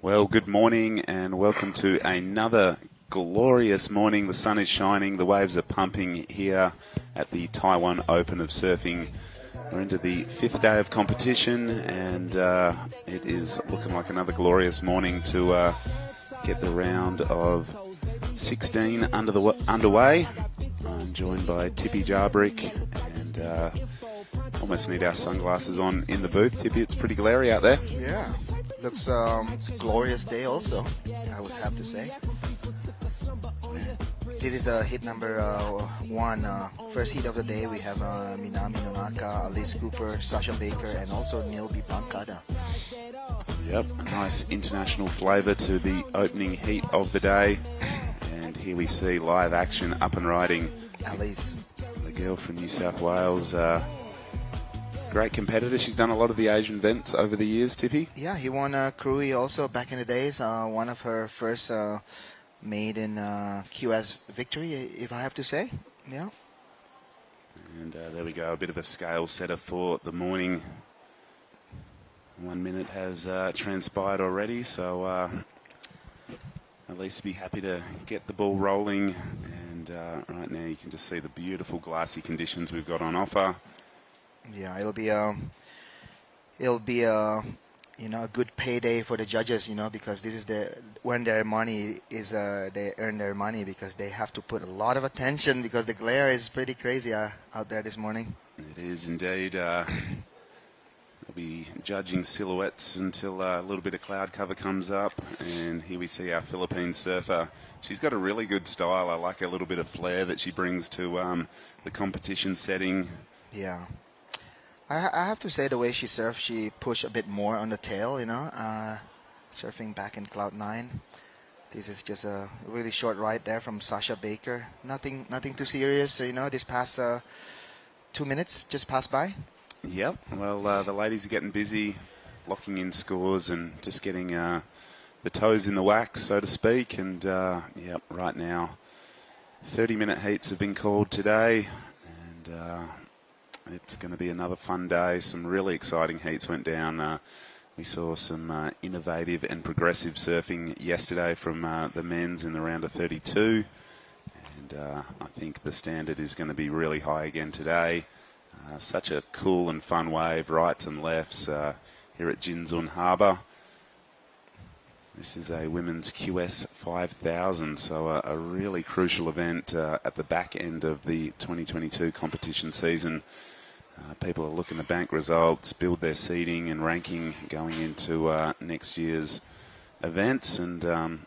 Well, good morning and welcome to another glorious morning. The sun is shining, the waves are pumping here at the Taiwan Open of surfing. We're into the 5th day of competition and it is looking like another glorious morning to get the round of 16 underway. I'm joined by Tippy Jarbrick and almost need our sunglasses on in the booth. Tippy, it's pretty glary out there. Yeah, looks glorious day also, I would have to say. This is heat number 1. First heat of the day, we have Minami Nonaka, Alice Cooper, Sasha Baker, and also Nilby Blancada. Yep, a nice international flavour to the opening heat of the day. And here we see live action up and riding. Alice. The girl from New South Wales. Great competitor. She's done a lot of the Asian events over the years, Tippy. Yeah, he won Krui also back in the days. One of her first maiden QS victory, if I have to say. Yeah. And there we go, a bit of a scale setter for the morning. 1 minute has transpired already, so at least be happy to get the ball rolling. And right now you can just see the beautiful glassy conditions we've got on offer. Yeah, it'll be a a good payday for the judges, because this is when their money is they earn their money, because they have to put a lot of attention because the glare is pretty crazy out there this morning. It is indeed. They'll be judging silhouettes until a little bit of cloud cover comes up, and here we see our Philippine surfer. She's got a really good style. I like a little bit of flair that she brings to the competition setting. Yeah. I have to say the way she surfs, she pushed a bit more on the tail, surfing back in Cloud 9. This is just a really short ride there from Sasha Baker. Nothing too serious, this past 2 minutes just passed by. Yep, well, the ladies are getting busy, locking in scores and just getting the toes in the wax, so to speak. And, yep, right now, 30-minute heats have been called today. And it's going to be another fun day. Some really exciting heats went down. We saw some innovative and progressive surfing yesterday from the men's in the round of 32. And I think the standard is going to be really high again today. Such a cool and fun wave, rights and lefts here at Jinzun Harbour. This is a women's QS 5000, so a really crucial event at the back end of the 2022 competition season. People are looking to bank results, build their seeding and ranking going into next year's events. And,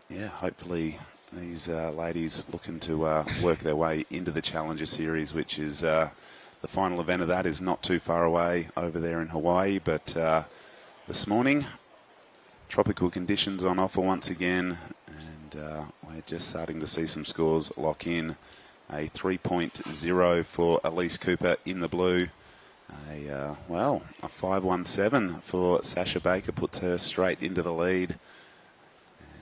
yeah, hopefully these ladies looking to work their way into the Challenger Series, which is the final event of that is not too far away over there in Hawaii. But this morning, tropical conditions on offer once again. And we're just starting to see some scores lock in. A 3.0 for Elise Cooper in the blue. A 5.17 for Sasha Baker puts her straight into the lead.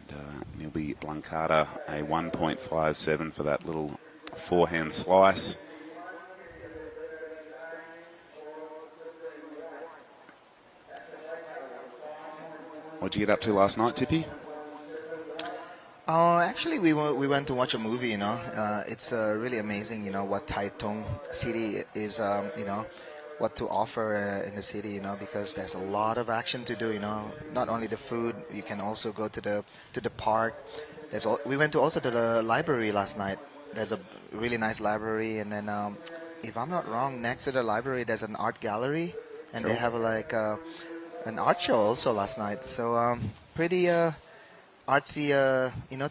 And Nilby Blancada, a 1.57 for that little forehand slice. What'd you get up to last night, Tippy? Actually, we went to watch a movie, It's really amazing, what Taitung City is, what to offer in the city, because there's a lot of action to do, Not only the food, you can also go to the park. We went to the library last night. There's a really nice library, and then if I'm not wrong, next to the library there's an art gallery, and They have an art show also last night. So pretty artsy,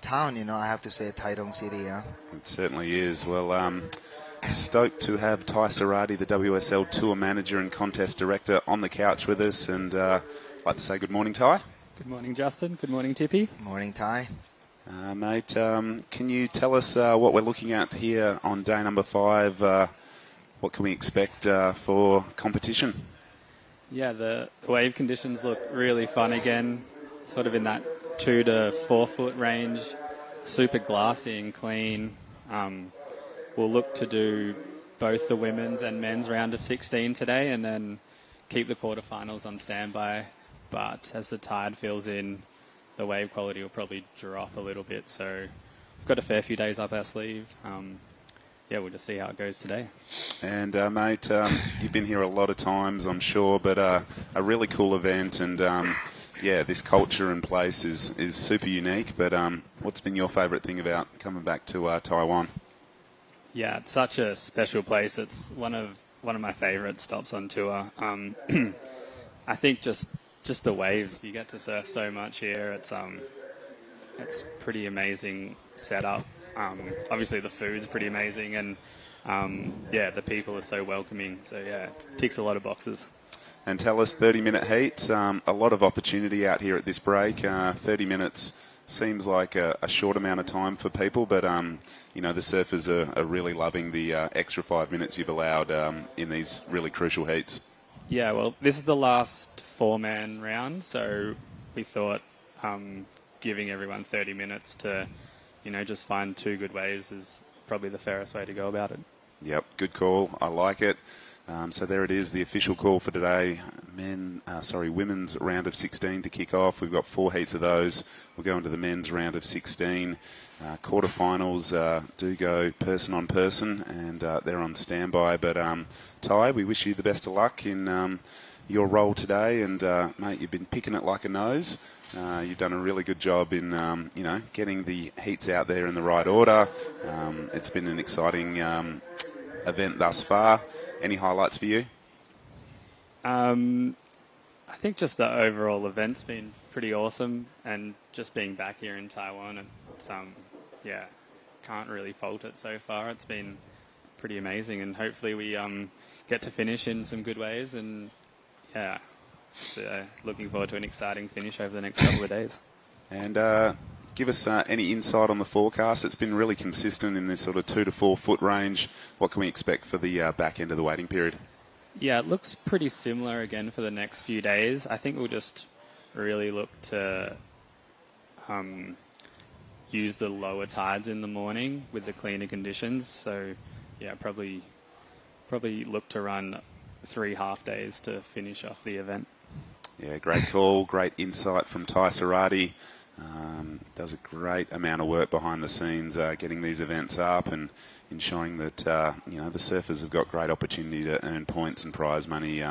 town, I have to say, Taitung City, yeah. It certainly is. Well, stoked to have Ty Sarati, the WSL Tour Manager and Contest Director, on the couch with us. And I'd like to say good morning, Ty. Good morning, Justin. Good morning, Tippy. Morning, Ty. Mate, can you tell us what we're looking at here on day number 5? What can we expect for competition? Yeah, the wave conditions look really fun again, sort of in that 2 to 4 foot range, super glassy and clean. We'll look to do both the women's and men's round of 16 today, and then keep the quarterfinals on standby. But as the tide fills in, the wave quality will probably drop a little bit. So we've got a fair few days up our sleeve. Yeah, we'll just see how it goes today. And mate, you've been here a lot of times, I'm sure, but a really cool event, and yeah, this culture and place is super unique. But what's been your favourite thing about coming back to Taiwan? Yeah, it's such a special place. It's one of my favourite stops on tour. I think just the waves. You get to surf so much here. It's pretty amazing setup. Obviously the food's pretty amazing, and yeah, the people are so welcoming. So yeah, it ticks a lot of boxes. And tell us, 30-minute heats, a lot of opportunity out here at this break. 30 minutes seems like a short amount of time for people, but you know, the surfers are really loving the extra 5 minutes you've allowed in these really crucial heats. Yeah, well, this is the last 4-man round, so we thought giving everyone 30 minutes to, you know, just find 2 good waves is probably the fairest way to go about it. Yep, good call. I like it. So there it is, the official call for today. Women's round of 16 to kick off. We've got 4 heats of those. We'll go into the men's round of 16. Quarterfinals do go person on person, and they're on standby. But Tai, we wish you the best of luck in your role today. And mate, you've been picking it like a nose. You've done a really good job in, you know, getting the heats out there in the right order. It's been an exciting event thus far. Any highlights for you? I think just the overall event's been pretty awesome, and just being back here in Taiwan, it's yeah, can't really fault it so far. It's been pretty amazing, and hopefully we get to finish in some good ways, and yeah, so looking forward to an exciting finish over the next couple of days. And give us any insight on the forecast. It's been really consistent in this sort of 2 to 4 foot range. What can we expect for the back end of the waiting period? Yeah, it looks pretty similar again for the next few days. I think we'll just really look to use the lower tides in the morning with the cleaner conditions. So yeah, probably look to run 3 half days to finish off the event. Yeah, great call, great insight from Tai Sarati. Does a great amount of work behind the scenes getting these events up and ensuring that you know, the surfers have got great opportunity to earn points and prize money.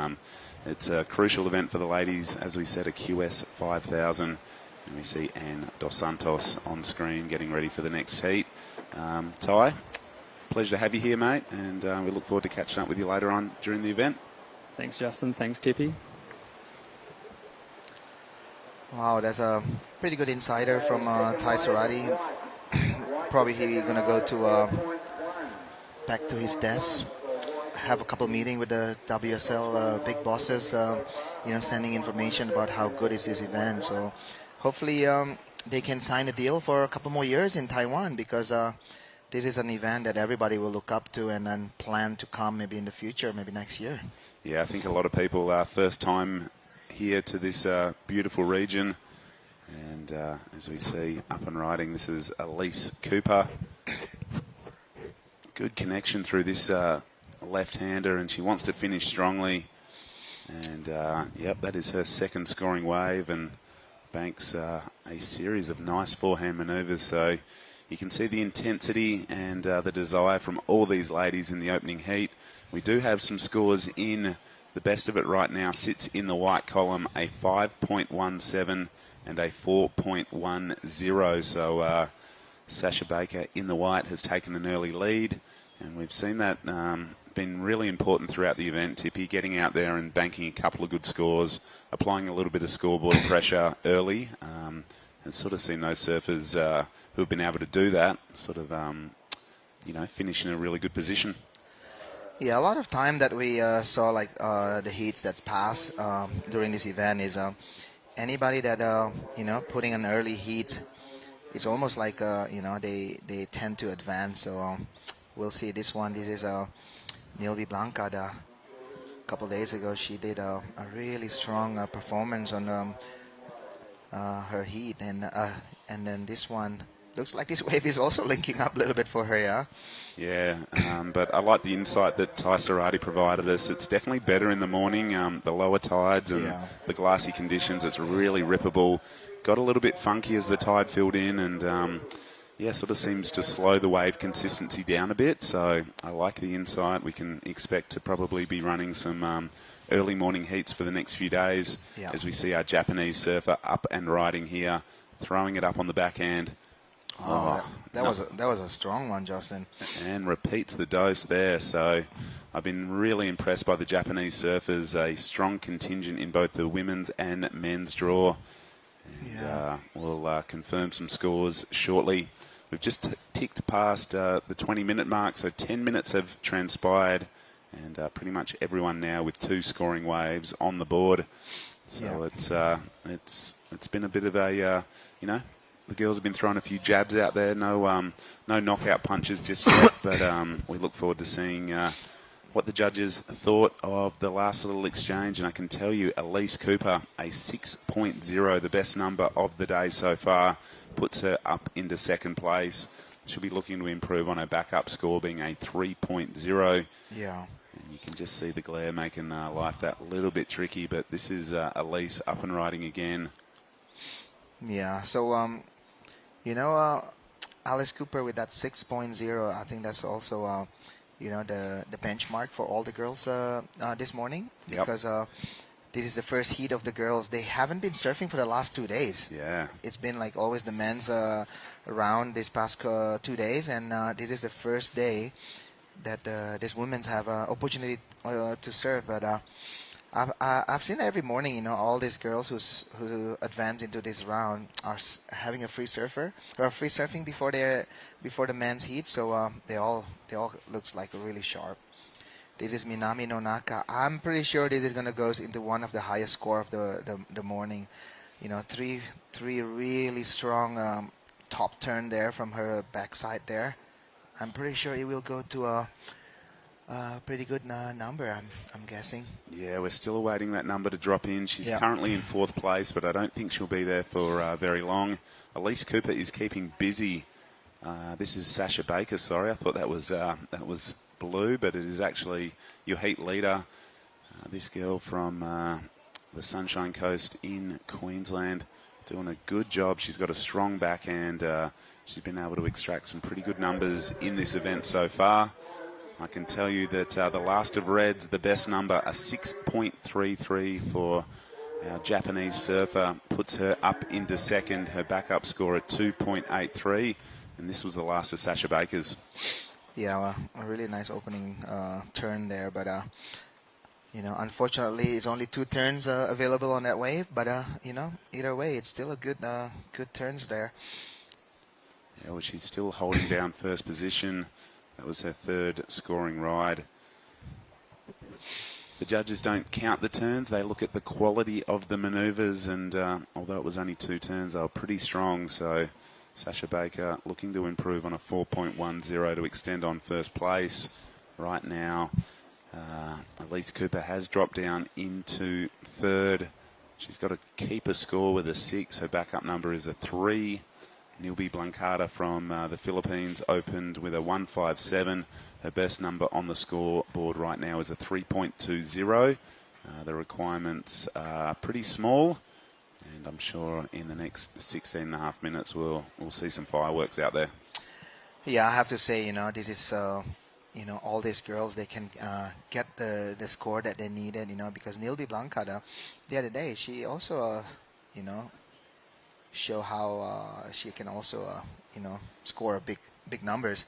It's a crucial event for the ladies, as we said, a QS 5000, and we see Ann Dos Santos on screen getting ready for the next heat. Tai, pleasure to have you here, mate, and we look forward to catching up with you later on during the event. Thanks, Justin. Thanks, Tippy. Wow, that's a pretty good insider from Tai Sarati. Probably he's gonna go to back to his desk, have a couple meetings with the WSL big bosses, you know, sending information about how good is this event. So hopefully they can sign a deal for a couple more years in Taiwan, because this is an event that everybody will look up to and then plan to come maybe in the future, maybe next year. Yeah, I think a lot of people first time here to this beautiful region, and as we see up and riding, this is Elise Cooper. Good connection through this left-hander, and she wants to finish strongly, and yep, that is her second scoring wave, and banks a series of nice forehand manoeuvres. So you can see the intensity and the desire from all these ladies in the opening heat. We do have some scores in. The best of it right now sits in the white column, a 5.17 and a 4.10. So Sasha Baker in the white has taken an early lead, and we've seen that been really important throughout the event. Tippy getting out there and banking a couple of good scores, applying a little bit of scoreboard pressure early, and sort of seen those surfers who have been able to do that sort of, you know, finish in a really good position. Yeah, a lot of time that we saw, like the heats that's passed during this event is anybody that you know, putting an early heat, it's almost like you know, they tend to advance. So we'll see this one. This is Nilvi Blanca. A couple days ago, she did a really strong performance on her heat, and then this one looks like this wave is also linking up a little bit for her, yeah? Yeah, but I like the insight that Tai Sarati provided us. It's definitely better in the morning, the lower tides and the glassy conditions. It's really rippable. Got a little bit funky as the tide filled in, and sort of seems to slow the wave consistency down a bit. So I like the insight. We can expect to probably be running some early morning heats for the next few days as we see our Japanese surfer up and riding here, throwing it up on the backhand. That was a strong one, Justin. And repeats the dose there. So I've been really impressed by the Japanese surfers. A strong contingent in both the women's and men's draw. And we'll confirm some scores shortly. We've just ticked past the 20-minute mark, so 10 minutes have transpired, and pretty much everyone now with 2 scoring waves on the board. So it's been a bit of a the girls have been throwing a few jabs out there. No knockout punches just yet, but we look forward to seeing what the judges thought of the last little exchange. And I can tell you, Elise Cooper, a 6.0, the best number of the day so far, puts her up into second place. She'll be looking to improve on her backup score, being a 3.0. Yeah. And you can just see the glare making life that little bit tricky, but this is Elise up and riding again. Yeah, so, Alice Cooper with that 6.0, I think that's also, the benchmark for all the girls this morning. Yep. Because this is the first heat of the girls. They haven't been surfing for the last 2 days. Yeah. It's been like always the men's around this past 2 days, and this is the first day that these women have an opportunity to surf. But I've seen every morning, all these girls who advance into this round are having a free surfing before the men's heat. So they all looks like really sharp. This is Minami Nonaka. I'm pretty sure this is gonna go into one of the highest score of the morning. Three really strong top turn there from her backside there. I'm pretty sure it will go to a pretty good number, I'm guessing. Yeah, we're still awaiting that number to drop in. She's currently in 4th place, but I don't think she'll be there for very long. Elise Cooper is keeping busy. This is Sasha Baker, sorry. I thought that was blue, but it is actually your heat leader. This girl from the Sunshine Coast in Queensland, doing a good job. She's got a strong backhand. She's been able to extract some pretty good numbers in this event so far. I can tell you that the last of reds, the best number, a 6.33 for our Japanese surfer, puts her up into second. Her backup score at 2.83, and this was the last of Sasha Baker's. Yeah, a really nice opening turn there, but unfortunately, it's only 2 turns available on that wave. But either way, it's still a good turns there. Yeah, well, she's still holding down first position. That was her 3rd scoring ride. The judges don't count the turns. They look at the quality of the manoeuvres, and although it was only 2 turns, they were pretty strong. So Sasha Baker looking to improve on a 4.10 to extend on first place. Right now, Elise Cooper has dropped down into 3rd. She's got to keep a score with a 6. Her backup number is a 3. Nilby Blancada from the Philippines opened with a 1.57. Her best number on the scoreboard right now is a 3.20. The requirements are pretty small, and I'm sure in the next 16.5 minutes we'll see some fireworks out there. Yeah, I have to say, this is, all these girls, they can get the score that they needed, because Nilby Blancada, the other day, she also, show how she can also, score big numbers.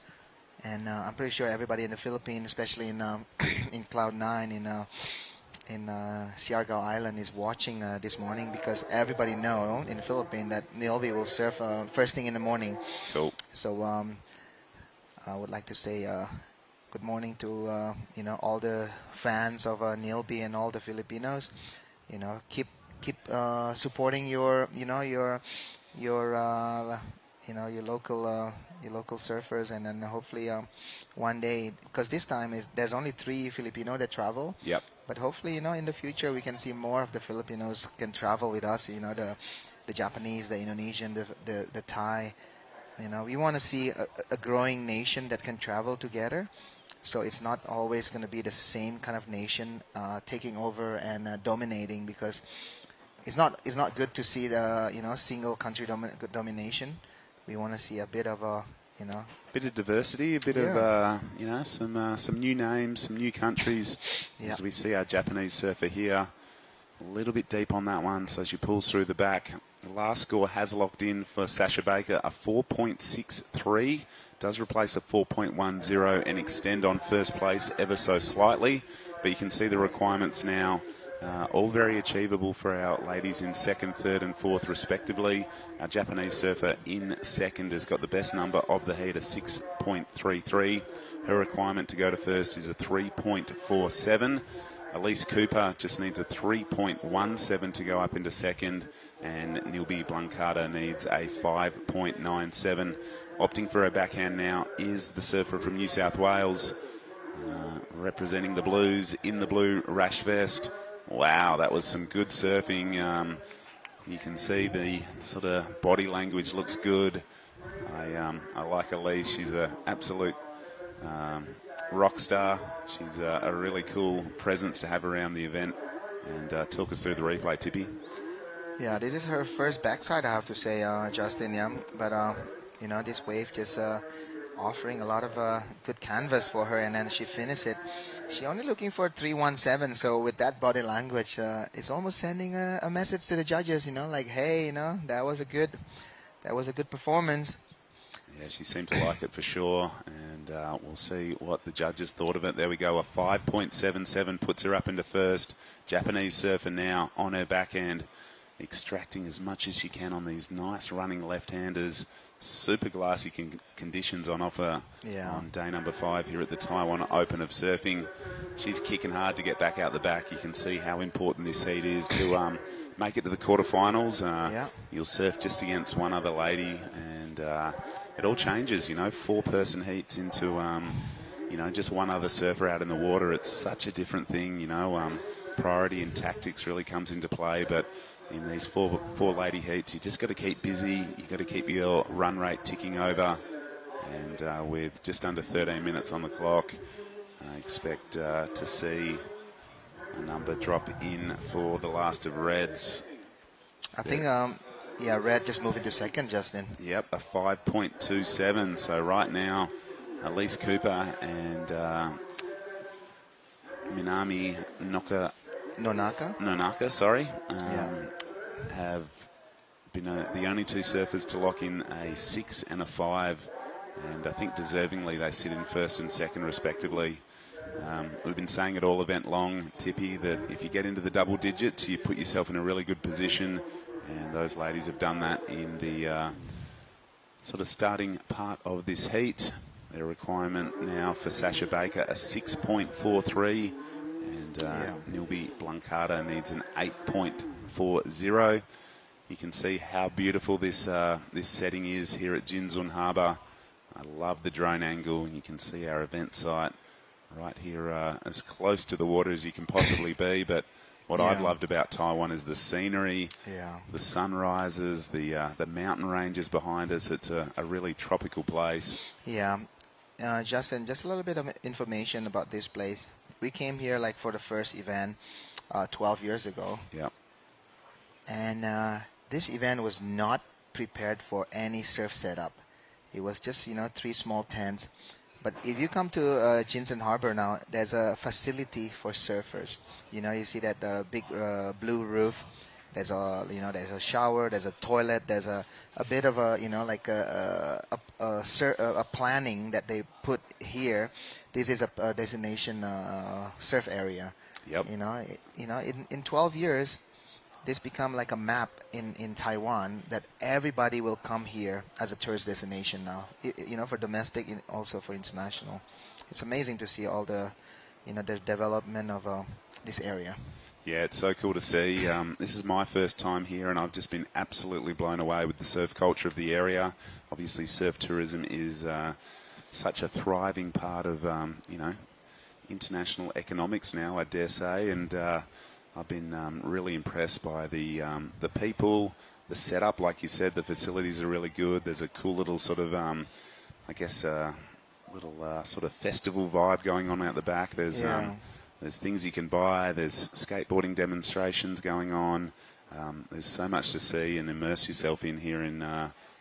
And I'm pretty sure everybody in the Philippines, especially in Cloud 9 in Siargao Island, is watching this morning, because everybody know in the Philippines that Nilby will surf first thing in the morning. Cool. So I would like to say good morning to all the fans of Nilby and all the Filipinos. Keep supporting your local surfers, and then hopefully one day, because this time there's only 3 Filipino that travel. Yep. But hopefully, in the future we can see more of the Filipinos can travel with us. The Japanese, the Indonesian, the Thai, we want to see a growing nation that can travel together. So it's not always going to be the same kind of nation taking over and dominating, because it's not good to see the single country domination. We want to see a bit of a bit of diversity, a bit of some new names, some new countries. Yeah. As we see our Japanese surfer here, a little bit deep on that one, so she pulls through the back. The last score has locked in for Sasha Baker, a 4.63. Does replace a 4.10 and extend on first place ever so slightly. But you can see the requirements now, all very achievable for our ladies in second, third and fourth respectively. Our Japanese surfer in second has got the best number of the heat, a 6.33. Her requirement to go to first is a 3.47. Elise Cooper just needs a 3.17 to go up into second, and Nilby Blancada needs a 5.97. Opting for her backhand now is the surfer from New South Wales, representing the Blues in the blue rash vest. Wow, that was some good surfing. You can see the sort of body language looks good. I like Elise. She's an absolute rock star. She's a really cool presence to have around the event. And talk us through the replay, Tippy. Yeah, this is her first backside, I have to say, Justin. Yeah, but this wave just offering a lot of good canvas for her, and then she finished it. She only looking for 3.17. So with that body language, it's almost sending a message to the judges. Like, hey, that was a good performance. Yeah, she seemed to like it for sure, and we'll see what the judges thought of it. There we go, a 5.77 puts her up into first. Japanese surfer now on her backhand, extracting as much as she can on these nice running left-handers. Super glassy conditions on offer on day number 5 here at the Taiwan Open of surfing. She's kicking hard to get back out the back. You can see how important this heat is to make it to the quarterfinals. You'll surf just against one other lady, and it all changes, 4-person heats into, just one other surfer out in the water. It's such a different thing, priority and tactics really comes into play, but in these four lady heats, you just got to keep busy. You got to keep your run rate ticking over, and with just under 13 minutes on the clock, I expect to see a number drop in for the last of Reds. I think, Red just moved into second, Justin. Yep, a 5.27. So right now, Elise Cooper and Minami Nonaka, sorry, have been the only two surfers to lock in a 6 and a 5, and I think deservingly they sit in first and second respectively. We've been saying it all event long, Tippy, that if you get into the double digits, you put yourself in a really good position, and those ladies have done that in the sort of starting part of this heat. Their requirement now for Sasha Baker, a 6.43. Nilby Blancada needs an 8.40. You can see how beautiful this setting is here at Jinzun Harbour. I love the drone angle. You can see our event site right here, as close to the water as you can possibly be. But what I've loved about Taiwan is the scenery, the sunrises, the mountain ranges behind us. It's a really tropical place. Yeah. Justin, just a little bit of information about this place. We came here for the first event 12 years ago. Yeah. And this event was not prepared for any surf setup. It was just, 3 small tents. But if you come to Jinzun Harbor now, there's a facility for surfers. You see that big blue roof. There's a shower, there's a toilet, there's a bit of a planning that they put here. This is a destination surf area. Yep. In 12 years, this become like a map in Taiwan that everybody will come here as a tourist destination now. For domestic and also for international. It's amazing to see all the, the development of this area. Yeah, it's so cool to see. This is my first time here, and I've just been absolutely blown away with the surf culture of the area. Obviously, surf tourism is such a thriving part of, international economics now, I dare say. And I've been really impressed by the people, the setup, like you said, the facilities are really good. There's a cool little sort of, little sort of festival vibe going on out the back. There's things you can buy. There's skateboarding demonstrations going on. There's so much to see and immerse yourself in here in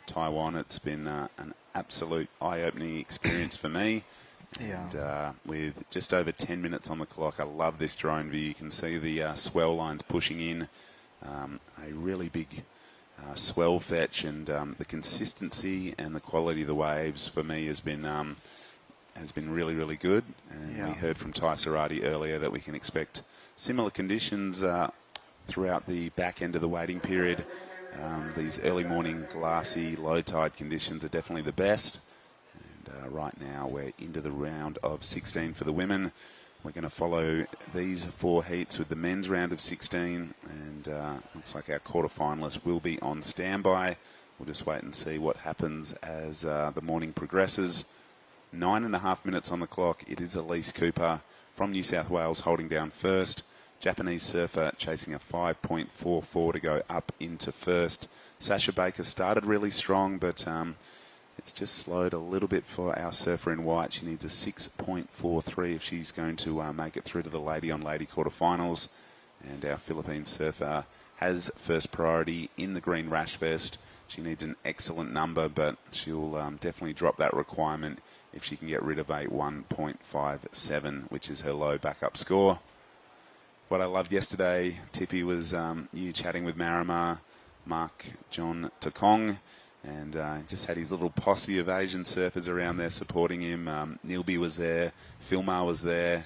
Taiwan. It's been an absolute eye-opening experience for me. And with just over 10 minutes on the clock, I love this drone view. You can see the swell lines pushing in, a really big swell fetch, and the consistency and the quality of the waves for me has been really, really good. And we heard from Tai Sarati earlier that we can expect similar conditions throughout the back end of the waiting period. These early morning glassy low tide conditions are definitely the best. And right now we're into the round of 16 for the women. We're going to follow these 4 heats with the men's round of 16, and looks like our quarterfinalists will be on standby. We'll just wait and see what happens as the morning progresses. 9.5 minutes on the clock. It is Elise Cooper from New South Wales holding down first. Japanese surfer chasing a 5.44 to go up into first. Sasha Baker started really strong, but it's just slowed a little bit for our surfer in white. She needs a 6.43 if she's going to make it through to the lady-on-lady quarterfinals. And our Philippine surfer has first priority in the green rash vest. She needs an excellent number, but she'll definitely drop that requirement if she can get rid of a 1.57, which is her low backup score. What I loved yesterday, Tippy, was you chatting with Marama, Mark John Takong, and just had his little posse of Asian surfers around there supporting him. Nilby was there, Filmar was there.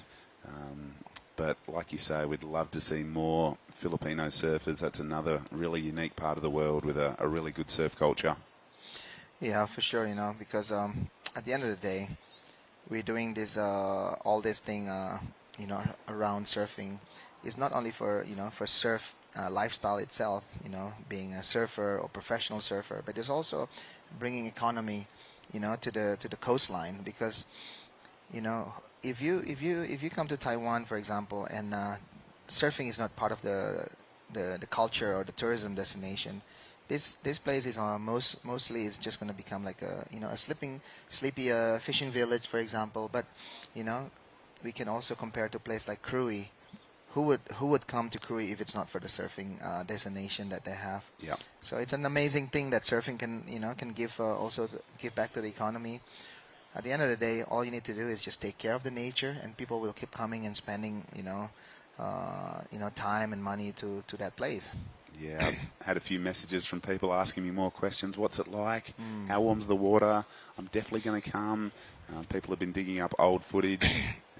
But like you say, we'd love to see more Filipino surfers. That's another really unique part of the world with a really good surf culture. Yeah, for sure, because at the end of the day, we're doing this, all this thing, around surfing. It's not only for, for surf lifestyle itself, being a surfer or professional surfer, but it's also bringing economy, to the coastline, because, if you come to Taiwan, for example, and surfing is not part of the culture or the tourism destination, this place is mostly is just going to become like a sleepy fishing village, for example. But we can also compare to a place like Krui. Who would come to Krui if it's not for the surfing destination that they have? Yeah. So it's an amazing thing that surfing can give also give back to the economy. At the end of the day, all you need to do is just take care of the nature, and people will keep coming and spending time and money to that place. Yeah, I've had a few messages from people asking me more questions. What's it like? How warm's the water? I'm definitely going to come. People have been digging up old footage.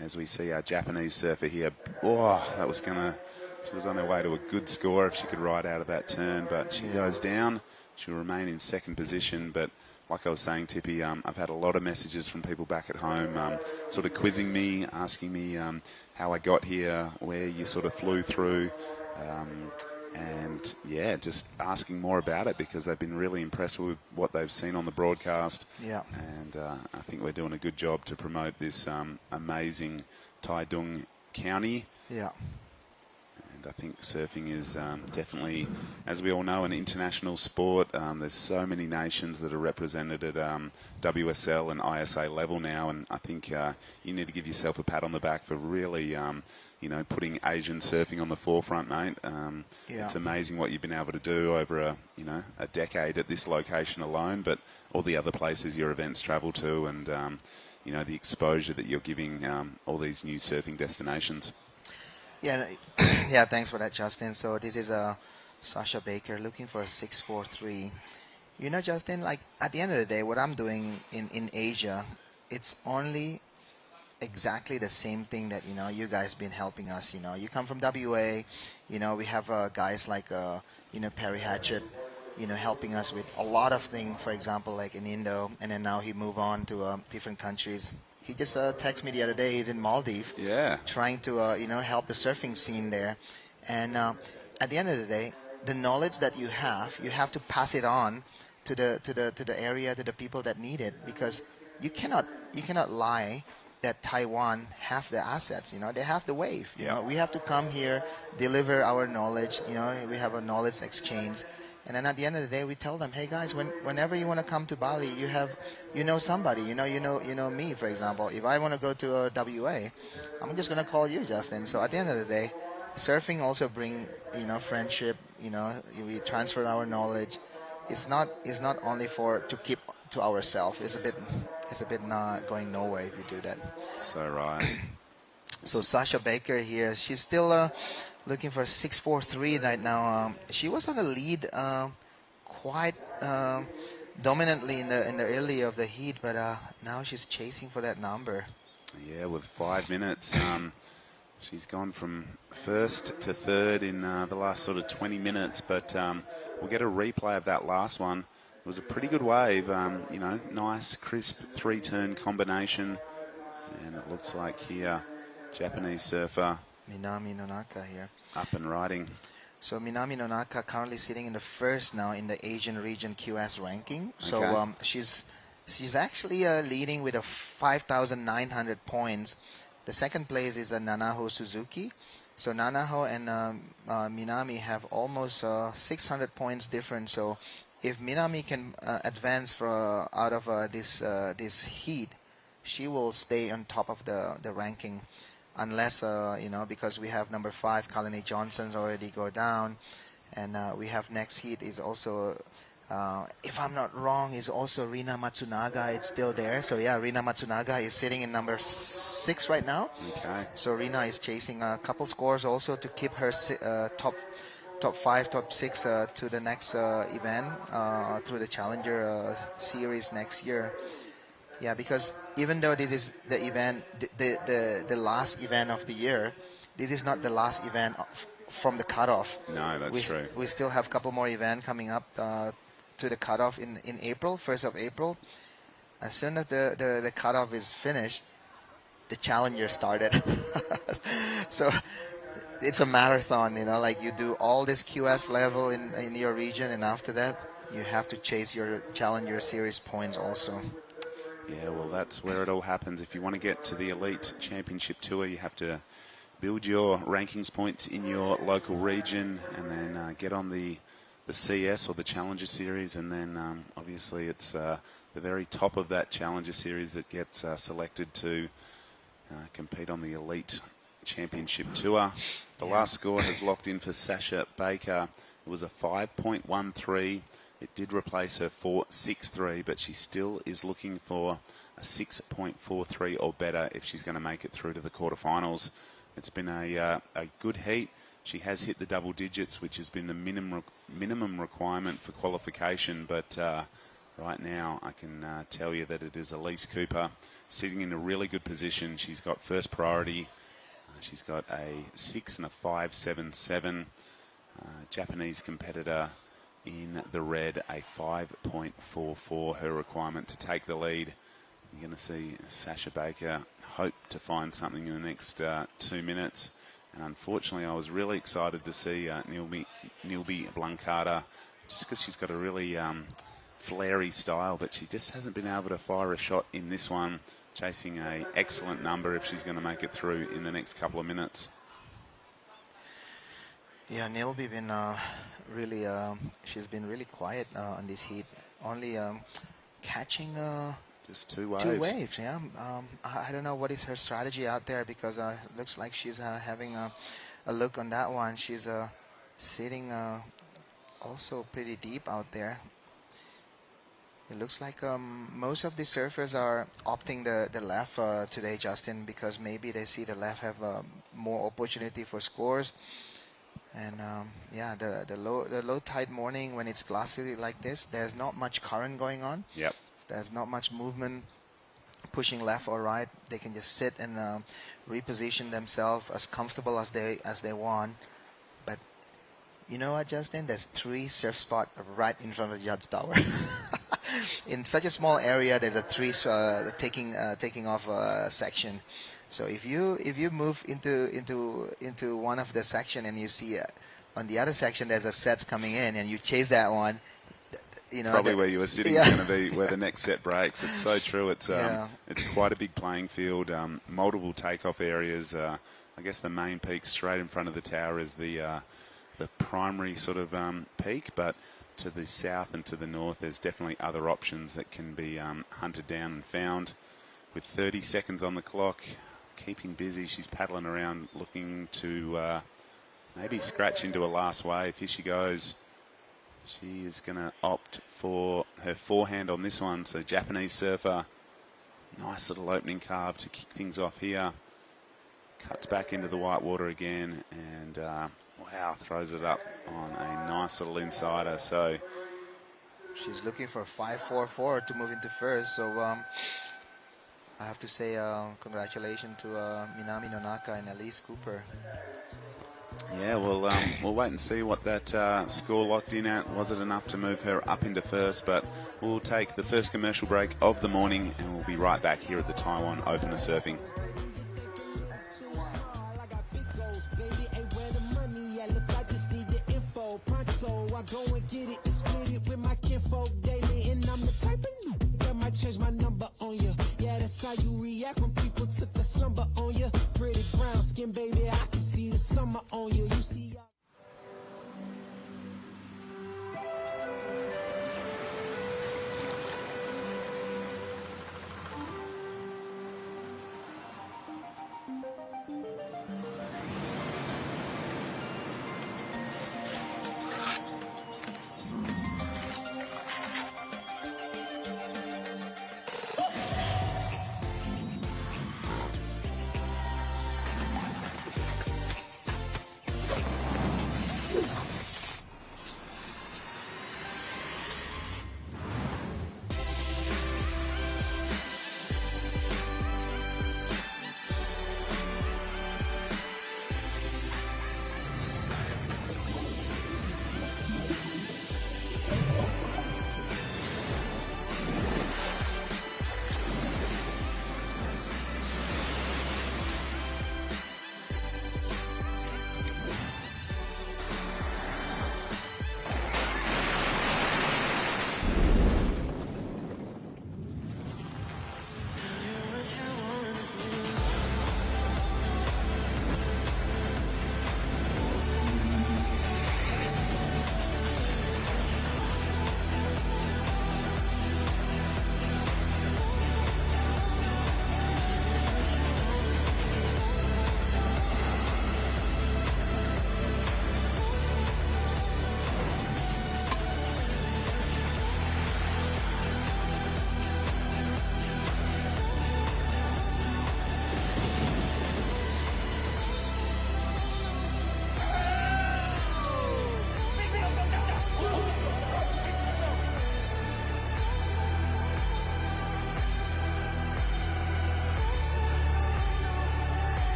As we see our Japanese surfer here, she was on her way to a good score if she could ride out of that turn, but she goes down. She'll remain in second position, but like I was saying, Tippy, I've had a lot of messages from people back at home sort of quizzing me, asking me how I got here, where you sort of flew through, and just asking more about it, because they've been really impressed with what they've seen on the broadcast. Yeah. And I think we're doing a good job to promote this amazing Taitung County. Yeah. And I think surfing is definitely, as we all know, an international sport. There's so many nations that are represented at WSL and ISA level now, and I think you need to give yourself a pat on the back for really putting Asian surfing on the forefront, mate. It's amazing what you've been able to do over a decade at this location alone, but all the other places your events travel to, and the exposure that you're giving all these new surfing destinations. Yeah, thanks for that, Justin. So this is Sasha Baker looking for a 6.43. Justin, like at the end of the day, what I'm doing in Asia, it's only exactly the same thing that you guys been helping us. You come from WA, we have guys like Perry Hatchett, helping us with a lot of things. For example, like in Indo, and then now he move on to different countries. He just texted me the other day. He's in Maldives, trying to help the surfing scene there. And at the end of the day, the knowledge that you have to pass it on to the area, to the people that need it, because you cannot lie that Taiwan have the assets. They have the wave. We have to come here, deliver our knowledge. We have a knowledge exchange, And then at the end of the day, we tell them, hey guys, whenever you want to come to Bali, you know somebody, you know me, for example. If I want to go to WA, I'm just gonna call you, Justin. So at the end of the day, surfing also bring friendship. We transfer our knowledge. It's not only to keep to ourselves. It's a bit not going nowhere if you do that. So right. So Sasha Baker here, she's still looking for 6.43 right now. She was on the lead quite dominantly in the early of the heat, but now she's chasing for that number. Yeah, with 5 minutes, she's gone from first to third in the last sort of 20 minutes, but we'll get a replay of that last one. It was a pretty good wave, nice, crisp three-turn combination, and it looks like here, Japanese surfer Minami Nonaka here. Up and riding. So Minami Nonaka currently sitting in the first now in the Asian region QS ranking. So Okay. she's actually leading with a 5,900 points. The second place is Nanaho Suzuki. So Nanaho and Minami have almost 600 points difference. So if Minami can advance out of this heat, she will stay on top of the ranking. Unless, because we have number 5, Kalani Johnson's already go down. And we have next heat is also, if I'm not wrong, is also Rina Matsunaga. It's still there. So, yeah, Rina Matsunaga is sitting in number 6 right now. Okay. So, Rina is chasing a couple scores also to keep her top 5, top 6 to the next event through the Challenger series next year. Yeah, because even though this is the event, the last event of the year, this is not the last event from the cutoff. No, that's true. We still have a couple more events coming up to the cutoff in April, 1st of April. As soon as the cutoff is finished, the Challenger started. So it's a marathon, like you do all this QS level in your region, and after that, you have to chase your Challenger Series points also. Yeah, well, that's where it all happens. If you want to get to the Elite Championship Tour, you have to build your rankings points in your local region and then get on the CS or the Challenger Series, and then obviously it's the very top of that Challenger Series that gets selected to compete on the Elite Championship Tour. The last score has locked in for Sasha Baker. It was a 5.13. It did replace her 4.63, but she still is looking for a 6.43 or better if she's going to make it through to the quarterfinals. It's been a good heat. She has hit the double digits, which has been the minimum requirement for qualification, but right now I can tell you that it is Elise Cooper sitting in a really good position. She's got first priority. She's got a 6 and a 5.77. Japanese competitor in the red, a 5.44, her requirement to take the lead. You're going to see Sasha Baker hope to find something in the next 2 minutes. And unfortunately, I was really excited to see Nilby Blancada, just because she's got a really flary style, but she just hasn't been able to fire a shot in this one, chasing an excellent number if she's going to make it through in the next couple of minutes. Yeah, Nilby been really, she's been really quiet on this heat, only catching just two waves. Two waves, yeah. I don't know what is her strategy out there, because it looks like she's having a look on that one. She's sitting also pretty deep out there. It looks like most of the surfers are opting the left today, Justin, because maybe they see the left have more opportunity for scores. And yeah, the low tide morning, when it's glassy like this, there's not much current going on. Yep. There's not much movement pushing left or right. They can just sit and reposition themselves as comfortable as they want. But you know what, Justin? There's 3 surf spots right in front of the judge tower. In such a small area, there's a 3 taking off section. So if you move into one of the section and you see on the other section there's a sets coming in, and you chase that one, probably where you were sitting is going to be where the next set breaks. It's so true. It's quite a big playing field, multiple takeoff areas. I guess the main peak straight in front of the tower is the primary sort of peak, but to the south and to the north, there's definitely other options that can be hunted down and found. With 30 seconds on the clock, keeping busy, she's paddling around looking to maybe scratch into a last wave. Here she goes. She is going to opt for her forehand on this one. So Japanese surfer, nice little opening carve to kick things off here. Cuts back into the white water again and wow, throws it up on a nice little insider. So she's looking for a 5-4-4 to move into first. So I have to say congratulations to Minami Nonaka and Elise Cooper. Yeah, we'll wait and see what that score locked in at. Was it enough to move her up into first? But we'll take the first commercial break of the morning and we'll be right back here at the Taiwan Open of Surfing. I go and get it and split it with my kinfolk daily, and I'm the type of that might change my number on you. Yeah, that's how you react when people took a slumber on you. Pretty brown skin, baby, I can see the summer on you. You see.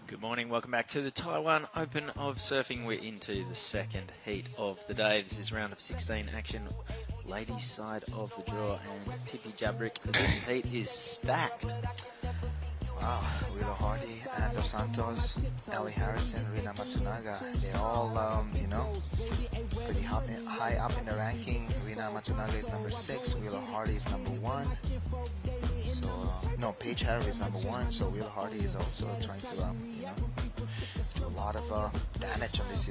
Good morning, welcome back to the Taiwan Open of Surfing. We're into the second heat of the day. This is round of 16 action, ladies side of the draw, and Tippy Jabrick. This heat is stacked. Wow, Wheeler Hardy, Ando Santos, Ellie Harrison, Rina Matsunaga, they're all, pretty high up in the ranking. Rina Matsunaga is number 6, Wheeler Hardy is number 1. So, Paige Harvey is number 1, so Wheeler Hardy is also trying to, do a lot of damage on this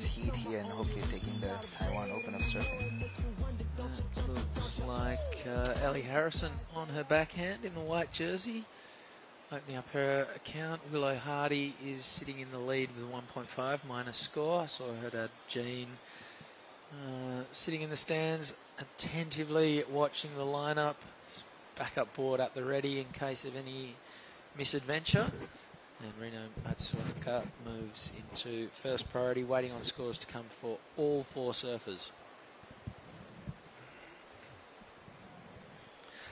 heat here, and hopefully taking the Taiwan Open of Surfing. Looks like Ellie Harrison on her backhand in the white jersey, opening up her account. Willow Hardy is sitting in the lead with a 1.5 minus score. Saw her dad Jean sitting in the stands, attentively watching the lineup. Backup board at the ready in case of any misadventure. And Rino Matsuoka moves into first priority, waiting on scores to come for all 4 surfers.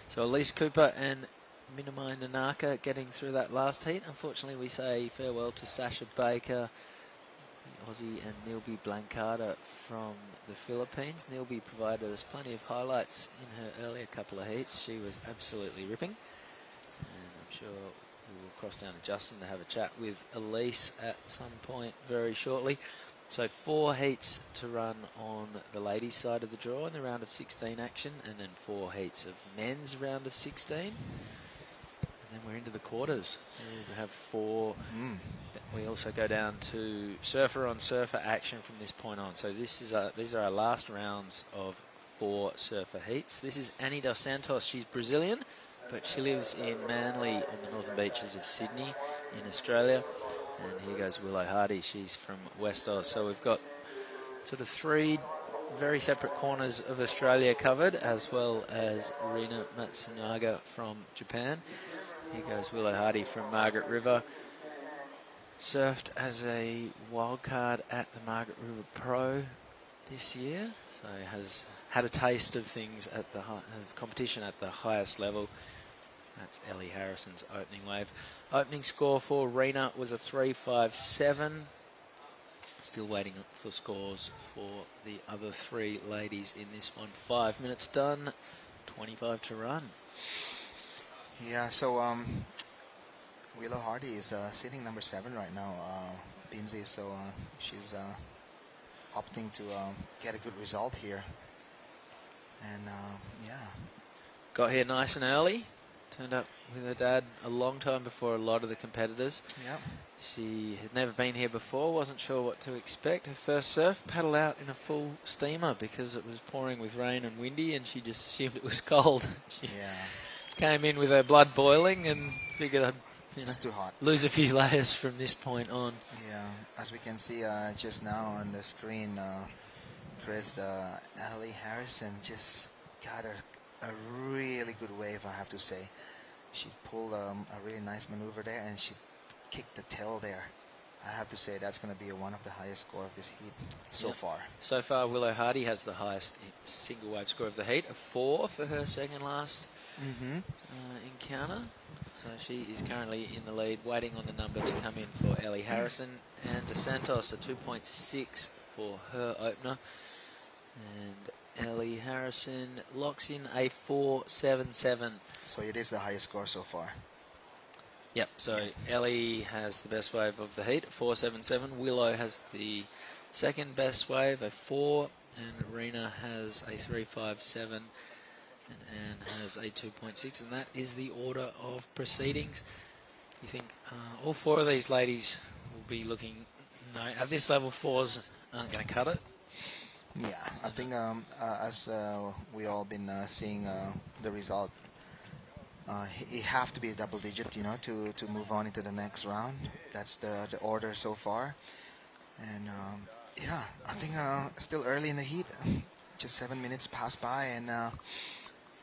So Elise Cooper and Minami Nonaka getting through that last heat. Unfortunately, we say farewell to Sasha Baker, the Aussie, and Nilby Blancada from the Philippines. Nilby provided us plenty of highlights in her earlier couple of heats. She was absolutely ripping. And I'm sure we will cross down to Justin to have a chat with Elise at some point very shortly. So 4 heats to run on the ladies' side of the draw in the round of 16 action, and then 4 heats of men's round of 16. And then we're into the quarters. We have 4. We also go down to surfer on surfer action from this point on. So these are our last rounds of 4 surfer heats. This is Annie Dos Santos. She's Brazilian, but she lives in Manly on the northern beaches of Sydney in Australia. And here goes Willow Hardy. She's from West Oz. So we've got sort of 3 very separate corners of Australia covered, as well as Rina Matsunaga from Japan. Here goes Willow Hardy from Margaret River. Surfed as a wild card at the Margaret River Pro this year, so has had a taste of things at the competition at the highest level. That's Ellie Harrison's opening wave. Opening score for Rena was a 3.57. Still waiting for scores for the other 3 ladies in this one. 5 minutes done, 25 to run. Yeah, so Willow Hardy is sitting number 7 right now, Binzi, so she's opting to get a good result here. And yeah. Got here nice and early. Turned up with her dad a long time before a lot of the competitors. Yep. She had never been here before, wasn't sure what to expect. Her first surf, paddled out in a full steamer because it was pouring with rain and windy, and she just assumed it was cold. She came in with her blood boiling and figured I'd it's too hot. Lose a few layers from this point on. Yeah, as we can see just now on the screen, Chris, Ellie Harrison just got a really good wave, I have to say. She pulled a really nice maneuver there, and she kicked the tail there. I have to say that's going to be one of the highest score of this heat so far. So far, Willow Hardy has the highest single wave score of the heat, a 4 for her second last encounter. So she is currently in the lead, waiting on the number to come in for Ellie Harrison. And Dos Santos, a 2.6 for her opener. And Ellie Harrison locks in a 4.77. So it is the highest score so far. Yep, so Ellie has the best wave of the heat, a 4.77. Willow has the second best wave, a 4. And Rena has a 3.57. And Anne has a 2.6, and that is the order of proceedings. You think all 4 of these ladies will be looking, no, at this level 4s aren't going to cut it? Yeah, I think as we all been seeing the result, it have to be a double digit, you know, to move on into the next round. That's the order so far. And yeah, I think still early in the heat, just 7 minutes passed by, and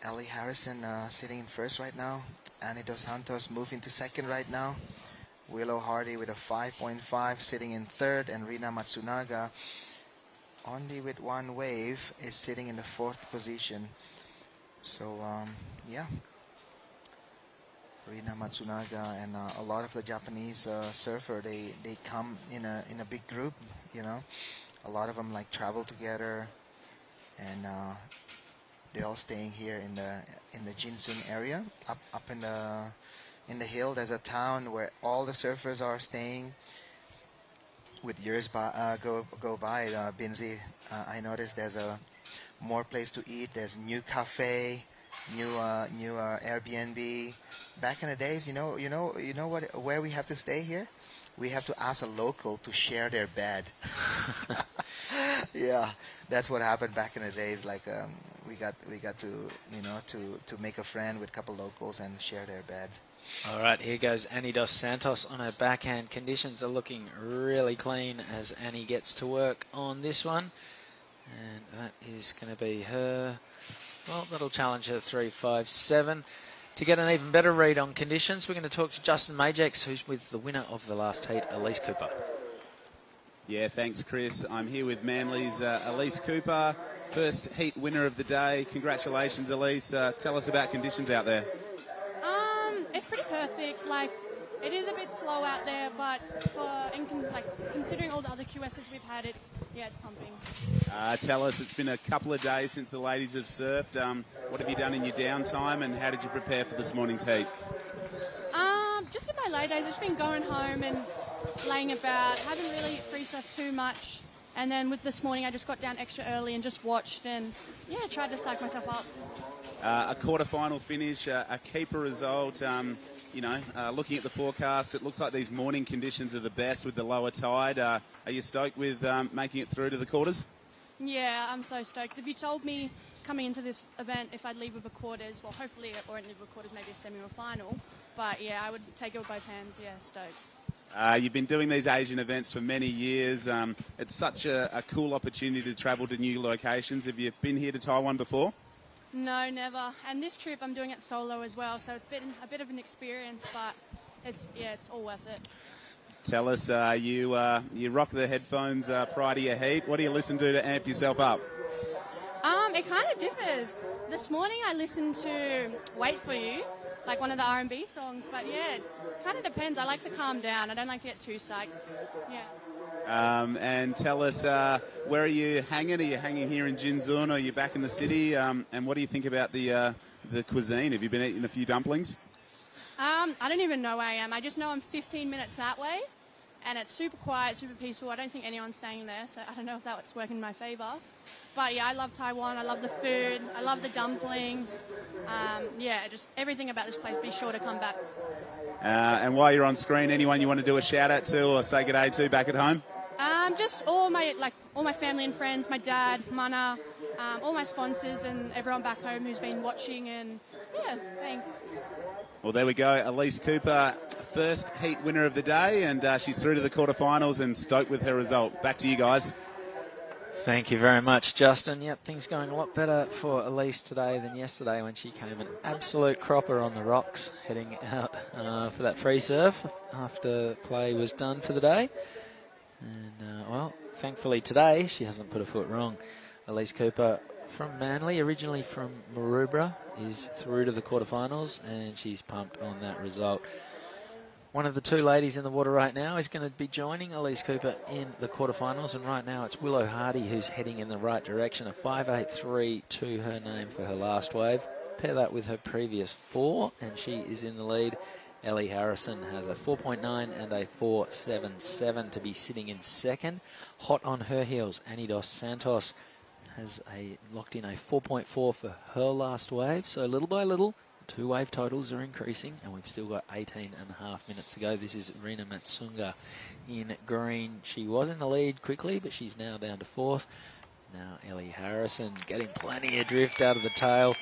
Ellie Harrison sitting in first right now. Annie Dos Santos moving to second right now. Willow Hardy with a 5.5 sitting in third, and Rina Matsunaga only with 1 wave is sitting in the 4th position. So yeah, Rina Matsunaga and a lot of the Japanese surfer, they come in a big group, you know. A lot of them like travel together, and they're all staying here in the Jinsung area, up in the hill. There's a town where all the surfers are staying. With years go by, Binzi, I noticed there's more place to eat. There's new cafe, new Airbnb. Back in the days, you know where we have to stay here? We have to ask a local to share their bed. Yeah, that's what happened back in the days. Like we got to to make a friend with a couple locals and share their bed. All right, here goes Annie Dos Santos on her backhand. Conditions are looking really clean as Annie gets to work on this one. And that is going to be her, well, that'll challenge her 3.57. To get an even better read on conditions, we're going to talk to Justin Majex, who's with the winner of the last heat, Elise Cooper. Yeah, thanks, Chris. I'm here with Manly's Elise Cooper, first heat winner of the day. Congratulations, Elise. Tell us about conditions out there. It's pretty perfect. Like, it is a bit slow out there, but considering all the other QSs we've had, it's pumping. Tell us, it's been a couple of days since the ladies have surfed. What have you done in your downtime, and how did you prepare for this morning's heat? Just in my late days, I've just been going home and laying about. Haven't really free surfed too much. And then with this morning, I just got down extra early and just watched and, yeah, tried to psych myself up. A quarter-final finish, a keeper result. Looking at the forecast, it looks like these morning conditions are the best with the lower tide. Are you stoked with making it through to the quarters? Yeah, I'm so stoked. If you told me coming into this event if I'd leave with a quarters, well, hopefully I won't leave with a quarters, maybe a semi or final. But, yeah, I would take it with both hands. Yeah, stoked. You've been doing these Asian events for many years. It's such a cool opportunity to travel to new locations. Have you been here to Taiwan before? No, never. And this trip I'm doing it solo as well, so it's been a bit of an experience, but it's all worth it. Tell us, you rock the headphones prior to your heat. What do you listen to amp yourself up? It kind of differs. This morning I listened to Wait For You, like one of the R&B songs, but yeah, it kind of depends. I like to calm down. I don't like to get too psyched. Yeah. And tell us, where are you hanging? Are you hanging here in Jinzun, or are you back in the city? And what do you think about the cuisine? Have you been eating a few dumplings? I don't even know where I am. I just know I'm 15 minutes that way, and it's super quiet, super peaceful. I don't think anyone's staying there, so I don't know if that's working in my favour. But yeah, I love Taiwan. I love the food. I love the dumplings. Just everything about this place. Be sure to come back. And while you're on screen, anyone you want to do a shout out to or say good day to back at home? Just all my family and friends, my dad, Mana, all my sponsors, and everyone back home who's been watching. And yeah, thanks. Well, there we go. Elise Cooper, first heat winner of the day, and she's through to the quarterfinals and stoked with her result. Back to you guys. Thank you very much, Justin. Yep, things going a lot better for Elise today than yesterday when she came an absolute cropper on the rocks, heading out for that free serve after play was done for the day. And, thankfully today she hasn't put a foot wrong. Elise Cooper from Manly, originally from Maroubra, is through to the quarterfinals, and she's pumped on that result. One of the two ladies in the water right now is going to be joining Elise Cooper in the quarterfinals, and right now it's Willow Hardy who's heading in the right direction. A 5.83 to her name for her last wave. Pair that with her previous 4, and she is in the lead. Ellie Harrison has a 4.9 and a 4.77 to be sitting in second. Hot on her heels, Annie Dos Santos has locked in a 4.4 for her last wave. So little by little, 2 wave totals are increasing, and we've still got 18.5 minutes to go. This is Rina Matsunga in green. She was in the lead quickly, but she's now down to 4th. Now Ellie Harrison getting plenty of drift out of the tail.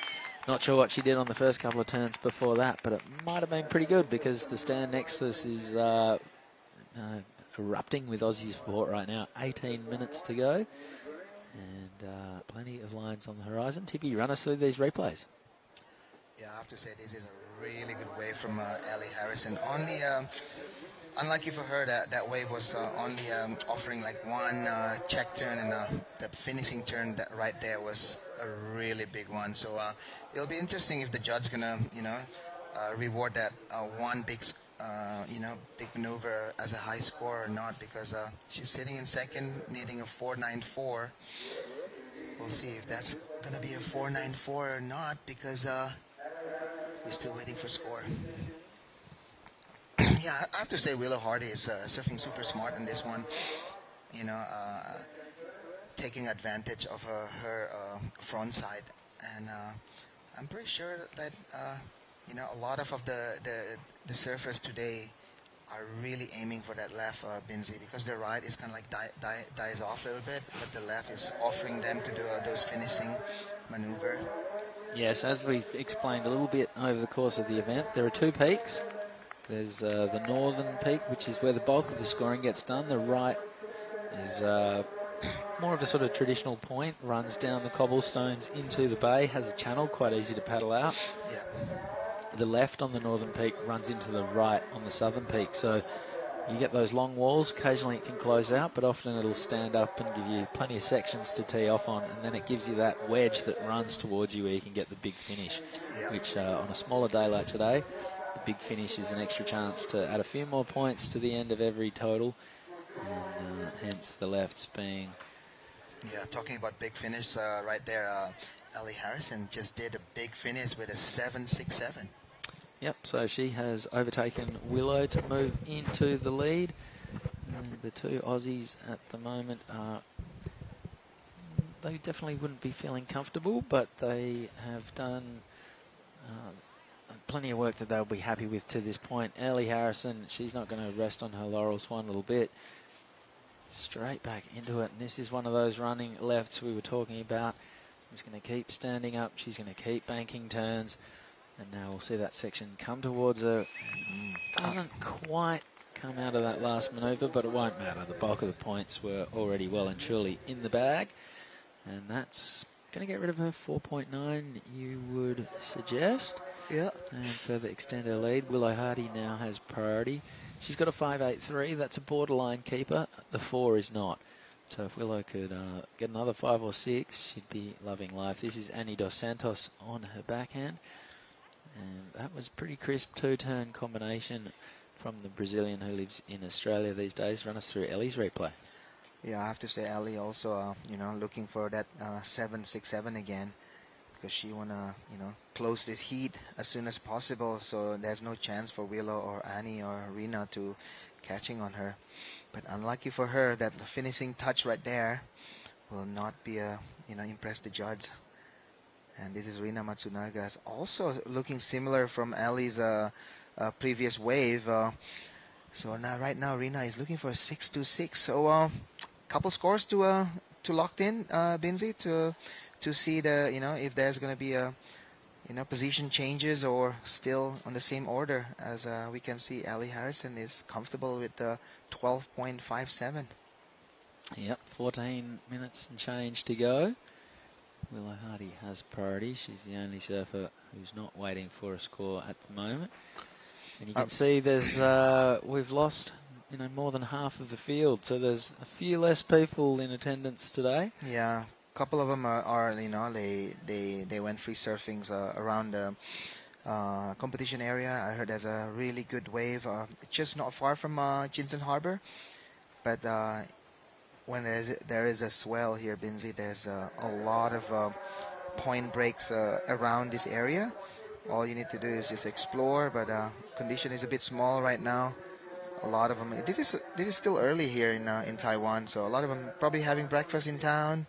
Not sure what she did on the first couple of turns before that, but it might have been pretty good because the stand next to us is erupting with Aussie support right now. 18 minutes to go, and plenty of lines on the horizon. Tippy, run us through these replays. Yeah, I have to say this is a really good wave from Ellie Harrison. Only, unlucky for her, that wave was only offering like one check turn, and the finishing turn that right there was a really big one. So it'll be interesting if the judge gonna, reward that one big, big maneuver as a high score or not, because she's sitting in second, needing a 4.94. We'll see if that's gonna be a 4.94 or not, because we're still waiting for score. Yeah, I have to say Willow Hardy is surfing super smart in this one. Taking advantage of her front side, and I'm pretty sure that a lot of the surfers today are really aiming for that left Binzi, because the right is kind of like dies off a little bit, but the left is offering them to do those finishing maneuver. Yes, as we've explained a little bit over the course of the event, there are 2 peaks. There's the northern peak, which is where the bulk of the scoring gets done. The right is more of a sort of traditional point, runs down the cobblestones into the bay, has a channel, quite easy to paddle out. Yeah. The left on the northern peak runs into the right on the southern peak. So you get those long walls. Occasionally it can close out, but often it'll stand up and give you plenty of sections to tee off on, and then it gives you that wedge that runs towards you where you can get the big finish, which on a smaller day like today, the big finish is an extra chance to add a few more points to the end of every total, and hence the lefts being... Yeah, talking about big finish right there, Ellie Harrison just did a big finish with a 7.67. Yep, so she has overtaken Willow to move into the lead. And the 2 Aussies at the moment are they definitely wouldn't be feeling comfortable, but they have done plenty of work that they'll be happy with to this point. Ellie Harrison, she's not going to rest on her laurels one little bit. Straight back into it, and this is one of those running lefts we were talking about. She's going to keep standing up, she's going to keep banking turns, and now we'll see that section come towards her. Doesn't quite come out of that last manoeuvre, but it won't matter. The bulk of the points were already well and truly in the bag, and that's going to get rid of her 4.9, you would suggest. Yeah. And further extend her lead. Willow Hardy now has priority. She's got a 5.83. That's a borderline keeper. The 4 is not. So if Willow could get another 5 or 6, she'd be loving life. This is Annie Dos Santos on her backhand. And that was pretty crisp two-turn combination from the Brazilian who lives in Australia these days. Run us through Ellie's replay. Yeah, I have to say Ellie also, looking for that 7-6-7 again, because she want to, close this heat as soon as possible, so there's no chance for Willow or Annie or Rina to catching on her. But unlucky for her, that finishing touch right there will not be, impress the judge. And this is Rina Matsunaga, also looking similar from Ellie's previous wave. So now, right now, Rina is looking for a 6-2-6. So, couple scores to locked in, Binzi, to see the if there's going to be a position changes or still on the same order. As we can see, Ellie Harrison is comfortable with 12.57. Yep, 14 minutes and change to go. Willow Hardy has priority. She's the only surfer who's not waiting for a score at the moment. And you can see there's we've lost more than half of the field, so there's a few less people in attendance today. Yeah, a couple of them are they went free surfings around the competition area. I heard there's a really good wave just not far from Jinsen Harbor, but when there is a swell here, Binzi, there's a lot of point breaks around this area. All you need to do is just explore, but condition is a bit small right now. A lot of them. This is still early here in Taiwan, so a lot of them probably having breakfast in town.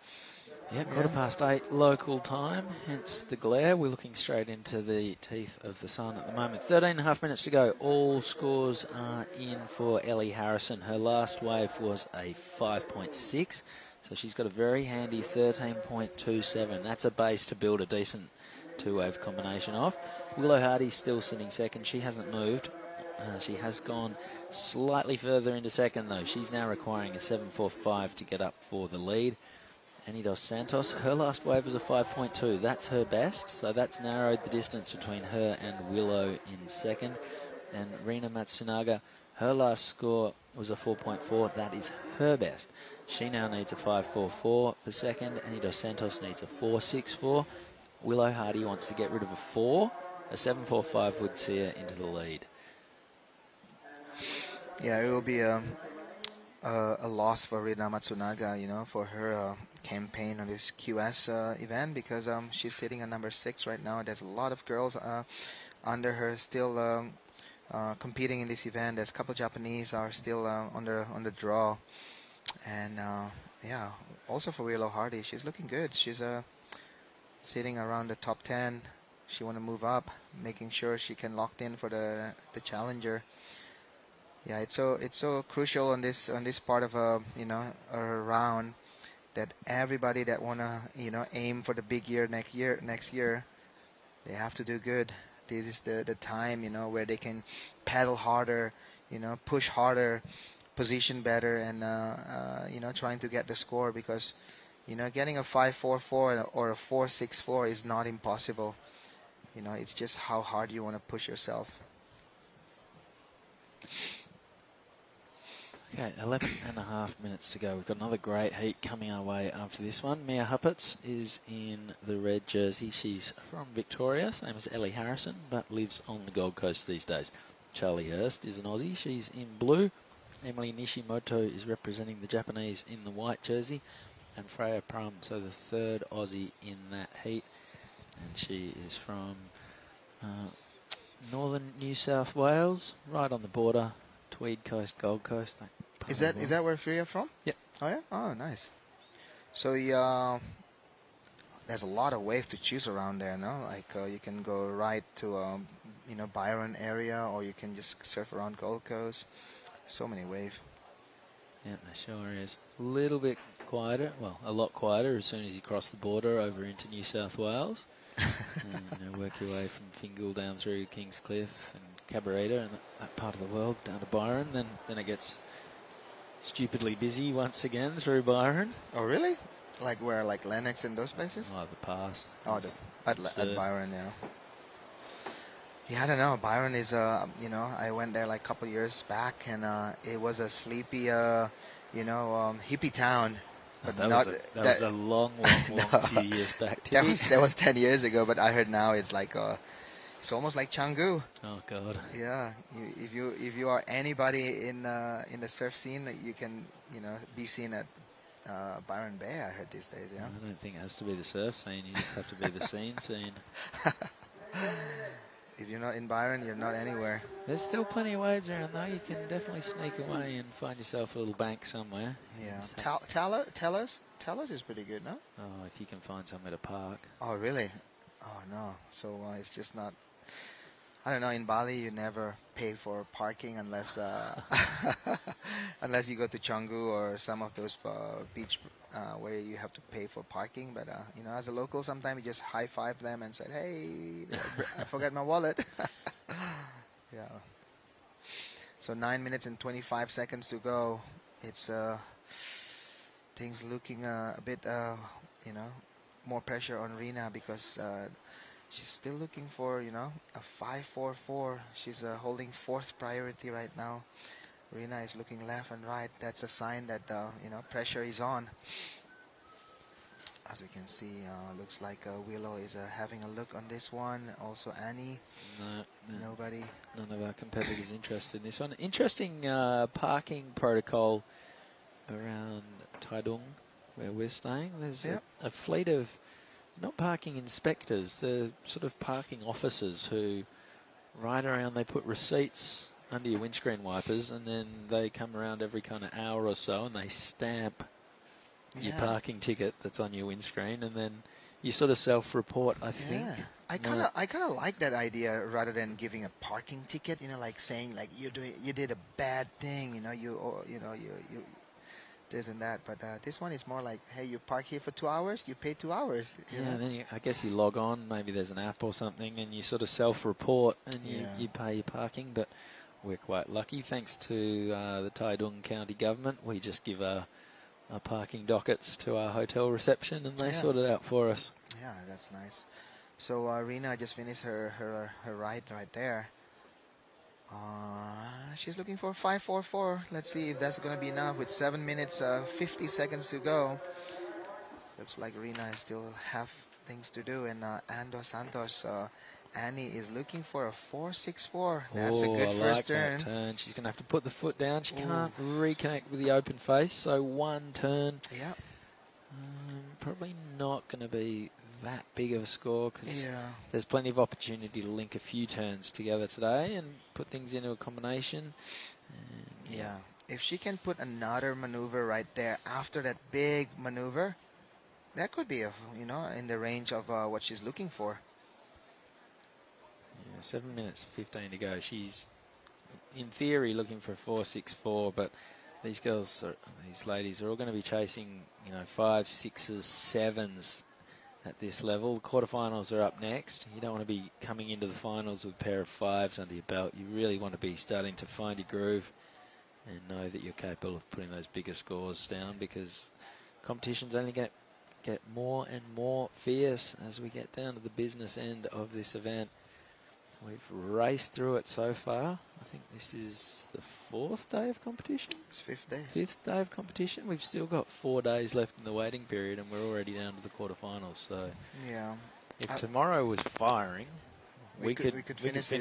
Yeah, 8:15 local time, hence the glare. We're looking straight into the teeth of the sun at the moment. 13.5 minutes to go. All scores are in for Ellie Harrison. Her last wave was a 5.6, so she's got a very handy 13.27. That's a base to build a decent two-wave combination off. Willow Hardy's still sitting second. She hasn't moved. She has gone slightly further into second, though. She's now requiring a 7.45 to get up for the lead. Annie Dos Santos, her last wave was a 5.2. That's her best, so that's narrowed the distance between her and Willow in second. And Rina Matsunaga, her last score was a 4.4. That is her best. She now needs a 5.44 for second. Annie Dos Santos needs a 4.64. Willow Hardy wants to get rid of a 4. A 7.45 would see her into the lead. Yeah, it will be a loss for Rina Matsunaga, for her campaign on this QS event, because she's sitting at number 6 right now. There's a lot of girls under her still competing in this event. There's a couple Japanese are still on the draw, and yeah, also for Willow Hardy, she's looking good. She's sitting around the top 10. She want to move up, making sure she can lock in for the challenger. Yeah, it's so crucial on this part of a round, that everybody that wanna aim for the big year next year, they have to do good. This is the time where they can paddle harder, push harder, position better, and trying to get the score, because getting a 5.44 or a 4.64 is not impossible. It's just how hard you want to push yourself. Okay, 11.5 minutes to go. We've got another great heat coming our way after this one. Mia Huppatz is in the red jersey. She's from Victoria, same as Ellie Harrison, but lives on the Gold Coast these days. Charlie Hurst is an Aussie. She's in blue. Emily Nishimoto is representing the Japanese in the white jersey. And Freya Prum, so the third Aussie in that heat. And she is from northern New South Wales, right on the border. Tweed Coast, Gold Coast. Is that where Freya from? Yep. Oh yeah. Oh, nice. So yeah, there's a lot of wave to choose around there, no? Like you can go right to Byron area, or you can just surf around Gold Coast. So many wave. Yeah, there sure is. A little bit quieter, well, a lot quieter as soon as you cross the border over into New South Wales. And work your way from Fingal down through Kingscliff and Cabarita and that part of the world down to Byron. Then it gets stupidly busy once again through Byron. Oh, really? Like where? Like Lennox and those places? Oh, the pass. Oh, at Byron, yeah. Yeah, I don't know. Byron is, I went there like a couple years back, and it was a sleepy, hippie town. But that was a long few years back. That was 10 years ago, but I heard now it's like it's almost like Canggu. Oh God. Yeah, if you are anybody in the surf scene, you can be seen at Byron Bay. I heard these days. Yeah. I don't think it has to be the surf scene. You just have to be the scene. If you're not in Byron, you're not anywhere. There's still plenty of waves around though. You can definitely sneak away and find yourself a little bank somewhere. Yeah. Tellus is pretty good, no? Oh, if you can find somewhere to park. Oh, really? Oh, no. So it's just not... I don't know. In Bali, you never pay for parking unless unless you go to Canggu or some of those beach where you have to pay for parking. But, as a local, sometimes you just high-five them and say, hey, I forgot my wallet. Yeah. So 9 minutes and 25 seconds to go. It's things looking a bit, more pressure on Rina because she's still looking for, a 5.44. She's holding fourth priority right now. Rina is looking left and right. That's a sign that, pressure is on. As we can see, looks like Willow is having a look on this one. Also Annie. No, nobody. None of our competitors interested in this one. Interesting parking protocol around Taitung, where we're staying. There's a fleet of not parking inspectors, the sort of parking officers who ride around. They put receipts under your windscreen wipers, and then they come around every kind of hour or so, and they stamp your parking ticket that's on your windscreen, and then you sort of self-report. I think. I kind of like that idea rather than giving a parking ticket. Like saying like you did a bad thing. You this and that. But this one is more like, hey, you park here for 2 hours, you pay 2 hours. And then I guess you log on. Maybe there's an app or something, and you sort of self-report and you pay your parking. But we're quite lucky, thanks to the Taitung County Government. We just give our parking dockets to our hotel reception, and they sort it out for us. Yeah, that's nice. So Rina just finished her ride right there. She's looking for 5.44. Let's see if that's going to be enough with 7 minutes 50 seconds to go. Looks like Rina still have things to do. And Ando Santos, Annie is looking for a 4.64. That's a good first turn. That turn. She's going to have to put the foot down. She can't reconnect with the open face. So one turn. Yeah. Probably not going to be that big of a score because there's plenty of opportunity to link a few turns together today and put things into a combination. And if she can put another maneuver right there after that big maneuver, that could be in the range of what she's looking for. 7 minutes 15 to go. She's in theory looking for a 4.64, but these ladies are all going to be chasing 5, 6s, 7s at this level. The quarterfinals are up next. You don't want to be coming into the finals with a pair of 5s under your belt. You really want to be starting to find your groove and know that you're capable of putting those bigger scores down, because competition's only going to get more and more fierce as we get down to the business end of this event. We've raced through it so far. I think this is the 4th day of competition. It's 5th day. 5th day of competition. We've still got 4 days left in the waiting period, and we're already down to the quarterfinals. So, if tomorrow was firing, we could finish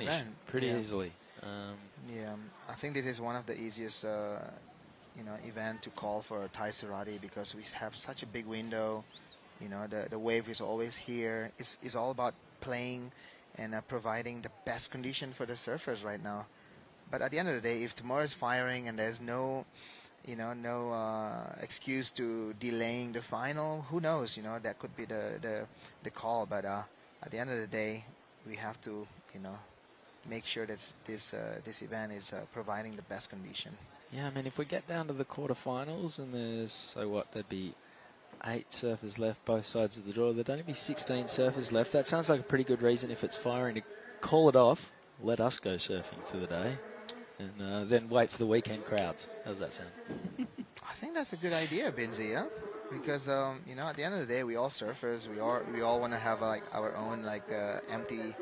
pretty easily. I think this is one of the easiest, event to call for Thai Sarati, because we have such a big window. The wave is always here. It's all about playing and providing the best condition for the surfers right now. But at the end of the day, if tomorrow is firing and there's no, no excuse to delaying the final. Who knows? That could be the call. But at the end of the day, we have to make sure that this event is providing the best condition. Yeah, I mean, if we get down to the quarterfinals and there'd be 8 surfers left both sides of the draw. There'd only be 16 surfers left. That sounds like a pretty good reason if it's firing to call it off, let us go surfing for the day, and then wait for the weekend crowds. How does that sound? I think that's a good idea, Binzi, yeah? Because, at the end of the day, we all surfers. We all want to have our own empty,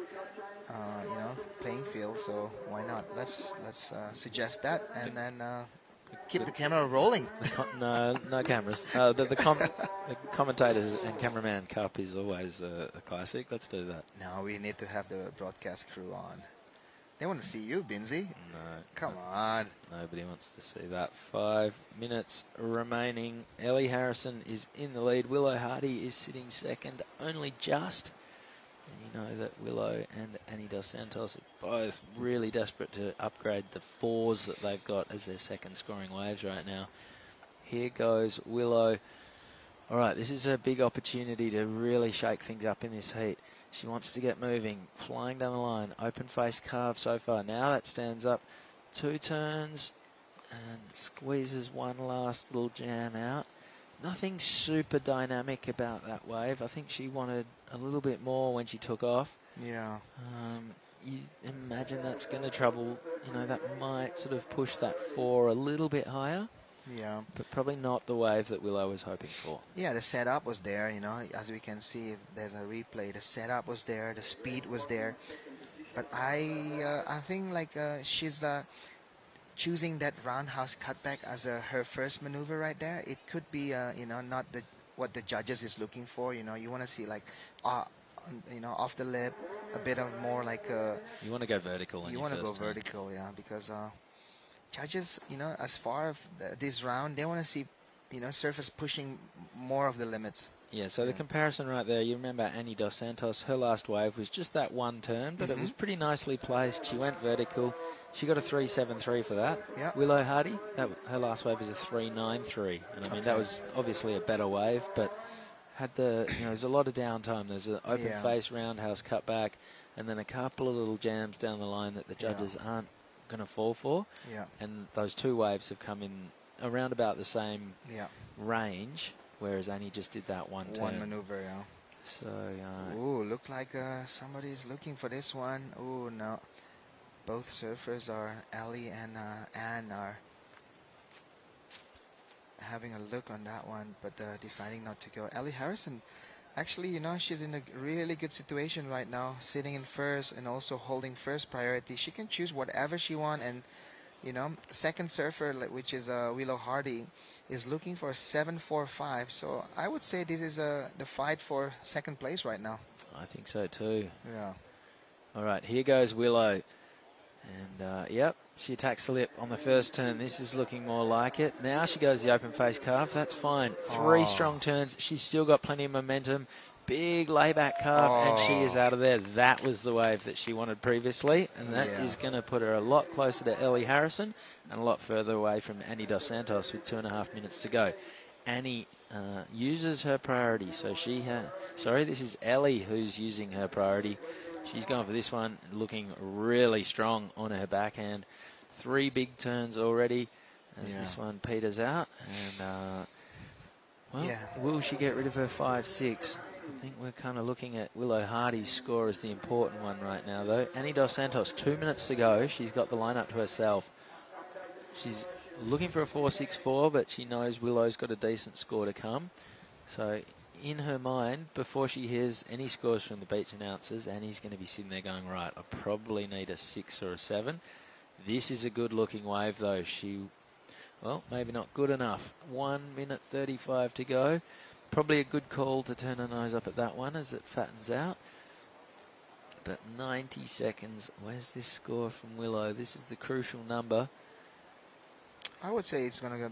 playing field. So why not? Let's suggest that, and then keep the camera rolling. No cameras. The commentators and cameraman cup is always a classic. Let's do that. No, we need to have the broadcast crew on. They want to see you, Binzi. No. Come on. Nobody wants to see that. 5 minutes remaining. Ellie Harrison is in the lead. Willow Hardy is sitting second, only just. And you know that Willow and Annie Dos Santos are both really desperate to upgrade the 4s that they've got as their second scoring waves right now. Here goes Willow. All right, this is a big opportunity to really shake things up in this heat. She wants to get moving, flying down the line. Open face carve so far. Now that stands up 2 turns and squeezes one last little jam out. Nothing super dynamic about that wave. I think she wanted a little bit more when she took off. Yeah. You imagine that's going to trouble, that might sort of push that 4 a little bit higher. Yeah. But probably not the wave that Willow was hoping for. Yeah, the setup was there, as we can see, if there's a replay, the setup was there, the speed was there. But I think she's choosing that roundhouse cutback as her first maneuver right there. It could be, not what the judges is looking for. You want to see off the lip, a bit of more you want to go vertical. You want to go vertical, yeah, because judges, as far as this round, they want to see, surfers pushing more of the limits. Yeah, so the comparison right there, you remember Annie Dos Santos, her last wave was just that one turn, but it was pretty nicely placed. She went vertical. She got a 3.73 for that. Yep. Willow Hardy, her last wave was a 3.93. And I mean, that was obviously a better wave, but had there's a lot of downtime. There's an open face roundhouse cutback, and then a couple of little jams down the line that the judges aren't going to fall for. Yeah. And those 2 waves have come in around about the same range, whereas Annie just did that one turn. One maneuver, yeah. So, ooh, look like somebody's looking for this one. Ooh, no. Both surfers Ellie and Anne are having a look on that one, but deciding not to go. Ellie Harrison, actually, she's in a really good situation right now, sitting in first and also holding first priority. She can choose whatever she wants, and second surfer, which is Willow Hardy, is looking for a 7.45. So I would say this is the fight for second place right now. I think so too. Yeah. All right, here goes Willow. And, she attacks the lip on the first turn. This is looking more like it. Now she goes the open face carve. That's fine. 3 strong turns. She's still got plenty of momentum. Big layback carve, and she is out of there. That was the wave that she wanted previously, and that is going to put her a lot closer to Ellie Harrison and a lot further away from Annie Dos Santos with 2.5 minutes to go. Annie uses her priority. So this is Ellie who's using her priority. She's going for this one, looking really strong on her backhand. 3 big turns already as this one peters out. And, will she get rid of her 5.6? I think we're kind of looking at Willow Hardy's score as the important one right now, though. Annie Dos Santos, 2 minutes to go. She's got the line up to herself. She's looking for a 4.64, but she knows Willow's got a decent score to come. So in her mind, before she hears any scores from the beach announcers, Annie's going to be sitting there going, right, I probably need a 6 or a 7. This is a good-looking wave, though. Maybe not good enough. 1 minute 35 to go. Probably a good call to turn her nose up at that one as it fattens out. But 90 seconds. Where's this score from Willow? This is the crucial number. I would say it's going to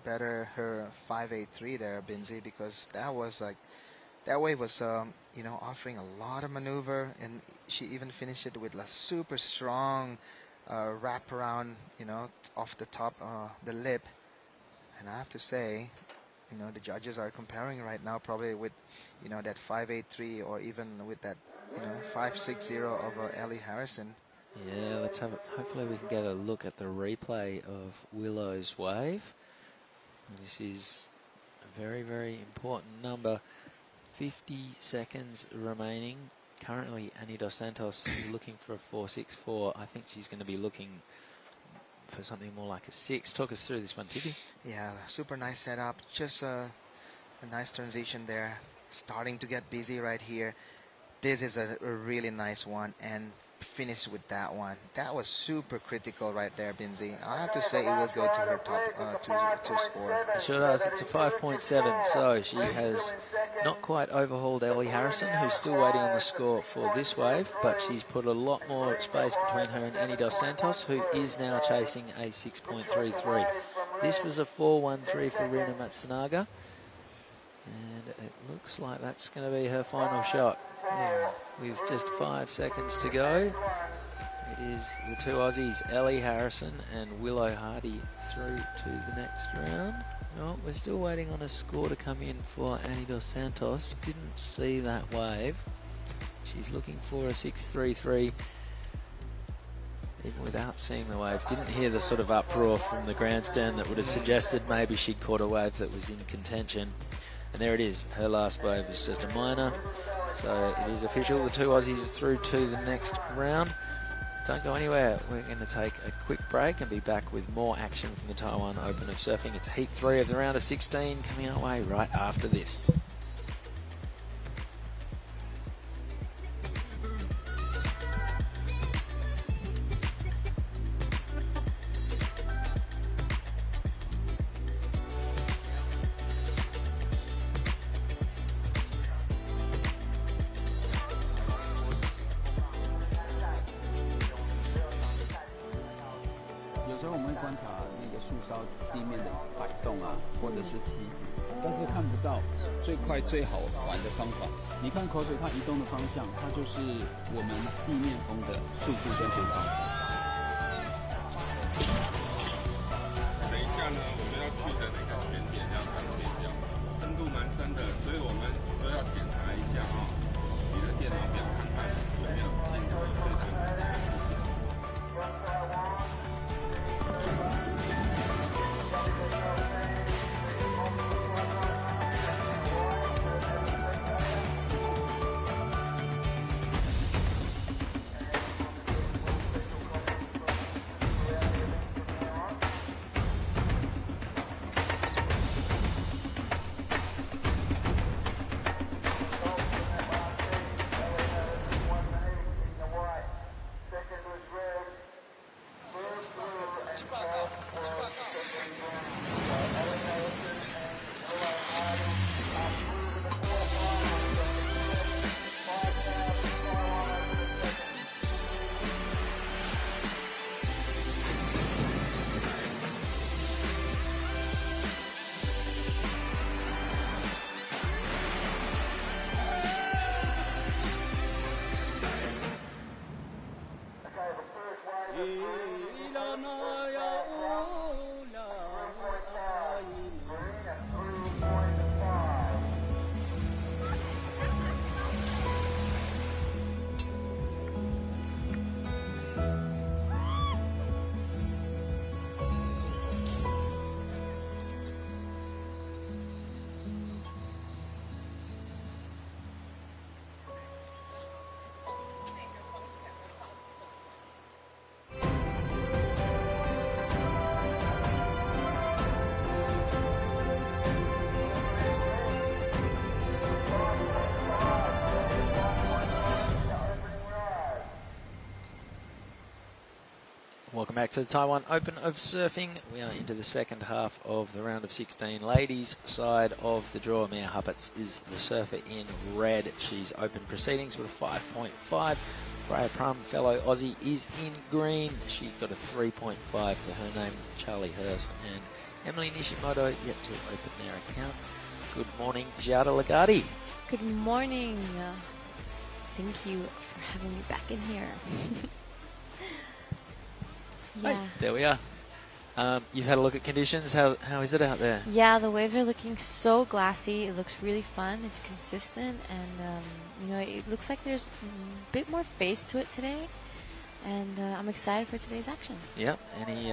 better her 5.83 there, Binzi, because that wave was offering a lot of maneuver, and she even finished it with a super strong wrap around, off the top, the lip. And I have to say, the judges are comparing right now probably with, that 5.83 or even with that, 5.60 of Ellie Harrison. Yeah, let's have it. Hopefully we can get a look at the replay of Willow's wave. This is a very, very important number. 50 seconds remaining. Currently, Annie Dos Santos is looking for a 4.64. I think she's going to be looking for something more like a 6. Talk us through this one, Tippy. Yeah, super nice setup. Just a nice transition there. Starting to get busy right here. This is a really nice one, and finish with that one. That was super critical right there, Binzi. I have to say it will go to her top two score. It sure does. It's a 5.7, so she has not quite overhauled Ellie Harrison, who's still waiting on the score for this wave, but she's put a lot more space between her and Annie Dos Santos, who is now chasing a 6.33. This was a 4.13 for Rina Matsunaga, and it looks like that's going to be her final shot. Yeah. With just 5 seconds to go, it is the two Aussies, Ellie Harrison and Willow Hardy, through to the next round. Well, we're still waiting on a score to come in for Annie Dos Santos. Didn't see that wave. She's looking for a 6.33. Even without seeing the wave, didn't hear the sort of uproar from the grandstand that would have suggested maybe she'd caught a wave that was in contention. And there it is. Her last wave is just a minor. So it is official. The two Aussies are through to the next round. Don't go anywhere. We're going to take a quick break and be back with more action from the Taiwan Open of Surfing. It's Heat 3 of the round of 16 coming our way right after this.最快最好玩的方法，你看口水它移动的方向，它就是我们地面风的速度跟最高。等一下呢，我们要去的那个原点要看变焦，深度蛮深的，所以我们都要检查一下哈，你的电脑表看看有没有进入这个。Welcome back to the Taiwan Open of Surfing. We are into the second half of the round of 16. Ladies' side of the draw. Mia Huppets is the surfer in red. She's open proceedings with a 5.5. Freya Prum, fellow Aussie, is in green. She's got a 3.5 to her name. Charlie Hurst and Emily Nishimoto yet to open their account. Good morning, Giada Lagarde. Good morning. Thank you for having me back in here. Yeah. Hey, there we are. You've had a look at conditions. How is it out there? Yeah, the waves are looking so glassy. It looks really fun. It's consistent, and you know, it looks like there's a bit more face to it today. And I'm excited for today's action. Yep. Any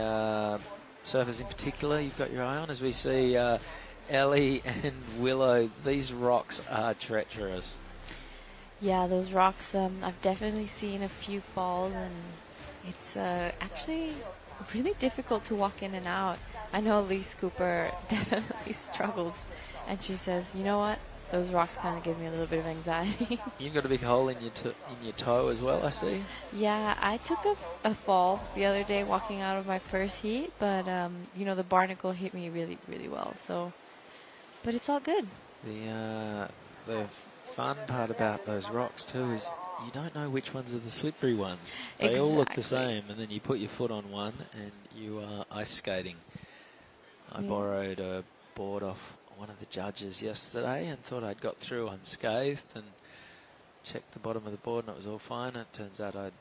surfers in particular you've got your eye on? As we see Ellie and Willow, these rocks are treacherous. Yeah, those rocks, I've definitely seen a few falls, and it's actually really difficult to walk in and out. I know Lee Cooper definitely struggles, and she says, you know what, those rocks kind of give me a little bit of anxiety. You've got a big hole in your toe as well, I see. Yeah, I took a fall the other day walking out of my first heat, but you know, the barnacle hit me really, really well. So, but it's all good. The fun part about those rocks too is you don't know which ones are the slippery ones. They all look the same, and then you put your foot on one and you are ice skating. I borrowed a board off one of the judges yesterday and thought I'd got through unscathed, and checked the bottom of the board and it was all fine. It turns out I'd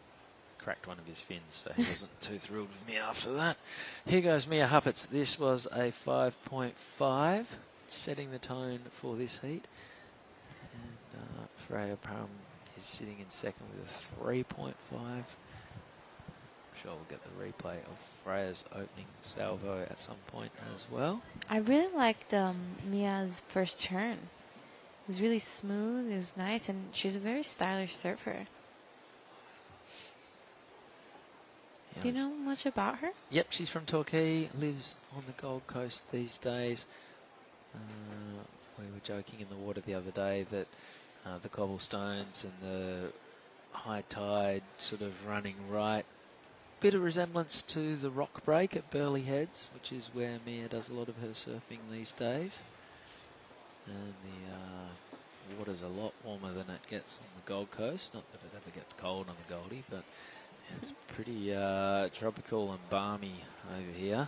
cracked one of his fins, so he wasn't too thrilled with me after that. Here goes Mia Huppets. This was a 5.5, setting the tone for this heat. And Freya Prum is sitting in second with a 3.5. I'm sure we'll get the replay of Freya's opening salvo at some point as well. I really liked Mia's first turn. It was really smooth, it was nice, and she's a very stylish surfer. Yeah. Do you know much about her? Yep, she's from Torquay, lives on the Gold Coast these days. We were joking in the water the other day that the cobblestones and the high tide sort of running right, bit of resemblance to the rock break at Burleigh Heads, which is where Mia does a lot of her surfing these days. And the water's a lot warmer than it gets on the Gold Coast. Not that it ever gets cold on the Goldie, but it's pretty tropical and balmy over here.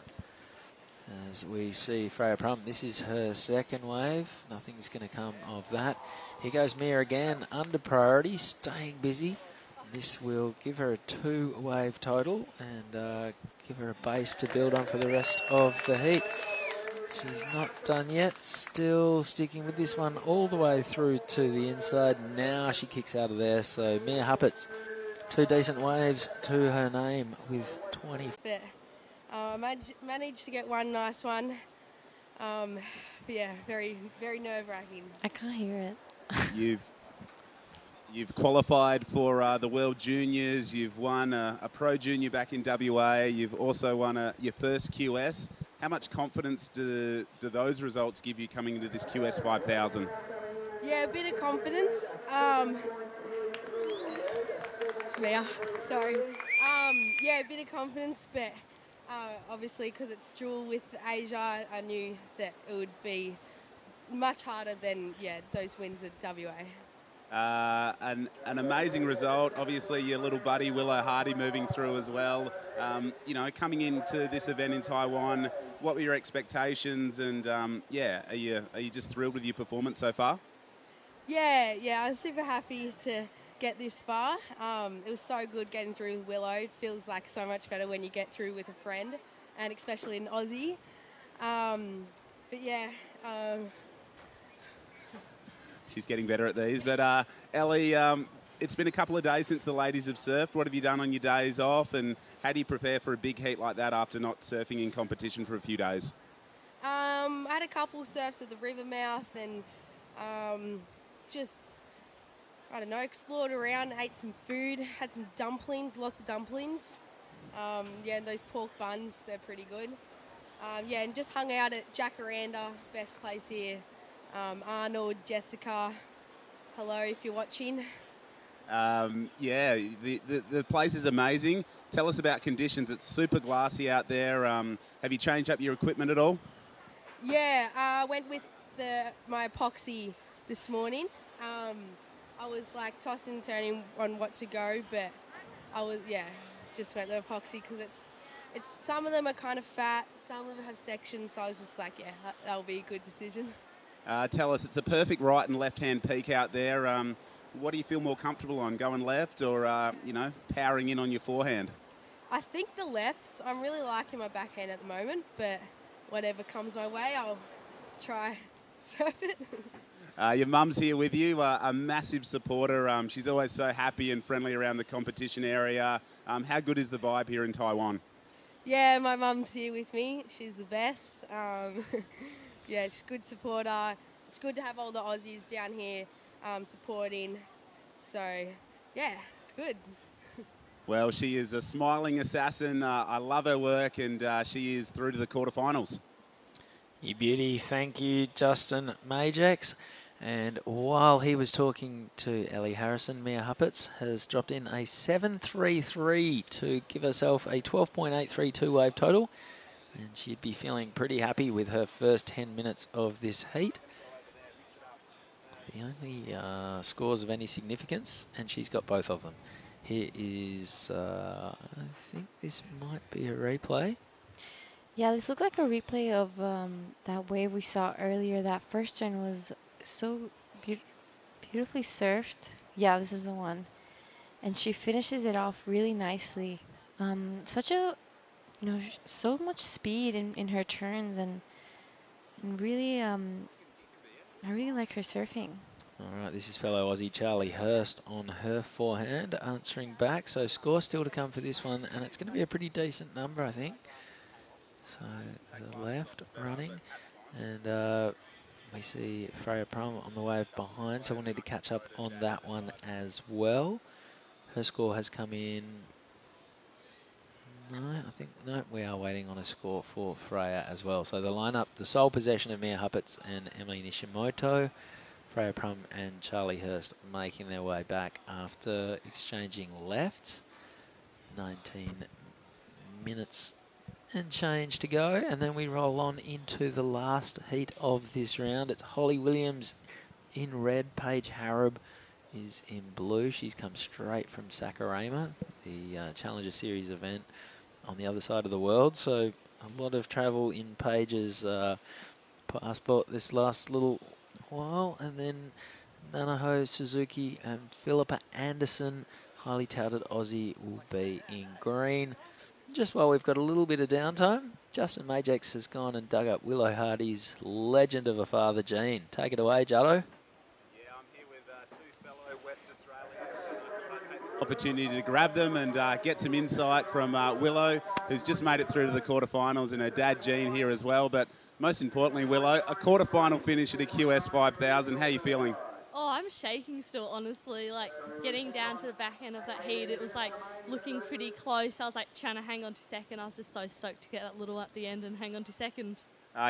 As we see Freya Prum, this is her second wave. Nothing's going to come of that. Here goes Mia again, under priority, staying busy. This will give her a 2-wave total and give her a base to build on for the rest of the heat. She's not done yet, still sticking with this one all the way through to the inside. Now she kicks out of there, so Mia Huppets, 2 decent waves to her name with 20. I managed to get one nice one. But yeah, very, very nerve-wracking. I can't hear it. You've qualified for the World Juniors. You've won a Pro Junior back in WA. You've also won your first QS. How much confidence do those results give you coming into this QS 5000? Yeah, a bit of confidence. It's Mia, sorry. Yeah, a bit of confidence, but obviously because it's dual with Asia, I knew that it would be much harder than those wins at WA. An amazing result. Obviously, your little buddy Willow Hardy moving through as well. You know, coming into this event in Taiwan, what were your expectations? And are you just thrilled with your performance so far? Yeah, I'm super happy to get this far. It was so good getting through with Willow. It feels like so much better when you get through with a friend, and especially an Aussie. But yeah. She's getting better at these. But Ellie, it's been a couple of days since the ladies have surfed. What have you done on your days off, and how do you prepare for a big heat like that after not surfing in competition for a few days? I had a couple surfs at the river mouth and just, I don't know, explored around, ate some food, had some dumplings, lots of dumplings. And those pork buns, they're pretty good. And just hung out at Jacaranda, best place here. Arnold, Jessica, hello if you're watching. The place is amazing. Tell us about conditions. It's super glassy out there. Have you changed up your equipment at all? Yeah, I went with my epoxy this morning. I was like tossing and turning on what to go, but just went the epoxy because it's some of them are kind of fat, some of them have sections, so I was just like, that'll be a good decision. Tell us, it's a perfect right and left-hand peak out there. What do you feel more comfortable on, going left or, powering in on your forehand? I think the lefts. I'm really liking my backhand at the moment, but whatever comes my way, I'll try surf it. Your mum's here with you, a massive supporter. She's always so happy and friendly around the competition area. How good is the vibe here in Taiwan? Yeah, my mum's here with me. She's the best. Yeah, she's a good supporter. It's good to have all the Aussies down here supporting. So, yeah, it's good. Well, she is a smiling assassin. I love her work, and she is through to the quarterfinals. You beauty. Thank you, Justin Majax. And while he was talking to Ellie Harrison, Mia Huppets has dropped in a 7.33 to give herself a 12.83 two-wave total. And she'd be feeling pretty happy with her first 10 minutes of this heat. The only scores of any significance, and she's got both of them. Here is, I think this might be a replay. Yeah, this looked like a replay of that wave we saw earlier. That first turn was so beautifully surfed. Yeah, this is the one. And she finishes it off really nicely. Such a, so much speed in her turns, and really, I really like her surfing. All right, this is fellow Aussie Charlie Hurst on her forehand, answering back. So score still to come for this one, and it's going to be a pretty decent number, I think. So the left running, and we see Freya Prum on the wave behind, so we'll need to catch up on that one as well. Her score has come in. No, we are waiting on a score for Freya as well. So the lineup, the sole possession of Mia Huppets and Emily Nishimoto. Freya Prum and Charlie Hurst making their way back after exchanging lefts. 19 minutes and change to go, and then we roll on into the last heat of this round. It's Holly Williams in red. Paige Harrop is in blue. She's come straight from Sakurama, the Challenger Series event on the other side of the world. So a lot of travel in Paige's passport this last little while. And then Nanaho Suzuki and Philippa Anderson, highly touted Aussie, will be in green. Just while we've got a little bit of downtime, Justin Majax has gone and dug up Willow Hardy's legend of a father, Gene. Take it away, Jado. Yeah, I'm here with two fellow West Australians, and I thought I'd take this opportunity to grab them and get some insight from Willow, who's just made it through to the quarterfinals, and her dad, Gene, here as well. But most importantly, Willow, a quarterfinal finish at a QS 5000. How are you feeling? Oh, I'm shaking still, honestly. Like, getting down to the back end of that heat, it was, like, looking pretty close. I was, like, trying to hang on to second. I was just so stoked to get that little at the end and hang on to second.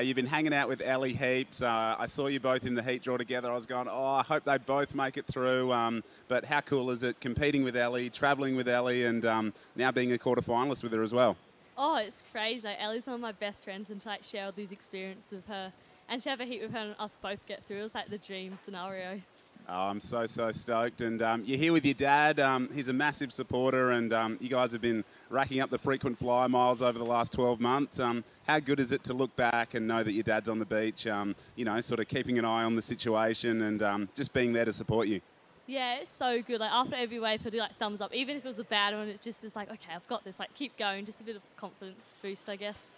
You've been hanging out with Ellie heaps. I saw you both in the heat draw together. I was going, oh, I hope they both make it through. But how cool is it competing with Ellie, travelling with Ellie, and now being a quarterfinalist with her as well? Oh, it's crazy. Like, Ellie's one of my best friends, and to, like, share all these experiences with her and to have a heat with her and us both get through, it was, like, the dream scenario. Oh, I'm so stoked. And you're here with your dad. He's a massive supporter, and you guys have been racking up the frequent flyer miles over the last 12 months. How good is it to look back and know that your dad's on the beach, sort of keeping an eye on the situation and just being there to support you? Yeah, it's so good. Like, after every wave, he'll do, like, thumbs up. Even if it was a bad one, it just is like, okay, I've got this. Like, keep going. Just a bit of confidence boost, I guess.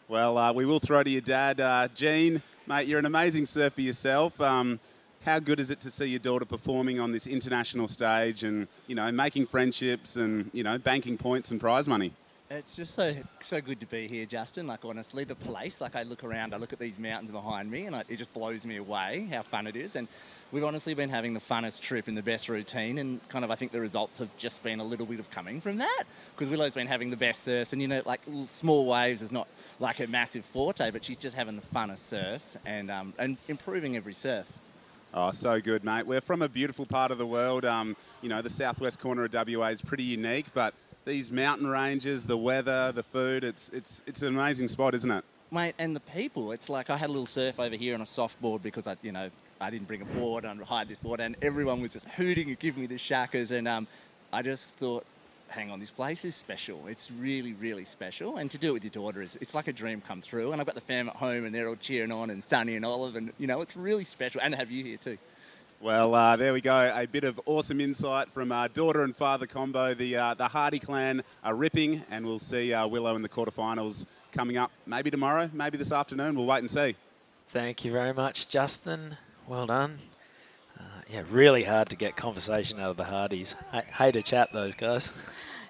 Well, we will throw to your dad. Gene, mate, you're an amazing surfer yourself. How good is it to see your daughter performing on this international stage and, making friendships and, banking points and prize money? It's just so good to be here, Justin. Like, honestly, the place, like, I look around, I look at these mountains behind me, and it just blows me away how fun it is. And we've honestly been having the funnest trip and the best routine, and kind of I think the results have just been a little bit of coming from that, because Willow's been having the best surfs, and, like, small waves is not like a massive forte, but she's just having the funnest surfs and improving every surf. Oh, so good, mate. We're from a beautiful part of the world. The southwest corner of WA is pretty unique, but these mountain ranges, the weather, the food, it's an amazing spot, isn't it? Mate, and the people. It's like I had a little surf over here on a soft board because I didn't bring a board and hired this board, and everyone was just hooting and giving me the shackers, and I just thought, hang on, this place is special. It's really, really special. And to do it with your daughter, it's like a dream come true. And I've got the fam at home and they're all cheering on, and Sunny and Olive, and, it's really special. And to have you here too. Well, there we go. A bit of awesome insight from daughter and father combo. The Hardy clan are ripping, and we'll see Willow in the quarterfinals coming up. Maybe tomorrow, maybe this afternoon. We'll wait and see. Thank you very much, Justin. Well done. Yeah, really hard to get conversation out of the Hardys. Hate to chat, those guys.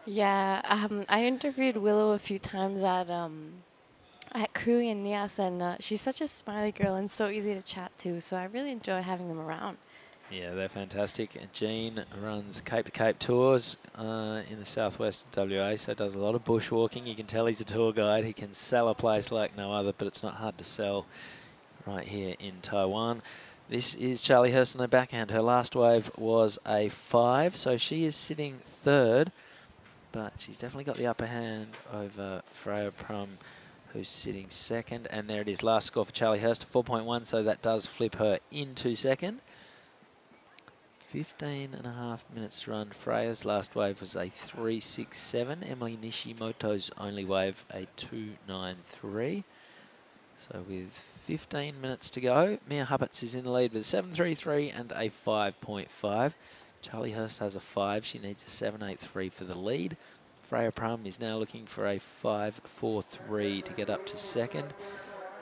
Yeah, I interviewed Willow a few times at Kui and Nias, and she's such a smiley girl and so easy to chat to, so I really enjoy having them around. Yeah, they're fantastic. And Jean runs Cape to Cape tours in the southwest of WA, so does a lot of bushwalking. You can tell he's a tour guide. He can sell a place like no other, but it's not hard to sell right here in Taiwan. This is Charlie Hurst on her backhand. Her last wave was a 5, so she is sitting third, but she's definitely got the upper hand over Freya Prum, who's sitting second. And there it is, last score for Charlie Hurst, 4.1, so that does flip her into second. 15.5 minutes to run. Freya's last wave was a 3.67. Emily Nishimoto's only wave a 2.93. So with 15 minutes to go, Mia Huppatz is in the lead with a 7.33 and a 5.5. Charlie Hurst has a 5. She needs a 7.83 for the lead. Freya Prum is now looking for a 5.43 to get up to second.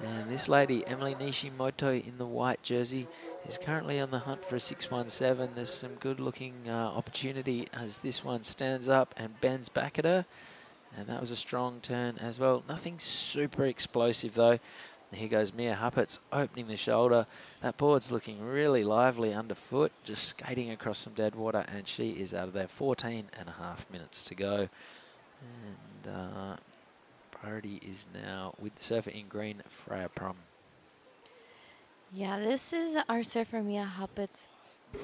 And this lady, Emily Nishimoto, in the white jersey, is currently on the hunt for a 6.17. There's some good-looking opportunity as this one stands up and bends back at her. And that was a strong turn as well. Nothing super explosive, though. Here goes Mia Huppatz opening the shoulder. That board's looking really lively underfoot, just skating across some dead water, and she is out of there. 14.5 minutes to go. And priority is now with the surfer in green, Freya Prum. Yeah, this is our surfer, Mia Huppatz.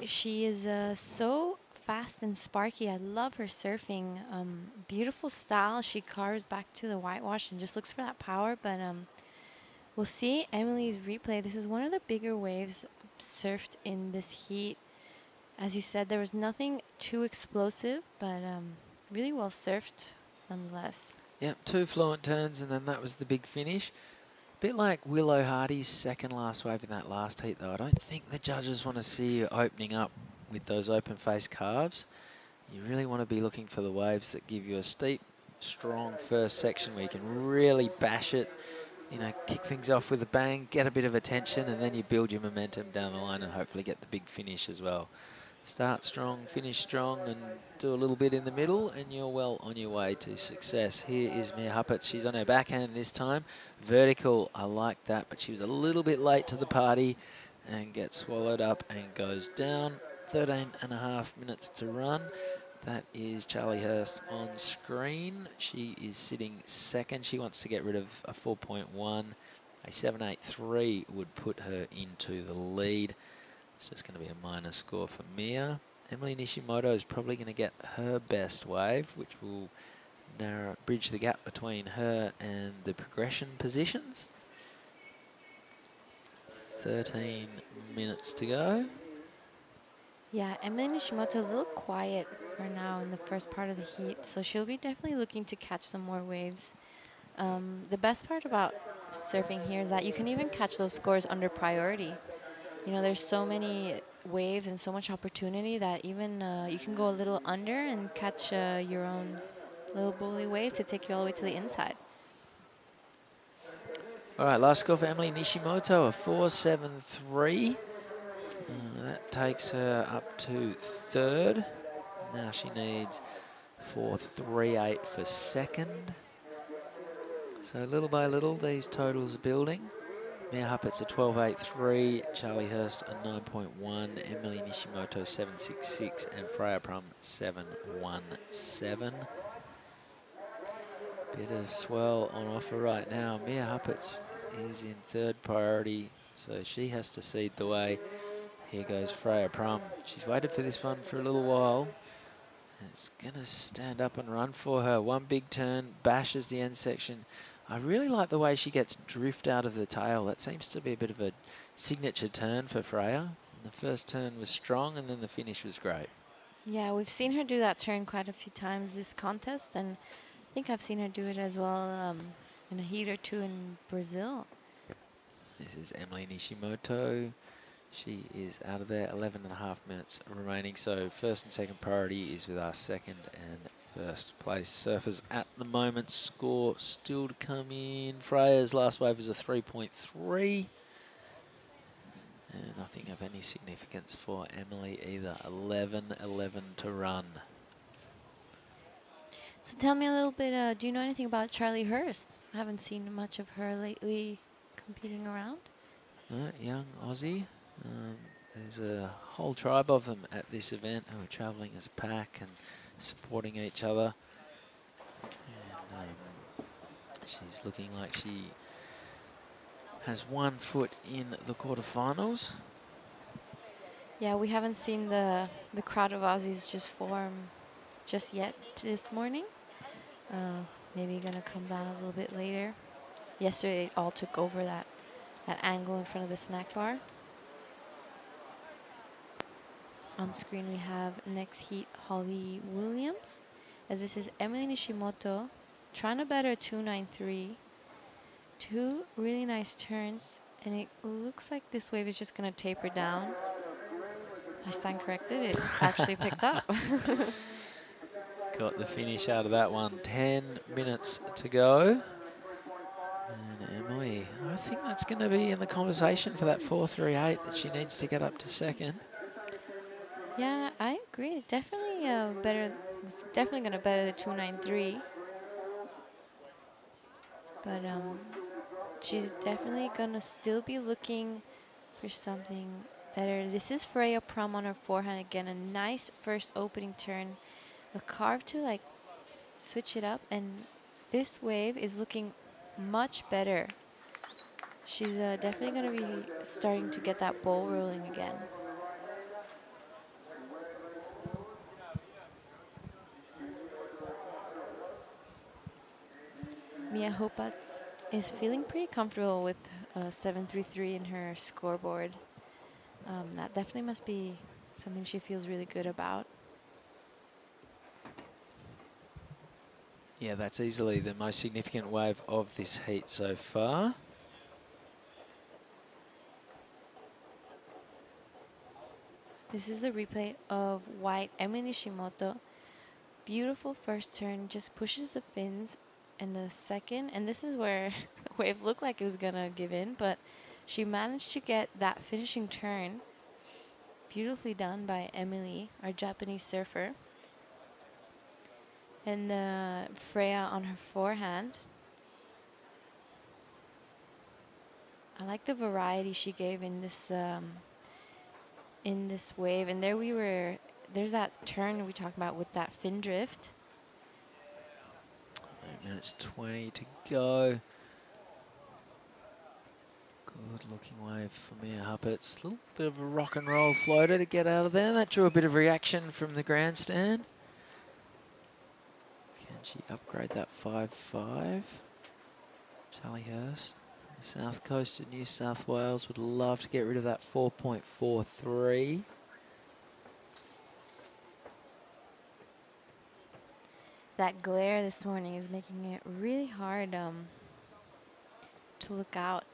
She is so fast and sparky. I love her surfing. Beautiful style. She carves back to the whitewash and just looks for that power, but we'll see Emily's replay. This is one of the bigger waves surfed in this heat. As you said, there was nothing too explosive, but really well surfed nonetheless. Yep, 2 fluent turns, and then that was the big finish. A bit like Willow Hardy's second last wave in that last heat, though. I don't think the judges want to see you opening up with those open face carves. You really want to be looking for the waves that give you a steep, strong first section where you can really bash it, you know, kick things off with a bang, get a bit of attention, and then you build your momentum down the line and hopefully get the big finish as well. Start strong, finish strong, and do a little bit in the middle, and you're well on your way to success. Here is Mia Huppatz. She's on her backhand this time. Vertical, I like that, but she was a little bit late to the party and gets swallowed up and goes down. 13.5 minutes to run. That is Charlie Hurst on screen. She is sitting second. She wants to get rid of a 4.1. A 7.83 would put her into the lead. It's just going to be a minor score for Mia. Emily Nishimoto is probably going to get her best wave, which will bridge the gap between her and the progression positions. 13 minutes to go. Yeah, Emily Nishimoto a little quiet for now in the first part of the heat, so she'll be definitely looking to catch some more waves. The best part about surfing here is that you can even catch those scores under priority. You know, there's so many waves and so much opportunity that even you can go a little under and catch your own little bully wave to take you all the way to the inside. All right, last score for Emily Nishimoto, a 4.73. That takes her up to third. Now she needs 4.38 for second. So little by little, these totals are building. Mia Huppatz a 12.83, Charlie Hurst a 9.1, Emily Nishimoto 7.66, and Freya Prum 7.17. Bit of swell on offer right now. Mia Huppatz is in third priority, so she has to seed the way. Here goes Freya Prum. She's waited for this one for a little while. It's going to stand up and run for her. One big turn, bashes the end section. I really like the way she gets drift out of the tail. That seems to be a bit of a signature turn for Freya. The first turn was strong, and then the finish was great. Yeah, we've seen her do that turn quite a few times this contest, and I think I've seen her do it as well in a heat or two in Brazil. This is Emily Nishimoto She is out of there, 11.5 minutes remaining. So first and second priority is with our second and first place surfers at the moment. Score still to come in. Freya's last wave is a 3.3. And nothing of any significance for Emily either. 11.11 to run. So tell me a little bit, do you know anything about Charlie Hurst? I haven't seen much of her lately competing around. No, young Aussie. There's a whole tribe of them at this event who are travelling as a pack and supporting each other. And she's looking like she has 1 foot in the quarterfinals. Yeah, we haven't seen the crowd of Aussies just form just yet this morning. Maybe gonna come down a little bit later. Yesterday it all took over that angle in front of the snack bar. On screen we have next heat Holly Williams, as this is Emily Nishimoto trying to better 293. 2 really nice turns, and it looks like this wave is just going to taper down. I stand corrected, it actually picked up. Got the finish out of that one. 10 minutes to go. And Emily, I think that's going to be in the conversation for that 4.38 that she needs to get up to second. Yeah, I agree. Definitely better. It's definitely going to better the 293. But she's definitely going to still be looking for something better. This is Freya Prum on her forehand again. A nice first opening turn. A carve to like switch it up. And this wave is looking much better. She's definitely going to be starting to get that bowl rolling again. Mia Hopatz is feeling pretty comfortable with 7.33 in her scoreboard. That definitely must be something she feels really good about. Yeah, that's easily the most significant wave of this heat so far. This is the replay of white Emily Nishimoto. Beautiful first turn, just pushes the fins. And the second, and this is where the wave looked like it was gonna give in, but she managed to get that finishing turn. Beautifully done by Emily, our Japanese surfer. And Freya on her forehand. I like the variety she gave in this wave. And there there's that turn we talked about with that fin drift. 8 minutes 20 to go. Good looking wave for Mia Huppertz. A little bit of a rock and roll floater to get out of there. That drew a bit of reaction from the grandstand. Can she upgrade that 5.5? Charlie Hurst from the south coast of New South Wales would love to get rid of that 4.43. That glare this morning is making it really hard to look out.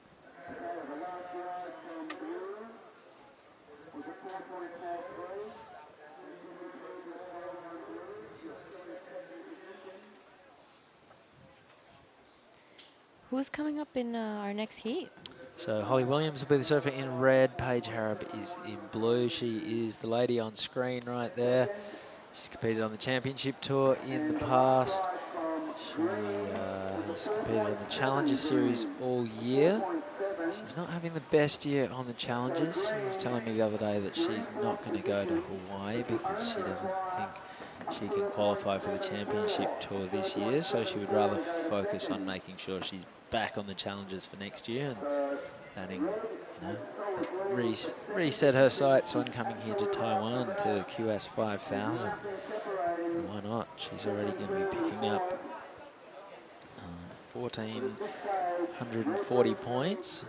Who's coming up in our next heat? So Holly Williams will be the surfer in red. Paige Harrop is in blue. She is the lady on screen right there. She's competed on the championship tour in the past. She has competed on the Challenger Series all year. She's not having the best year on the Challengers. She was telling me the other day that she's not going to go to Hawaii because she doesn't think she can qualify for the championship tour this year. So she would rather focus on making sure she's back on the Challengers for next year and adding, reset her sights on coming here to Taiwan to QS 5000. Why not? She's already going to be picking up 1,440 points,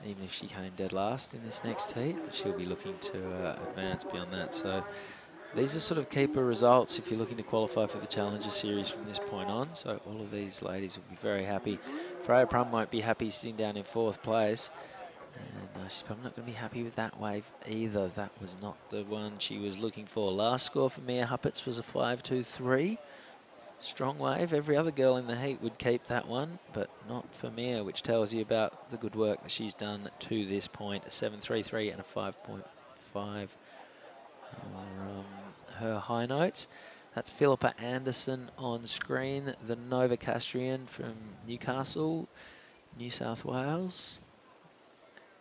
even if she came dead last in this next heat, but she'll be looking to advance beyond that. So these are sort of keeper results if you're looking to qualify for the Challenger Series from this point on. So all of these ladies will be very happy. Freya Prum won't be happy sitting down in 4th place. No, she's probably not going to be happy with that wave either. That was not the one she was looking for. Last score for Mia Huppets was a 5.23. Strong wave. Every other girl in the heat would keep that one, but not for Mia, which tells you about the good work that she's done to this point. A 7.33 and a 5.5 are her high notes. That's Philippa Anderson on screen, the Novocastrian from Newcastle, New South Wales.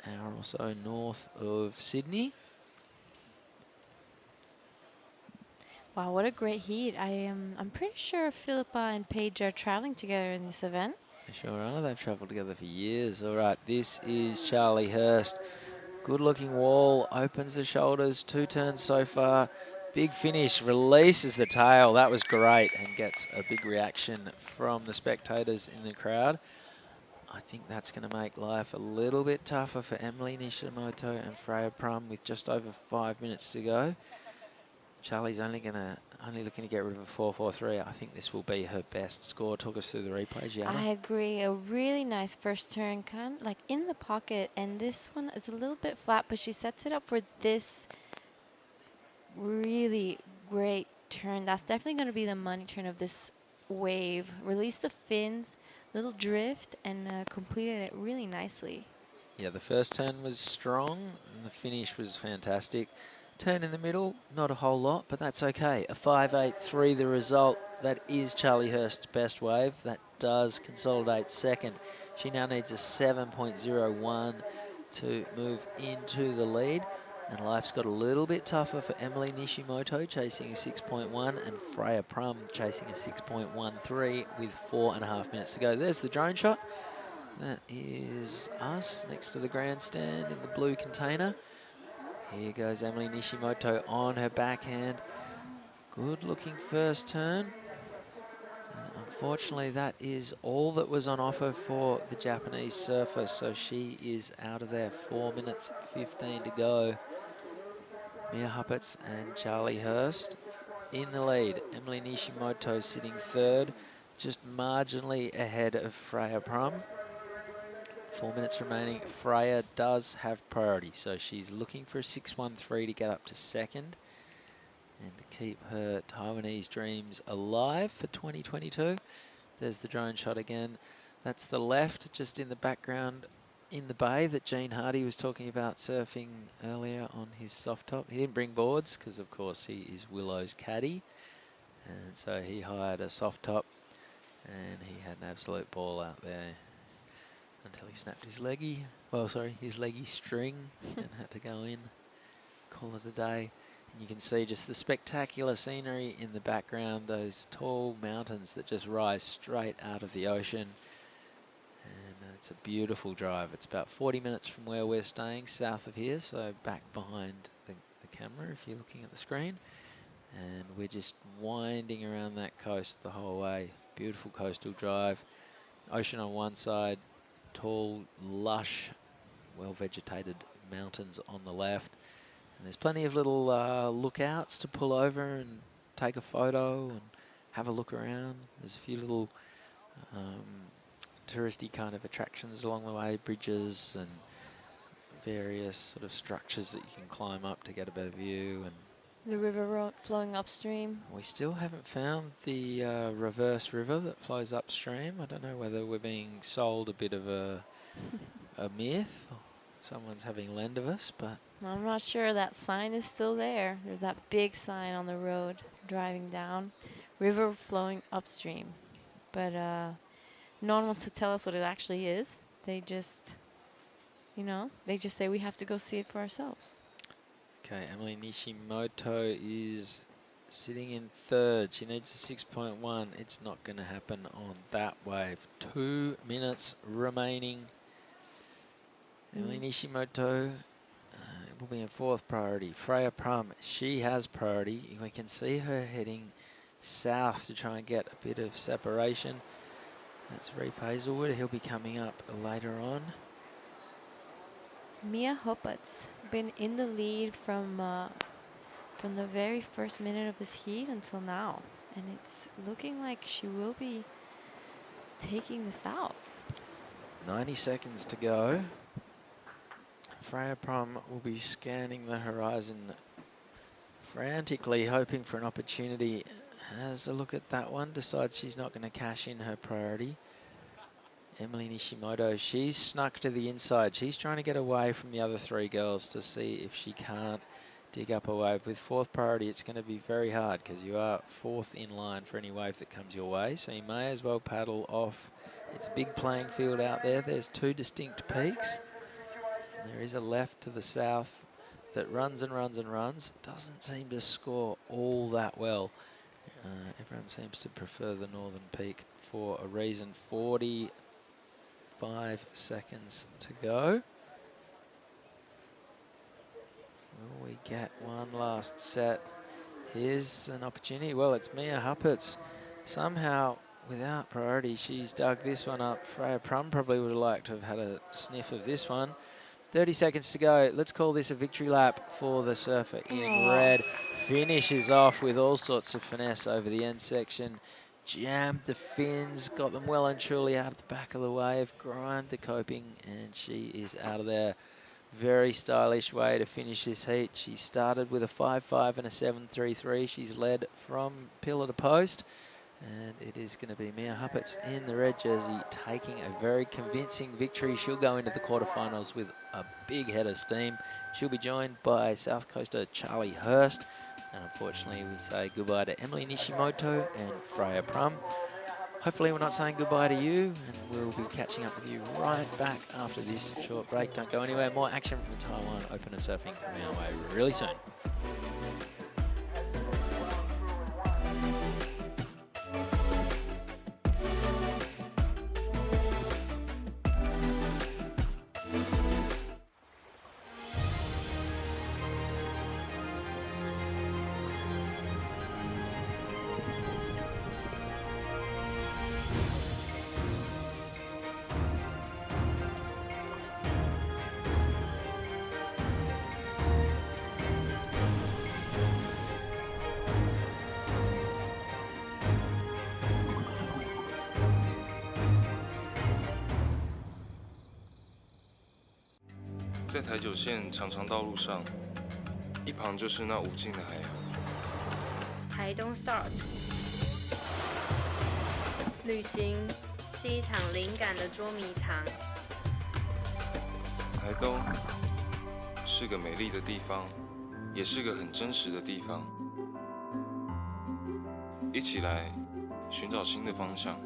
Hour or so north of Sydney. Wow, what a great heat. I'm pretty sure Philippa and Paige are traveling together in this event. They sure are. They've travelled together for years. All right, this is Charlie Hurst. Good looking wall, opens the shoulders, 2 turns so far. Big finish, releases the tail. That was great and gets a big reaction from the spectators in the crowd. I think that's going to make life a little bit tougher for Emily Nishimoto and Freya Prum with just over 5 minutes to go. Charlie's only looking to get rid of a 4.43. I think this will be her best score. Talk us through the replay, Gianna. I agree. A really nice first turn, kind of like in the pocket, and this one is a little bit flat, but she sets it up for this really great turn. That's definitely going to be the money turn of this wave. Release the fins, little drift, and completed it really nicely. Yeah, the first turn was strong, and the finish was fantastic. Turn in the middle, not a whole lot, but that's okay. A 5.83 the result. That is Charlie Hurst's best wave. That does consolidate second. She now needs a 7.01 to move into the lead. And life's got a little bit tougher for Emily Nishimoto, chasing a 6.1, and Freya Prum chasing a 6.13 with 4.5 minutes to go. There's the drone shot. That is us next to the grandstand in the blue container. Here goes Emily Nishimoto on her backhand. Good looking first turn. And unfortunately, that is all that was on offer for the Japanese surfer. So she is out of there. 4 minutes 15 to go. Mia Huppets and Charlie Hurst in the lead. Emily Nishimoto sitting third, just marginally ahead of Freya Prum. 4 minutes remaining. Freya does have priority, so she's looking for a 6.13 to get up to second and to keep her Taiwanese dreams alive for 2022. There's the drone shot again. That's the left, just in the background in the bay that Gene Hardy was talking about surfing earlier on his soft top. He didn't bring boards because, of course, he is Willow's caddy, and so he hired a soft top, and he had an absolute ball out there until he snapped his leggy. Well, sorry, his leggy string and had to go in, call it a day. And you can see just the spectacular scenery in the background, those tall mountains that just rise straight out of the ocean. And it's a beautiful drive. It's about 40 minutes from where we're staying, south of here, so back behind the camera if you're looking at the screen. And we're just winding around that coast the whole way. Beautiful coastal drive. Ocean on one side, tall, lush, well-vegetated mountains on the left. And there's plenty of little lookouts to pull over and take a photo and have a look around. There's a few little touristy kind of attractions along the way, bridges and various sort of structures that you can climb up to get a better view. And the river flowing upstream. we still haven't found the reverse river that flows upstream. I don't know whether we're being sold a bit of a myth, or someone's having lend of us, but I'm not sure. That sign is still there. There's that big sign on the road driving down. River flowing upstream. But no one wants to tell us what it actually is. They just, they just say we have to go see it for ourselves. okay, Emily Nishimoto is sitting in third. She needs a 6.1. It's not going to happen on that wave. 2 minutes remaining. Emily Nishimoto will be in fourth priority. Freya Prum, she has priority. We can see her heading south to try and get a bit of separation. That's Reef Hazelwood. He'll be coming up later on. Mia Huppets been in the lead from the very first minute of this heat until now, and it's looking like she will be taking this out. 90 seconds to go. Freya Prom will be scanning the horizon frantically, hoping for an opportunity. Has a look at that one, decides she's not going to cash in her priority. Emily Nishimoto, she's snuck to the inside. She's trying to get away from the other three girls to see if she can't dig up a wave. With fourth priority, it's going to be very hard because you are fourth in line for any wave that comes your way. So you may as well paddle off. It's a big playing field out there. There's two distinct peaks. And there is a left to the south that runs and runs and runs. Doesn't seem to score all that well. Everyone seems to prefer the northern peak for a reason. 45 seconds to go. Will we get one last set? Here's an opportunity. Well, it's Mia Huppert's. Somehow, without priority, she's dug this one up. Freya Prum probably would have liked to have had a sniff of this one. 30 seconds to go. Let's call this a victory lap for the surfer in red. Finishes off with all sorts of finesse over the end section. Jammed the fins, got them well and truly out of the back of the wave, grind the coping, and she is out of there. Very stylish way to finish this heat. She started with a 5.5 and a 7.33. She's led from pillar to post. And it is going to be Mia Huppert's in the red jersey taking a very convincing victory. She'll go into the quarterfinals with a big head of steam. She'll be joined by South Coaster Charlie Hurst. And unfortunately, we say goodbye to Emily Nishimoto and Freya Prum. Hopefully we're not saying goodbye to you, and we'll be catching up with you right back after this short break. Don't go anywhere. More action from the Taiwan Open of Surfing coming our way really soon.在台九线长长道路上，一旁就是那无尽的海洋。台东 Start 旅行是一场灵感的捉迷藏。台东是个美丽的地方，也是个很真实的地方。一起来寻找新的方向。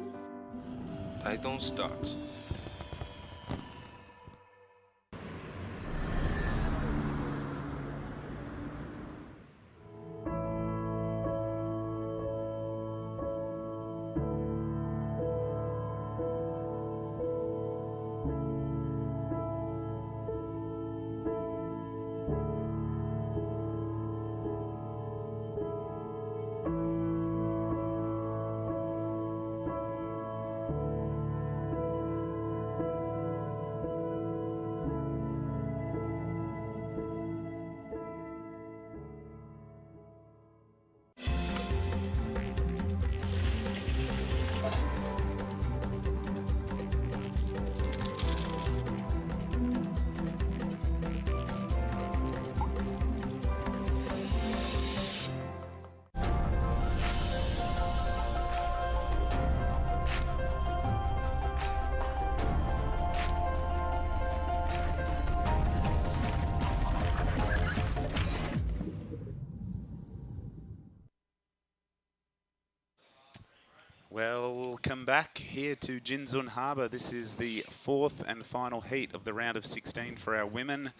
台东 Start。Well, we'll come back here to Jinzun Harbour. This is the fourth and final heat of the round of 16 for our women,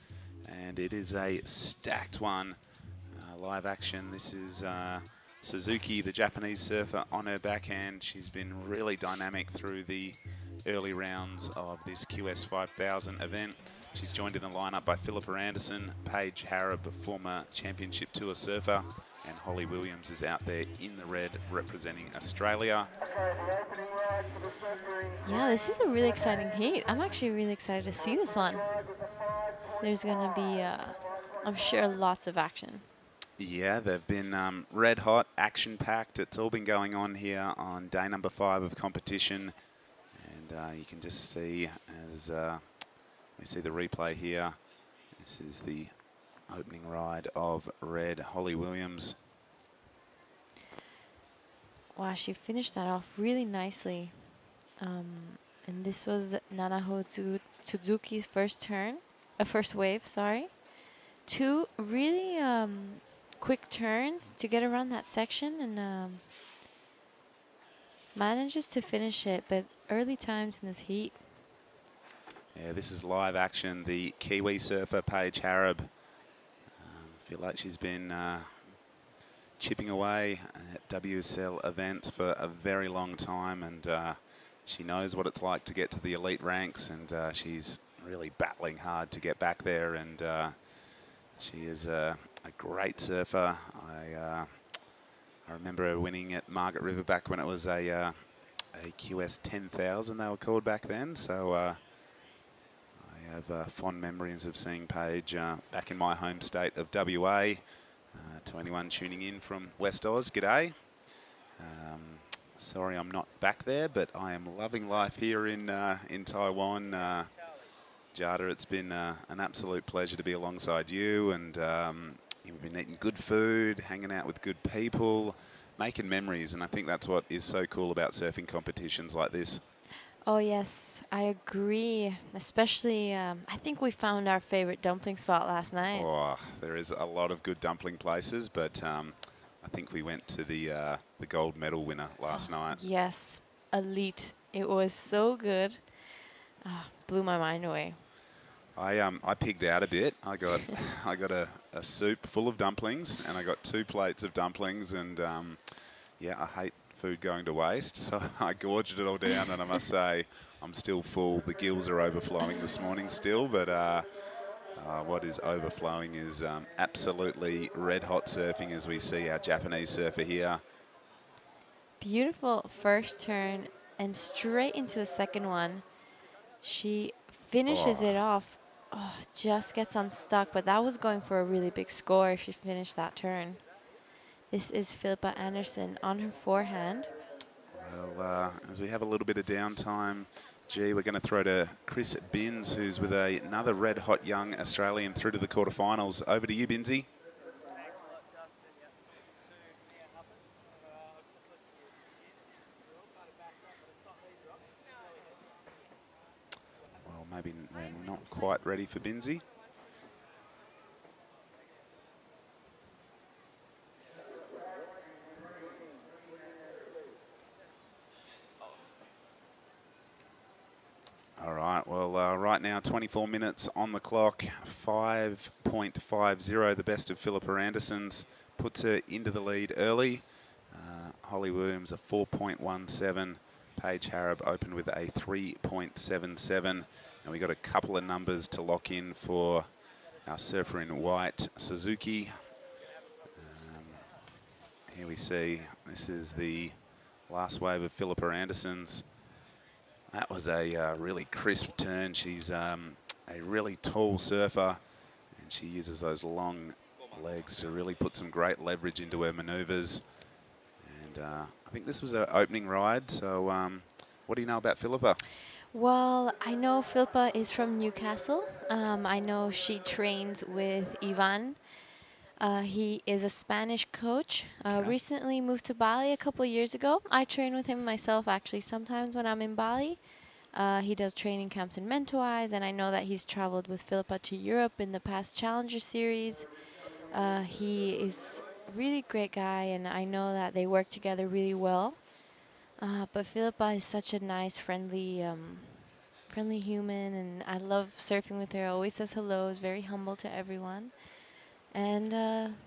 and it is a stacked one. Live action. This is Suzuki, the Japanese surfer, on her backhand. She's been really dynamic through the early rounds of this QS 5000 event. She's joined in the lineup by Philippa Anderson, Paige Harrop, a former championship tour surfer, and Holly Williams is out there in the red representing Australia. Yeah, this is a really exciting heat. I'm actually really excited to see this one. There's going to be, I'm sure, lots of action. Yeah, they've been red hot, action-packed. It's all been going on here on day number 5 of competition. And you can just see as we see the replay here, This is the opening ride of red, Holly Williams. Wow, she finished that off really nicely. And this was Nanaho Tsuzuki's first wave, sorry. 2 really quick turns to get around that section, and manages to finish it, but early times in this heat. Yeah, this is live action. The Kiwi surfer, Paige Harab. Feel like she's been chipping away at WSL events for a very long time, and she knows what it's like to get to the elite ranks, and she's really battling hard to get back there, and she is a great surfer. I remember her winning at Margaret River back when it was a QS 10,000 they were called back then, so I have fond memories of seeing Paige back in my home state of WA. To anyone tuning in from West Oz, g'day. Sorry I'm not back there, but I am loving life here in Taiwan. Jada, it's been an absolute pleasure to be alongside you, and you've been eating good food, hanging out with good people, making memories, and I think that's what is so cool about surfing competitions like this. Oh yes, I agree. Especially, I think we found our favorite dumpling spot last night. Oh, there is a lot of good dumpling places, but I think we went to the gold medal winner last night. Yes, elite. It was so good. Blew my mind away. I pigged out a bit. I got a soup full of dumplings, and I got 2 plates of dumplings, and yeah, I hate food going to waste, so I gorged it all down, and I must say I'm still full. The gills are overflowing this morning still, but what is overflowing is absolutely red hot surfing as we see our Japanese surfer here. Beautiful first turn and straight into the second one. She finishes it off. Oh, just gets unstuck, but that was going for a really big score if she finished that turn. This is Philippa Anderson on her forehand. Well, as we have a little bit of downtime, we're going to throw to Chris Binns, who's with another red-hot young Australian through to the quarterfinals. Over to you, Binsy. Well, maybe we're not quite ready for Binsy. All right, well, right now, 24 minutes on the clock, 5.50, the best of Philippa Anderson's, puts her into the lead early. Holly Williams, a 4.17. Paige Harab opened with a 3.77. And we got a couple of numbers to lock in for our surfer in white, Suzuki. Here we see, this is the last wave of Philippa Anderson's. That was a really crisp turn. She's a really tall surfer, and she uses those long legs to really put some great leverage into her manoeuvres. And I think this was an opening ride, so what do you know about Philippa? Well, I know Philippa is from Newcastle. I know she trains with Ivan. He is a Spanish coach, recently moved to Bali a couple years ago. I train with him myself actually sometimes when I'm in Bali. He does training camps in Mentawais, and I know that he's traveled with Philippa to Europe in the past Challenger Series. He is a really great guy, and I know that they work together really well. But Philippa is such a nice, friendly human, and I love surfing with her. Always says hello, is very humble to everyone. And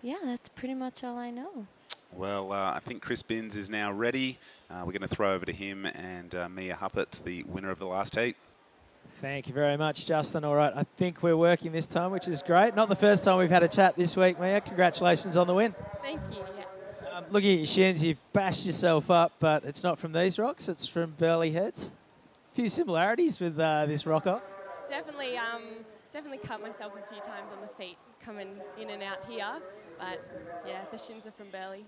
yeah, that's pretty much all I know. Well, I think Chris Binns is now ready. We're going to throw over to him and Mia Huppert, the winner of the last heat. Thank you very much, Justin. All right, I think we're working this time, which is great. Not the first time we've had a chat this week, Mia. Congratulations on the win. Thank you. Yeah. Looking at your shins, you've bashed yourself up, but it's not from these rocks, it's from Burley Heads. A few similarities with this rock off. Definitely cut myself a few times on the feet coming in and out here, but yeah, the shins are from Burley.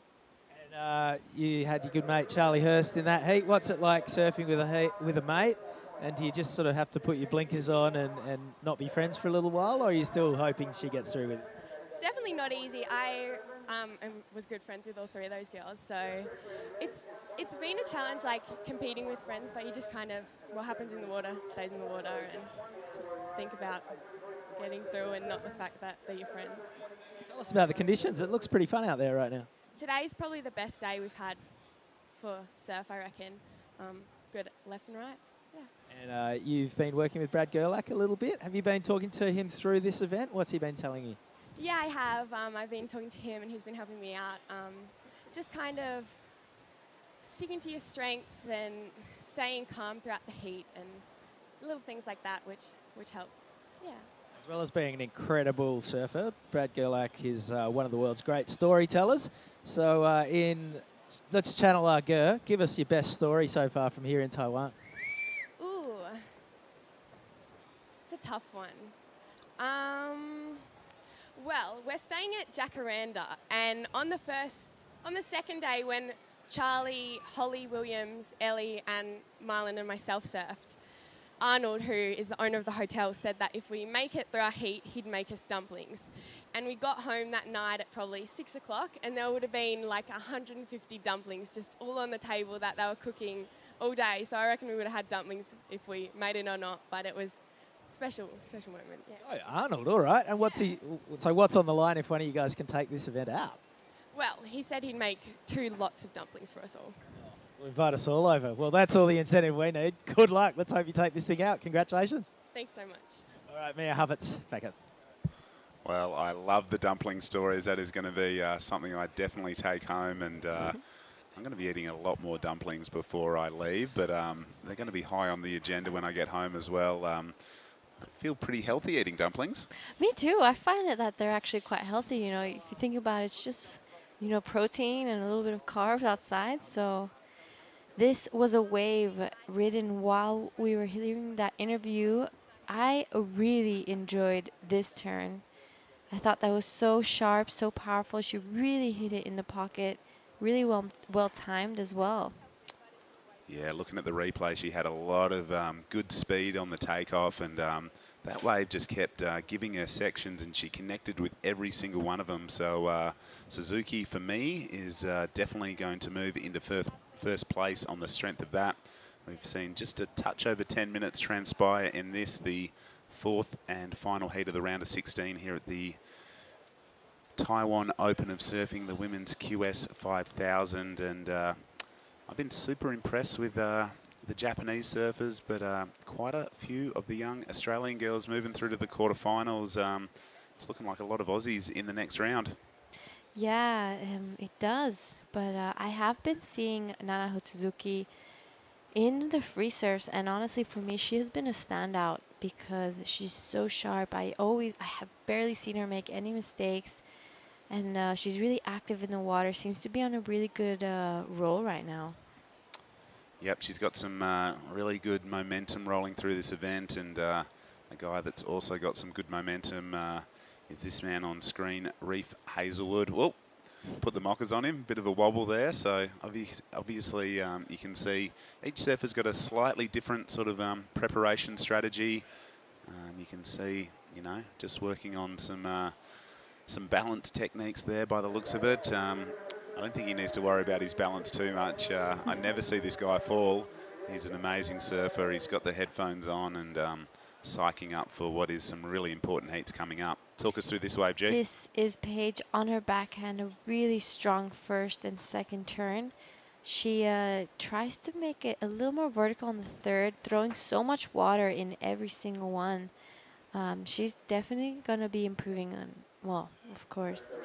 And you had your good mate Charlie Hurst in that heat. What's it like surfing with a mate? And do you just sort of have to put your blinkers on and not be friends for a little while, or are you still hoping she gets through with it? It's definitely not easy. I was good friends with all three of those girls, so it's been a challenge, like competing with friends, but you just kind of, what happens in the water stays in the water, and just think about getting through and not the fact that they're your friends. Tell us about the conditions. It looks pretty fun out there right now. Today's probably the best day we've had for surf, I reckon. Good lefts and rights, yeah. And you've been working with Brad Gerlach a little bit. Have you been talking to him through this event? What's he been telling you? Yeah, I have. I've been talking to him and he's been helping me out. Just kind of sticking to your strengths and staying calm throughout the heat and little things like that which help, yeah. As well as being an incredible surfer, Brad Gerlach is one of the world's great storytellers. So let's channel our Ger. Give us your best story so far from here in Taiwan. Ooh, it's a tough one. Well, we're staying at Jacaranda, and on the second day when Charlie, Holly Williams, Ellie and Marlon and myself surfed, Arnold, who is the owner of the hotel, said that if we make it through our heat, he'd make us dumplings. And we got home that night at probably 6 o'clock, and there would have been like 150 dumplings just all on the table that they were cooking all day. So I reckon we would have had dumplings if we made it or not, but it was special moment, yeah. Oh, Arnold, all right. And what's on the line if one of you guys can take this event out? Well, he said he'd make 2 lots of dumplings for us all. We'll invite us all over. Well, that's all the incentive we need. Good luck. Let's hope you take this thing out. Congratulations. Thanks so much. All right, Mia Havertz, back up. Well, I love the dumpling stories. That is going to be something I definitely take home, and I'm going to be eating a lot more dumplings before I leave, but they're going to be high on the agenda when I get home as well. I feel pretty healthy eating dumplings. Me too. I find that they're actually quite healthy. You know, if you think about it, it's just, you know, protein and a little bit of carbs outside. So this was a wave ridden while we were hearing that interview. I really enjoyed this turn. I thought that was so sharp, so powerful. She really hit it in the pocket, really well timed as well. Yeah, looking at the replay, she had a lot of good speed on the takeoff, and that wave just kept giving her sections, and she connected with every single one of them. So Suzuki, for me, is definitely going to move into first place on the strength of that. We've seen just a touch over 10 minutes transpire in this, the 4th and final heat of the round of 16 here at the Taiwan Open of Surfing, the women's QS 5000, and I've been super impressed with the Japanese surfers, but quite a few of the young Australian girls moving through to the quarterfinals. It's looking like a lot of Aussies in the next round. Yeah, it does. But I have been seeing Nana Suzuki in the free surfs, and honestly, for me, she has been a standout because she's so sharp. I have barely seen her make any mistakes. And she's really active in the water. Seems to be on a really good roll right now. Yep, she's got some really good momentum rolling through this event. And a guy that's also got some good momentum is this man on screen, Reef Hazelwood. Whoa, put the mockers on him. Bit of a wobble there. So obviously you can see each surfer's got a slightly different sort of preparation strategy. You can see, you know, just working on some balance techniques there by the looks of it. I don't think he needs to worry about his balance too much. I never see this guy fall. He's an amazing surfer. He's got the headphones on and psyching up for what is some really important heats coming up. Talk us through this wave, G. This is Paige on her backhand, a really strong first and second turn. She tries to make it a little more vertical on the third, throwing so much water in every single one. She's definitely going to be improving on, well, of course.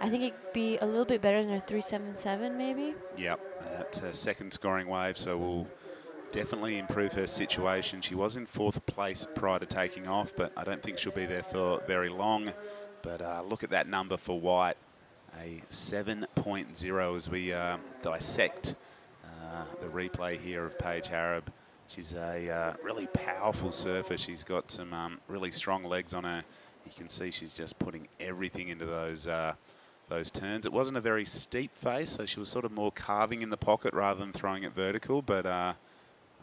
I think it'd be a little bit better than her 377 maybe. Yep, that's her second scoring wave, so we'll definitely improve her situation. She was in 4th place prior to taking off, but I don't think she'll be there for very long. But look at that number for White, a 7.0 as we dissect the replay here of Paige Harab. She's a really powerful surfer. She's got some really strong legs on her. You can see she's just putting everything into those turns. It wasn't a very steep face, so she was sort of more carving in the pocket rather than throwing it vertical, but I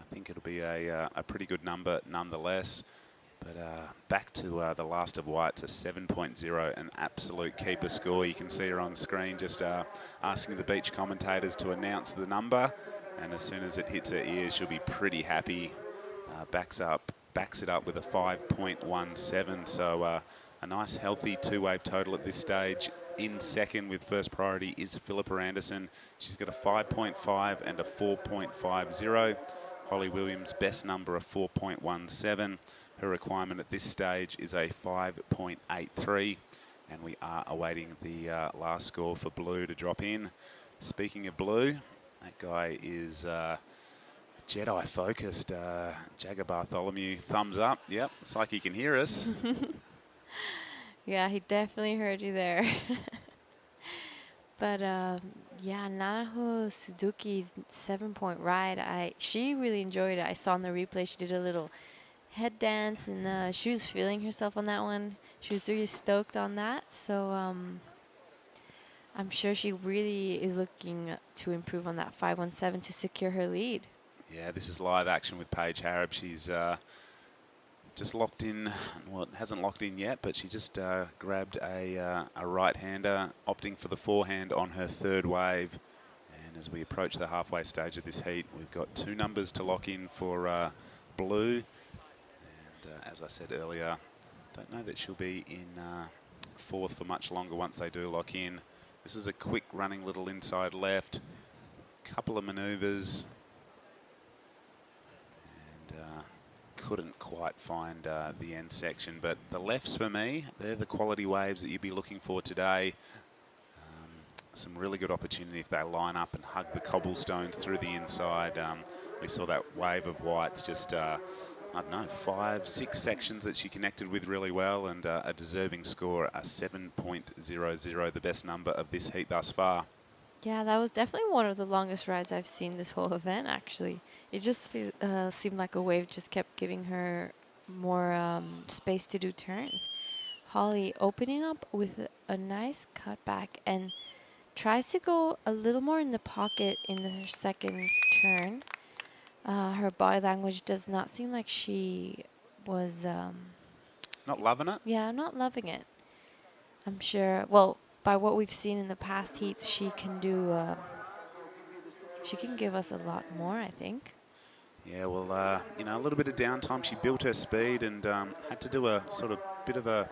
think it'll be a pretty good number nonetheless. But back to the last of whites, a 7.0, an absolute keeper score. You can see her on screen just asking the beach commentators to announce the number. And as soon as it hits her ears, she'll be pretty happy. Backs it up with a 5.17. So a nice healthy two-wave total at this stage. In second with first priority is Philippa Anderson. She's got a 5.5 and a 4.50. Holly Williams, best number of 4.17. Her requirement at this stage is a 5.83. And we are awaiting the last score for Blue to drop in. Speaking of Blue, that guy is Jedi focused. Jagger Bartholomew, thumbs up. Yep, it's like he can hear us. Yeah, he definitely heard you there. But yeah, Nanaho Suzuki's 7-point ride, she really enjoyed it. I saw in the replay she did a little head dance, and she was feeling herself on that one. She was really stoked on that. So I'm sure she really is looking to improve on that 5.17 to secure her lead. Yeah, this is live action with Paige Harab. She's just locked in. Well, it hasn't locked in yet, but she just grabbed a right-hander, opting for the forehand on her third wave. And as we approach the halfway stage of this heat, we've got two numbers to lock in for Blue. And as I said earlier, don't know that she'll be in fourth for much longer once they do lock in. This is a quick running little inside left, couple of manoeuvres, and couldn't quite find the end section. But the lefts for me, they're the quality waves that you'd be looking for today. Some really good opportunity if they line up and hug the cobblestones through the inside. We saw that wave of whites just, I don't know, 5, 6 sections that she connected with really well, and a deserving score, a 7.00, the best number of this heat thus far. Yeah, that was definitely one of the longest rides I've seen this whole event, actually. It just seemed like a wave just kept giving her more space to do turns. Holly opening up with a nice cutback and tries to go a little more in the pocket in her second turn. Her body language does not seem like she was... not loving it? Yeah, not loving it. I'm sure, well, by what we've seen in the past heats, she can do... she can give us a lot more, I think. Yeah, well, you know, a little bit of downtime. She built her speed and had to do a sort of bit of a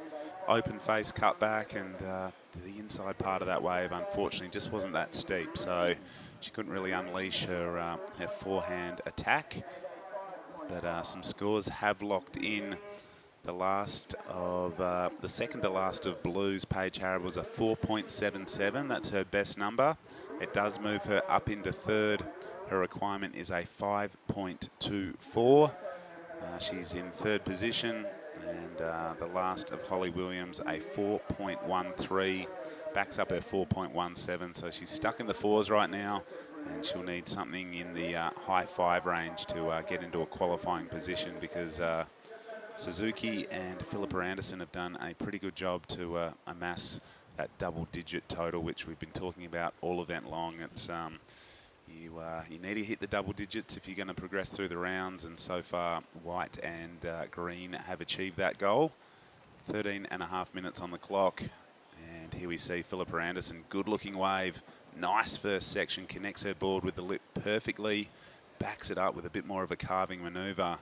open face cutback, and the inside part of that wave, unfortunately, just wasn't that steep. So she couldn't really unleash her forehand attack. But some scores have locked in. The second to last of Blues, Paige Harab, was a 4.77. That's her best number. It does move her up into third. Her requirement is a 5.24. She's in third position. And the last of Holly Williams, a 4.13. Backs up her 4.17. So she's stuck in the fours right now, and she'll need something in the high 5 range to get into a qualifying position, because Suzuki and Philippa Anderson have done a pretty good job to amass that double-digit total, which we've been talking about all event long. It's you need to hit the double digits if you're going to progress through the rounds, and so far white and green have achieved that goal. 13.5 minutes on the clock, and here we see Philippa Anderson, good-looking wave, nice first section, connects her board with the lip perfectly, backs it up with a bit more of a carving manoeuvre.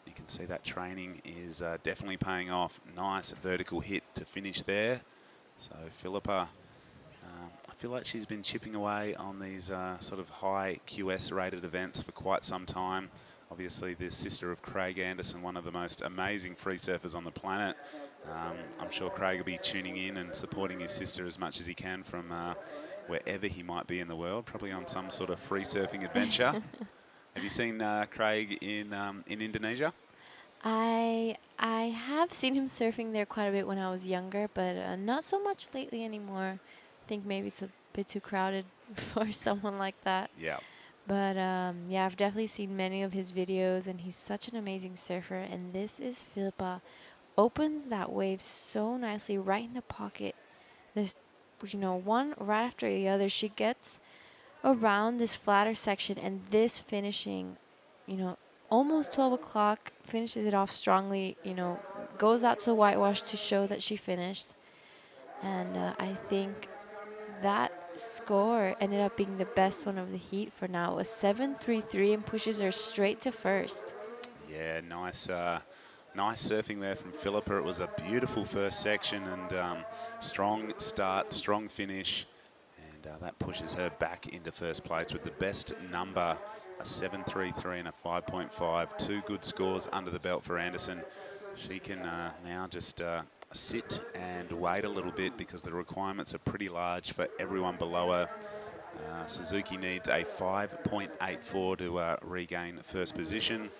You can see that training is definitely paying off. Nice vertical hit to finish there. So Philippa, I feel like she's been chipping away on these sort of high QS rated events for quite some time. Obviously the sister of Craig Anderson, one of the most amazing free surfers on the planet. I'm sure Craig will be tuning in and supporting his sister as much as he can from wherever he might be in the world, probably on some sort of free surfing adventure. Have you seen Craig in Indonesia? I have seen him surfing there quite a bit when I was younger, but not so much lately anymore. I think maybe it's a bit too crowded for someone like that. Yeah. But yeah, I've definitely seen many of his videos, and he's such an amazing surfer. And this is Philippa. Opens that wave so nicely right in the pocket. There's, you know, one right after the other. She gets around this flatter section, and this finishing, you know, almost 12 o'clock, finishes it off strongly, you know, goes out to the whitewash to show that she finished. And I think that score ended up being the best one of the heat for now. It was 7.33 and pushes her straight to first. Yeah, nice surfing there from Philippa. It was a beautiful first section and strong start, strong finish. And that pushes her back into first place with the best number, a 7.33 and a 5.5. Two good scores under the belt for Anderson. She can now just sit and wait a little bit because the requirements are pretty large for everyone below her. Suzuki needs a 5.84 to regain first position.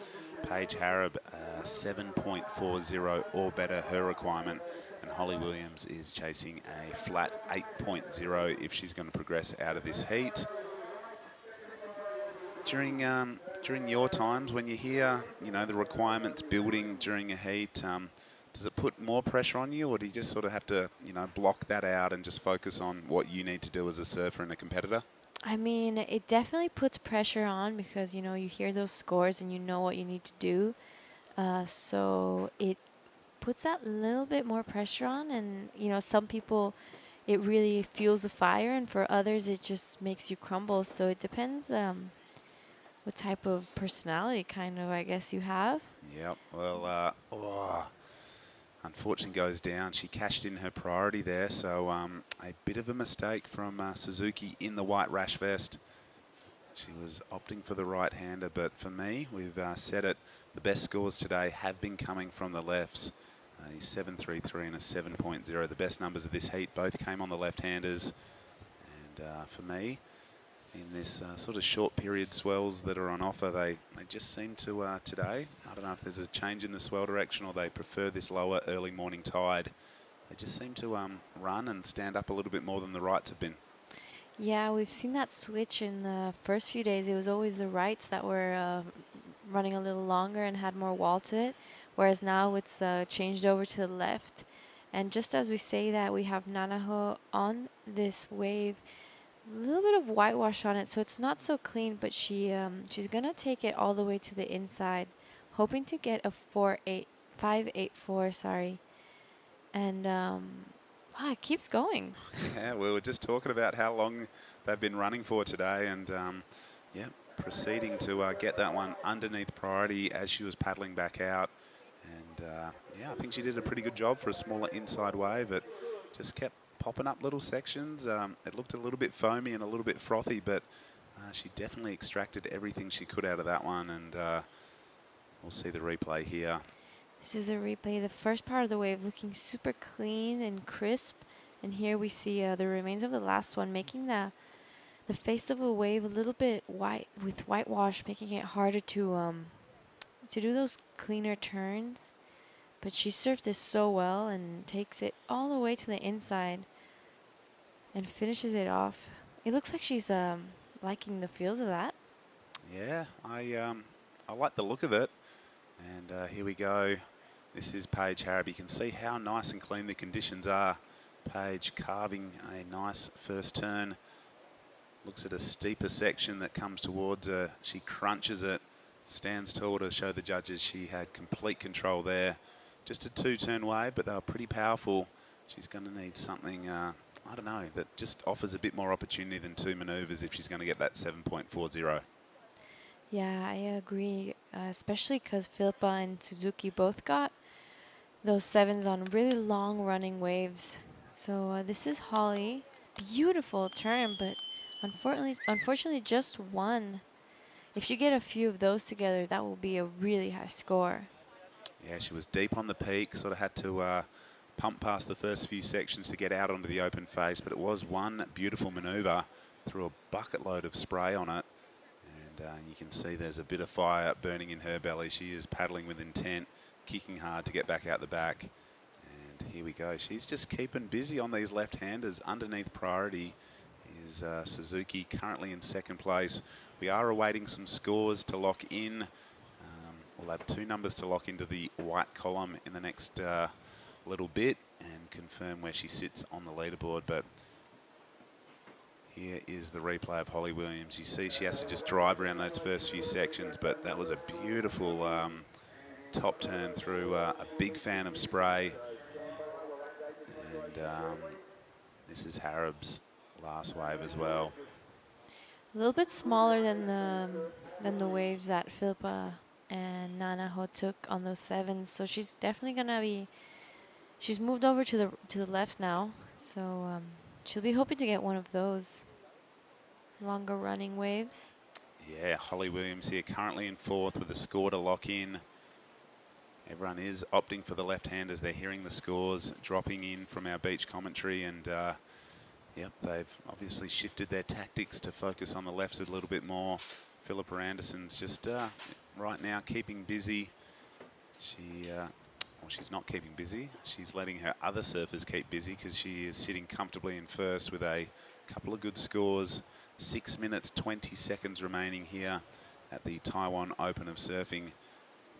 Paige Harab, 7.40 or better, her requirement. And Holly Williams is chasing a flat 8.0 if she's going to progress out of this heat. During your times, when you hear, you know, the requirements building during a heat, does it put more pressure on you, or do you just sort of have to, you know, block that out and just focus on what you need to do as a surfer and a competitor? I mean, it definitely puts pressure on because, you know, you hear those scores and you know what you need to do. So it puts that little bit more pressure on, and, you know, some people, it really fuels the fire, and for others, it just makes you crumble. So it depends what type of personality kind of, I guess, you have. Yep, well, unfortunately goes down. She cashed in her priority there, so a bit of a mistake from Suzuki in the white rash vest. She was opting for the right-hander, but for me, we've said it, the best scores today have been coming from the lefts. A 7.33 and a 7.0. The best numbers of this heat both came on the left-handers. And for me, in this sort of short period swells that are on offer, they just seem to today, I don't know if there's a change in the swell direction or they prefer this lower early morning tide. They just seem to run and stand up a little bit more than the rights have been. Yeah, we've seen that switch in the first few days. It was always the rights that were running a little longer and had more wall to it, whereas now it's changed over to the left. And just as we say that, we have Nanaho on this wave, a little bit of whitewash on it, so it's not so clean, but she's gonna take it all the way to the inside, hoping to get a 5.84, sorry. And wow, it keeps going. Yeah, we were just talking about how long they've been running for today, and yeah, proceeding to get that one underneath priority as she was paddling back out. And yeah, I think she did a pretty good job for a smaller inside wave, but just kept popping up little sections. It looked a little bit foamy and a little bit frothy, but she definitely extracted everything she could out of that one, and we'll see the replay here. This is a replay. The first part of the wave looking super clean and crisp, and here we see the remains of the last one, making the face of a wave a little bit white with whitewash, making it harder to do those cleaner turns. But she surfed this so well and takes it all the way to the inside and finishes it off. It looks like she's liking the feels of that. Yeah, I like the look of it. And here we go. This is Paige Harab. You can see how nice and clean the conditions are. Paige carving a nice first turn. Looks at a steeper section that comes towards her. She crunches it, stands tall to show the judges she had complete control there. Just a two-turn wave, but they were pretty powerful. She's going to need something, I don't know, that just offers a bit more opportunity than two manoeuvres if she's going to get that 7.40. Yeah, I agree, especially because Philippa and Suzuki both got those sevens on really long running waves. So this is Holly. Beautiful turn, but unfortunately just one. If she get a few of those together, that will be a really high score. Yeah, she was deep on the peak, sort of had to pump past the first few sections to get out onto the open face, but it was one beautiful manoeuvre, threw a bucket load of spray on it, and you can see there's a bit of fire burning in her belly. She is paddling with intent, kicking hard to get back out the back. And here we go. She's just keeping busy on these left-handers. Underneath priority is Suzuki, currently in second place. We are awaiting some scores to lock in. We'll have two numbers to lock into the white column in the next little bit and confirm where she sits on the leaderboard. But Here is the replay of Holly Williams. You see she has to just drive around those first few sections, but that was a beautiful top turn through a big fan of spray. And this is Harrob's last wave as well. A little bit smaller than the waves that Philippa and Nanaho took on those sevens, so she's definitely gonna be. She's moved over to the left now, so she'll be hoping to get one of those longer running waves. Yeah, Holly Williams here currently in fourth with a score to lock in. Everyone is opting for the left hand as they're hearing the scores dropping in from our beach commentary, and yep, they've obviously shifted their tactics to focus on the lefts a little bit more. Philippa Anderson's just right now keeping busy. She's not keeping busy. She's letting her other surfers keep busy because she is sitting comfortably in first with a couple of good scores. 6 minutes, 20 seconds remaining here at the Taiwan Open of Surfing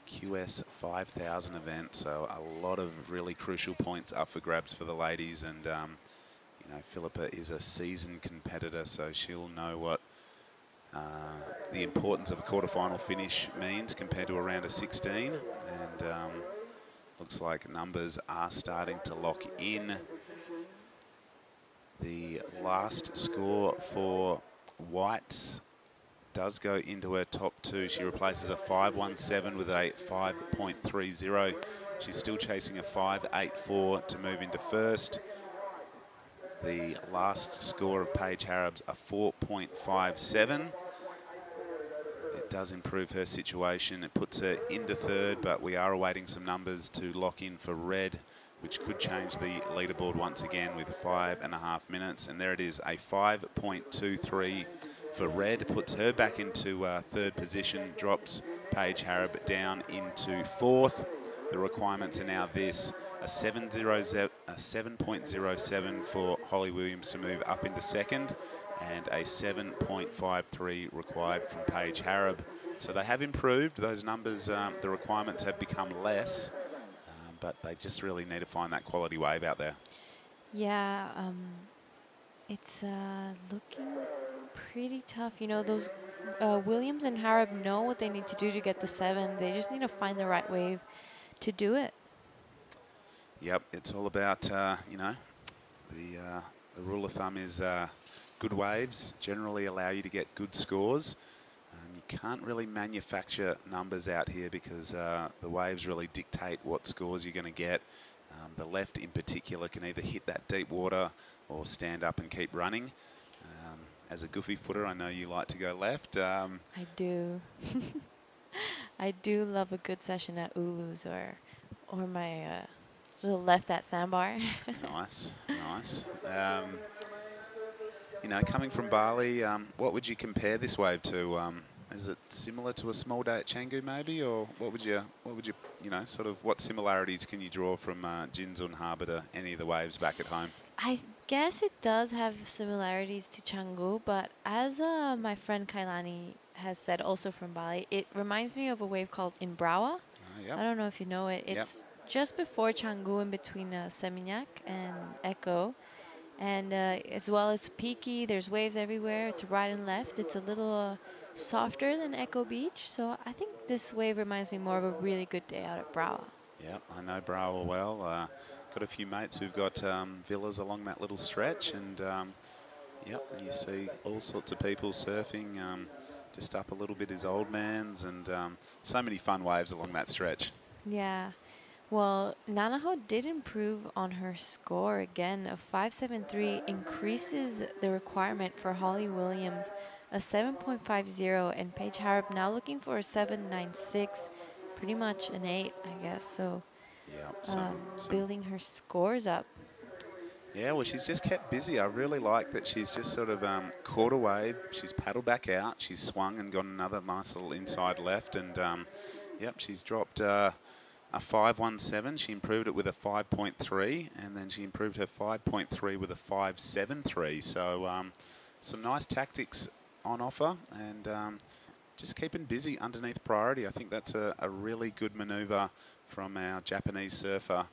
QS 5000 event. So a lot of really crucial points up for grabs for the ladies. And, you know, Philippa is a seasoned competitor, so she'll know what the importance of a quarterfinal finish means compared to a round of 16. And looks like numbers are starting to lock in. The last score for Whites does go into her top two. She replaces a 5.17 with a 5.30. She's still chasing a 5.84 to move into first. The last score of Paige Harrob's a 4.57. It does improve her situation. It puts her into third, but we are awaiting some numbers to lock in for red, which could change the leaderboard once again with 5.5 minutes. And there it is, a 5.23 for red. Puts her back into third position, drops Paige Harrob down into fourth. The requirements are now this: a 7.07 for Holly Williams to move up into second, and a 7.53 required from Paige Harrob. So they have improved those numbers. The requirements have become less, but they just really need to find that quality wave out there. Yeah, it's looking pretty tough. You know, those Williams and Harrob know what they need to do to get the 7. They just need to find the right wave to do it. Yep, it's all about, you know, the rule of thumb is good waves generally allow you to get good scores. You can't really manufacture numbers out here because the waves really dictate what scores you're going to get. The left in particular can either hit that deep water or stand up and keep running. As a goofy footer, I know you like to go left. I do. I do love a good session at Ulu's or my little left at Sandbar. Nice, nice. You know, coming from Bali, what would you compare this wave to? Is it similar to a small day at Canggu maybe, or what would you, you know, sort of what similarities can you draw from Jinzun Harbour to any of the waves back at home? I guess it does have similarities to Canggu, but as my friend Kailani has said, also from Bali, it reminds me of a wave called Imbrawa. Yep. I don't know if you know it. It's just before Canggu, in between Seminyak and Echo. And as well as Peaky, there's waves everywhere. It's right and left. It's a little softer than Echo Beach. So I think this wave reminds me more of a really good day out at Brawa. Yep, I know Brawa well. Got a few mates who've got villas along that little stretch. And yep, you see all sorts of people surfing. Just up a little bit is Old Man's, and so many fun waves along that stretch. Yeah. Well, Nanaho did improve on her score again. A 5.73 increases the requirement for Holly Williams, a 7.50, and Paige Harrob now looking for a 7.96, pretty much an 8, I guess. So, building her scores up. Yeah, well, she's just kept busy. I really like that she's just sort of caught a wave. She's paddled back out. She's swung and got another nice little inside left, and yep, she's dropped a 5.17. She improved it with a 5.3, and then she improved her 5.3 with a 5.73. So some nice tactics on offer, and just keeping busy underneath priority. I think that's a really good manoeuvre from our Japanese surfer,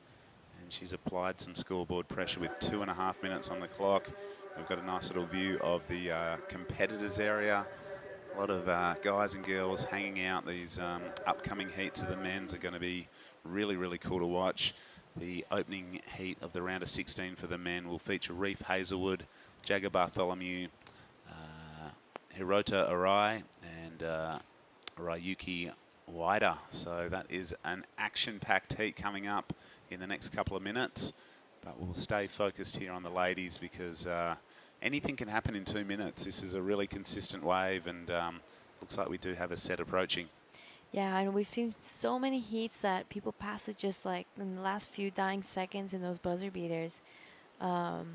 and she's applied some scoreboard pressure with 2.5 minutes on the clock. We've got a nice little view of the competitors area. A lot of guys and girls hanging out. These upcoming heats of the men's are going to be really, really cool to watch. The opening heat of the round of 16 for the men will feature Reef Hazelwood, Jagger Bartholomew, Hirota Arai, and Ryuki Waida. So that is an action-packed heat coming up in the next couple of minutes. But we'll stay focused here on the ladies because anything can happen in 2 minutes. This is a really consistent wave, and looks like we do have a set approaching. Yeah, and we've seen so many heats that people pass with just like in the last few dying seconds in those buzzer beaters. And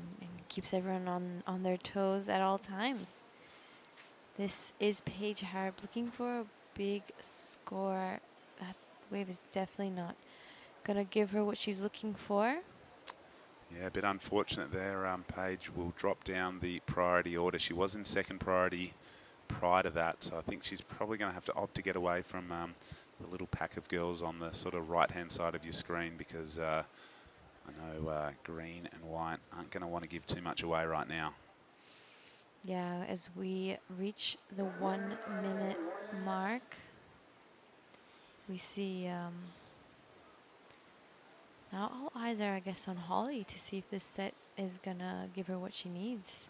keeps everyone on their toes at all times. This is Paige Harb looking for a big score. That wave is definitely not going to give her what she's looking for. Yeah, a bit unfortunate there. Paige will drop down the priority order. She was in second priority prior to that, so I think she's probably going to have to opt to get away from the little pack of girls on the sort of right-hand side of your screen because I know green and white aren't going to want to give too much away right now. Yeah, as we reach the 1 minute mark, we see now all eyes are, I guess, on Holly to see if this set is going to give her what she needs.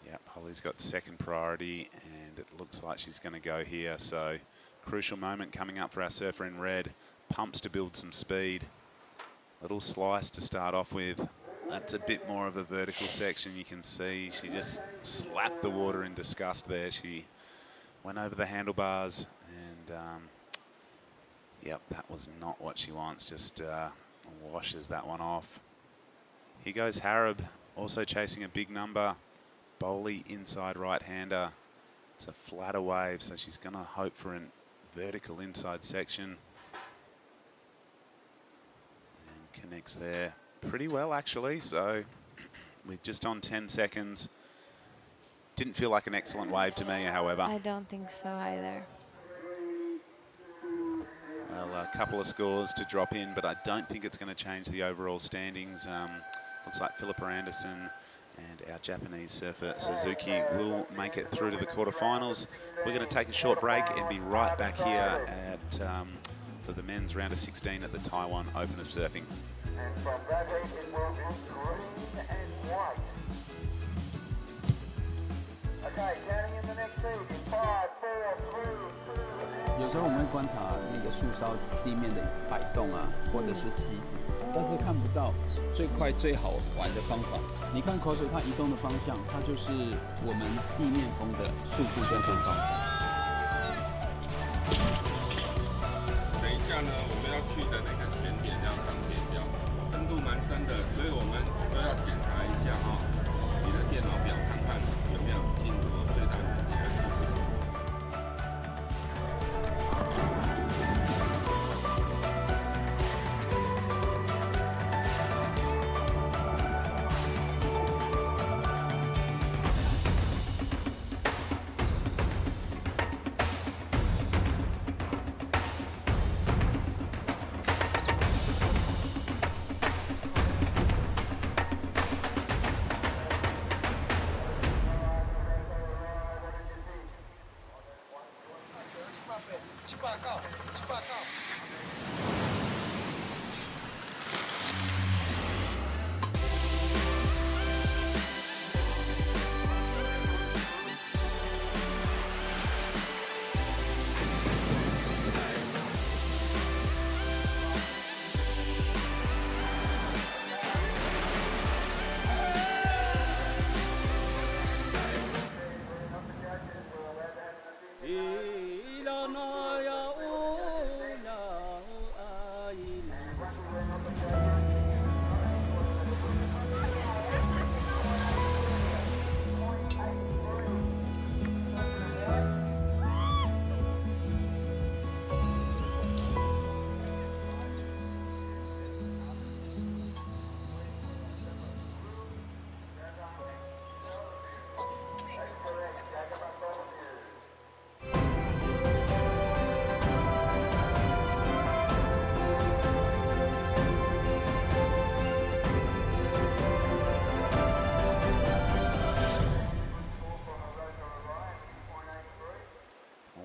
Yep, Holly's got second priority, and it looks like she's going to go here. So, crucial moment coming up for our surfer in red. Pumps to build some speed. Little slice to start off with. That's a bit more of a vertical section. You can see she just slapped the water in disgust there. She went over the handlebars, and yep, that was not what she wants. Just washes that one off. Here goes Harab, also chasing a big number. Bowley inside right-hander. It's a flatter wave, so she's going to hope for a vertical inside section. And connects there pretty well, actually. So we're just on 10 seconds. Didn't feel like an excellent wave to me, however. I don't think so either. Well, a couple of scores to drop in, but I don't think it's going to change the overall standings. Looks like Philippa Anderson and our Japanese surfer Suzuki will make it through to the quarterfinals. We're going to take a short break and be right back here at for the men's round of 16 at the Taiwan Open of Surfing. And from that heat, it will be green and white. Okay, counting in the next heat in 5, 4, 3, 2, 有时候我们会观察那个树梢地面的摆动啊，或者是旗子，但是看不到最快最好玩的方法。你看口水它移动的方向，它就是我们地面风的速度在变高。等一下呢，我们要去的那个前点要当点标，深度蛮深的，所以我们都要检查一下哈，你的电脑表看看有没有进入最大的这个事情。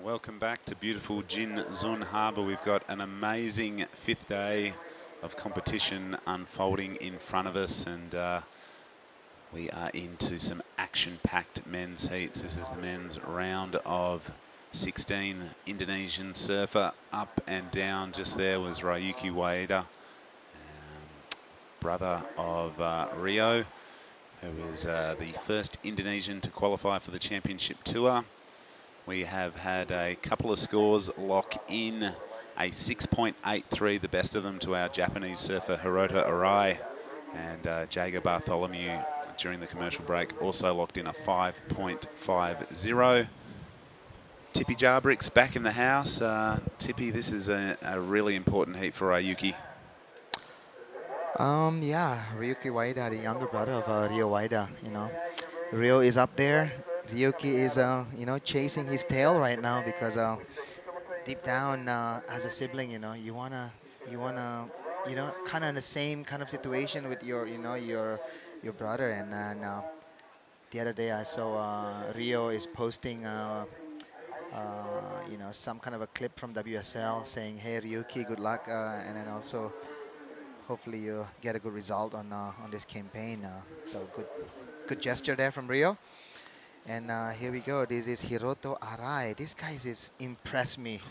Welcome back to beautiful Jinzun Harbour. We've got an amazing 5th day of competition unfolding in front of us, and we are into some action-packed men's heats. This is the men's round of 16. Indonesian surfer up and down. Just there was Ryuki Waida, brother of Rio, who is the first Indonesian to qualify for the championship tour. We have had a couple of scores lock in, a 6.83, the best of them, to our Japanese surfer Hirota Arai, and Jager Bartholomew during the commercial break also locked in a 5.50. Tippy Jarbrick's back in the house. Tippy, this is a really important heat for Ryuki. Yeah, Ryuki Waida, the younger brother of Rio Waida, you know. Rio is up there. Ryuki is, you know, chasing his tail right now because deep down, as a sibling, you know, you wanna, you know, kind of in the same kind of situation with your, you know, your brother. And the other day I saw Rio is posting, you know, some kind of a clip from WSL saying, "Hey Ryuki, good luck," and then also hopefully you get a good result on this campaign. So good gesture there from Rio. And here we go. This is Hirota Arai. This guy is impressed me.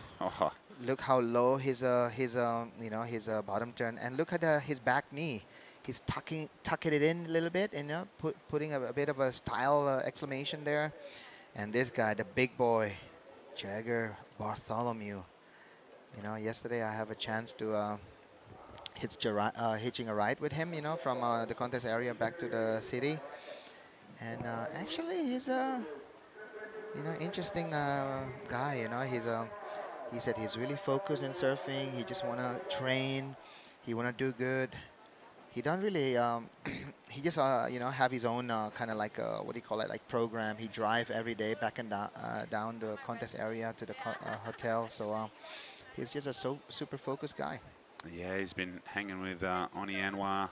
Look how low his you know, his bottom turn, and look at his back knee. He's tucking it in a little bit, and, you know, putting a bit of a style exclamation there. And this guy, the big boy, Jager Bartholomew. You know, yesterday I have a chance to hitching a ride with him, you know, from the contest area back to the city. And actually, he's a, you know, interesting guy. You know, he said he's really focused in surfing. He just wanna train. He wanna do good. He don't really. He just you know, have his own kind of like what do you call it, like program. He drive every day back and down the contest area to the hotel. So he's just a super focused guy. Yeah, he's been hanging with Oni Anwar,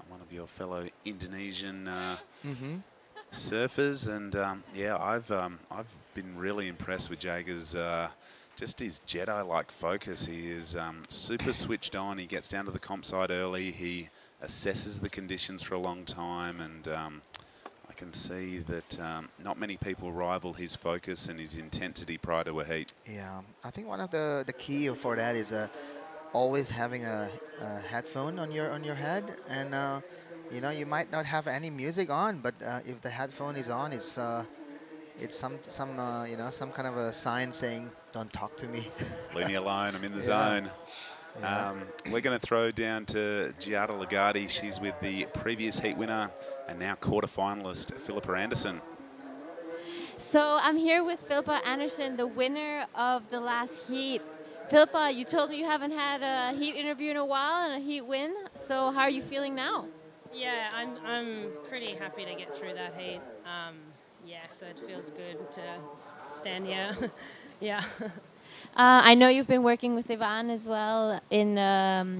one of your fellow Indonesian surfers, and yeah, I've been really impressed with Jager's just his Jedi-like focus. He is super switched on. He gets down to the comp site early. He assesses the conditions for a long time, and I can see that not many people rival his focus and his intensity prior to a heat. Yeah, I think one of the key for that is always having a headphone on your head, and you know, you might not have any music on, but if the headphone is on, it's some you know, some kind of a sign saying, "Don't talk to me. Leave me alone. I'm in the zone." Yeah. We're going to throw down to Giada Lagarde. She's with the previous heat winner and now quarter-finalist Philippa Anderson. So I'm here with Philippa Anderson, the winner of the last heat. Philippa, you told me you haven't had a heat interview in a while and a heat win. So how are you feeling now? Yeah, I'm pretty happy to get through that heat. Yeah, so it feels good to stand here. Yeah. I know you've been working with Ivan as well in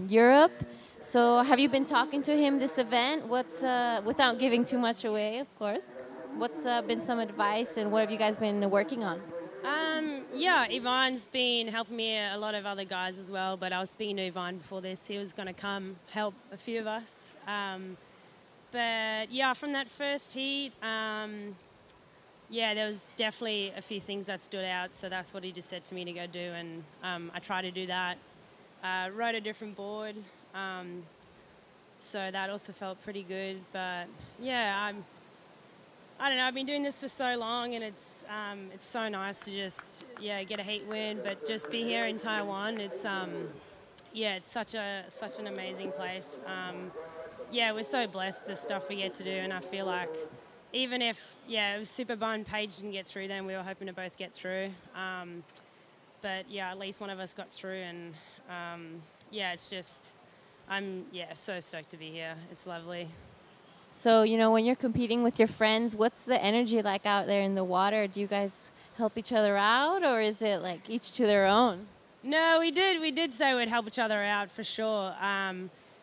Europe. So have you been talking to him this event? What's without giving too much away, of course. What's been some advice, and what have you guys been working on? Yeah, Ivan's been helping me, a lot of other guys as well, but I was speaking to Ivan before this. He was going to come help a few of us. But yeah, from that first heat, yeah, there was definitely a few things that stood out, so that's what he just said to me to go do, and I tried to do that. Rode a different board, so that also felt pretty good, but yeah, I don't know, I've been doing this for so long, and it's so nice to just, yeah, get a heat win, but just be here in Taiwan, it's yeah, it's such an amazing place. Yeah, we're so blessed, the stuff we get to do, and I feel like even if, yeah, it was super bummed Paige didn't get through, then we were hoping to both get through. But yeah, at least one of us got through, and yeah, it's just, I'm, yeah, so stoked to be here. It's lovely. So, you know, when you're competing with your friends, what's the energy like out there in the water? Do you guys help each other out, or is it like each to their own? No, we did say we'd help each other out for sure.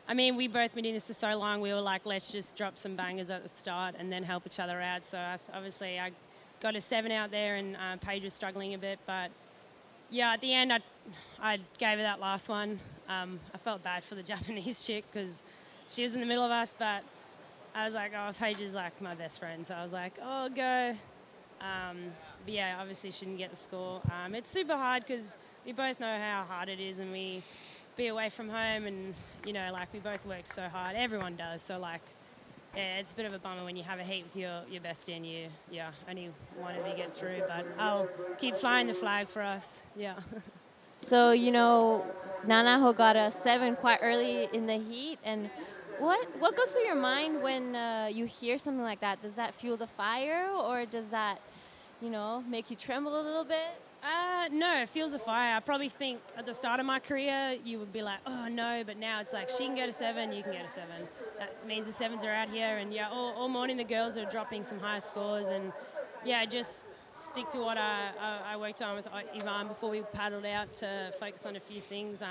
I mean, we both been doing this for so long, we were like, let's just drop some bangers at the start and then help each other out. So obviously I got a 7 out there, and Paige was struggling a bit. But yeah, at the end, I gave her that last one. I felt bad for the Japanese chick because she was in the middle of us, but I was like, oh, Paige is like my best friend, so I was like, oh, go. But yeah, obviously she didn't get the score. It's super hard because we both know how hard it is, and we be away from home, and you know, like we both work so hard. Everyone does. So like, yeah, it's a bit of a bummer when you have a heat with your bestie and you only one of you get through. But I'll keep flying the flag for us. Yeah. So you know, Nanaho got a 7 quite early in the heat, and what goes through your mind when you hear something like that? Does that fuel the fire, or does that, you know, make you tremble a little bit? No, it fuels the fire. I probably think at the start of my career, you would be like, oh no, but now it's like, she can get a 7, you can get a 7. That means the 7s are out here, and yeah, all morning the girls are dropping some high scores, and yeah, just stick to what I worked on with Ivan before we paddled out to focus on a few things.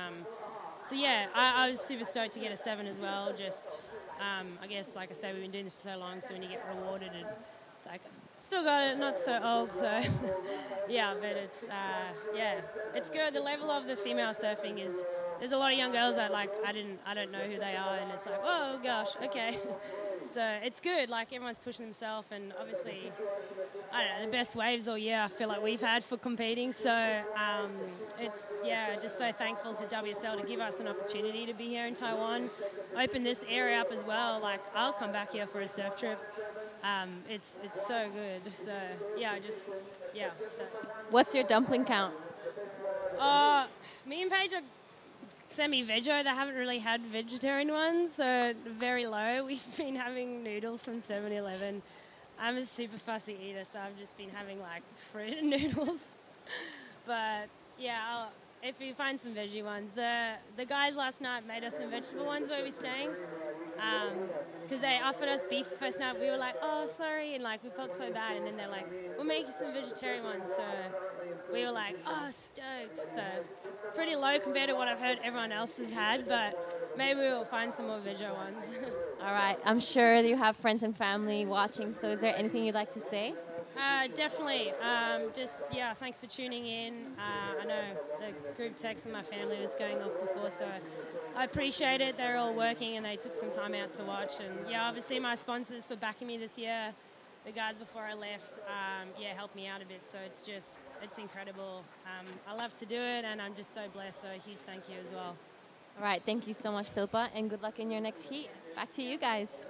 So yeah, I was super stoked to get a 7 as well. Just, I guess, like I say, we've been doing this for so long, so when you get rewarded, it's like, still got it, not so old, so yeah, but it's, yeah, it's good. The level of the female surfing is, there's a lot of young girls that like, I don't know who they are, and it's like, oh gosh, okay. So it's good, like everyone's pushing themselves, and obviously, I don't know, the best waves all year I feel like we've had for competing, so it's, yeah, just so thankful to WSL to give us an opportunity to be here in Taiwan, open this area up as well. Like, I'll come back here for a surf trip. It's so good, so yeah, just, yeah. So. What's your dumpling count? Me and Paige are semi-vego. They haven't really had vegetarian ones, so very low. We've been having noodles from 7-Eleven. I'm a super fussy eater, so I've just been having like fruit and noodles. But yeah, if we find some veggie ones, the guys last night made us some vegetable ones where we're staying, because they offered us beef the first night. We were like, oh, sorry, and like we felt so bad, and then they're like, we'll make you some vegetarian ones. So we were like, oh, stoked. So pretty low compared to what I've heard everyone else has had, but maybe we'll find some more veggie ones. All right, I'm sure you have friends and family watching, so is there anything you'd like to say? Definitely. Just, yeah, thanks for tuning in. I know the group text with my family was going off before, so I appreciate it. They're all working and they took some time out to watch. And yeah, obviously my sponsors for backing me this year, the guys before I left, yeah, helped me out a bit. So it's incredible. I love to do it, and I'm just so blessed. So a huge thank you as well. All right, thank you so much, Philippa, and good luck in your next heat. Back to you guys.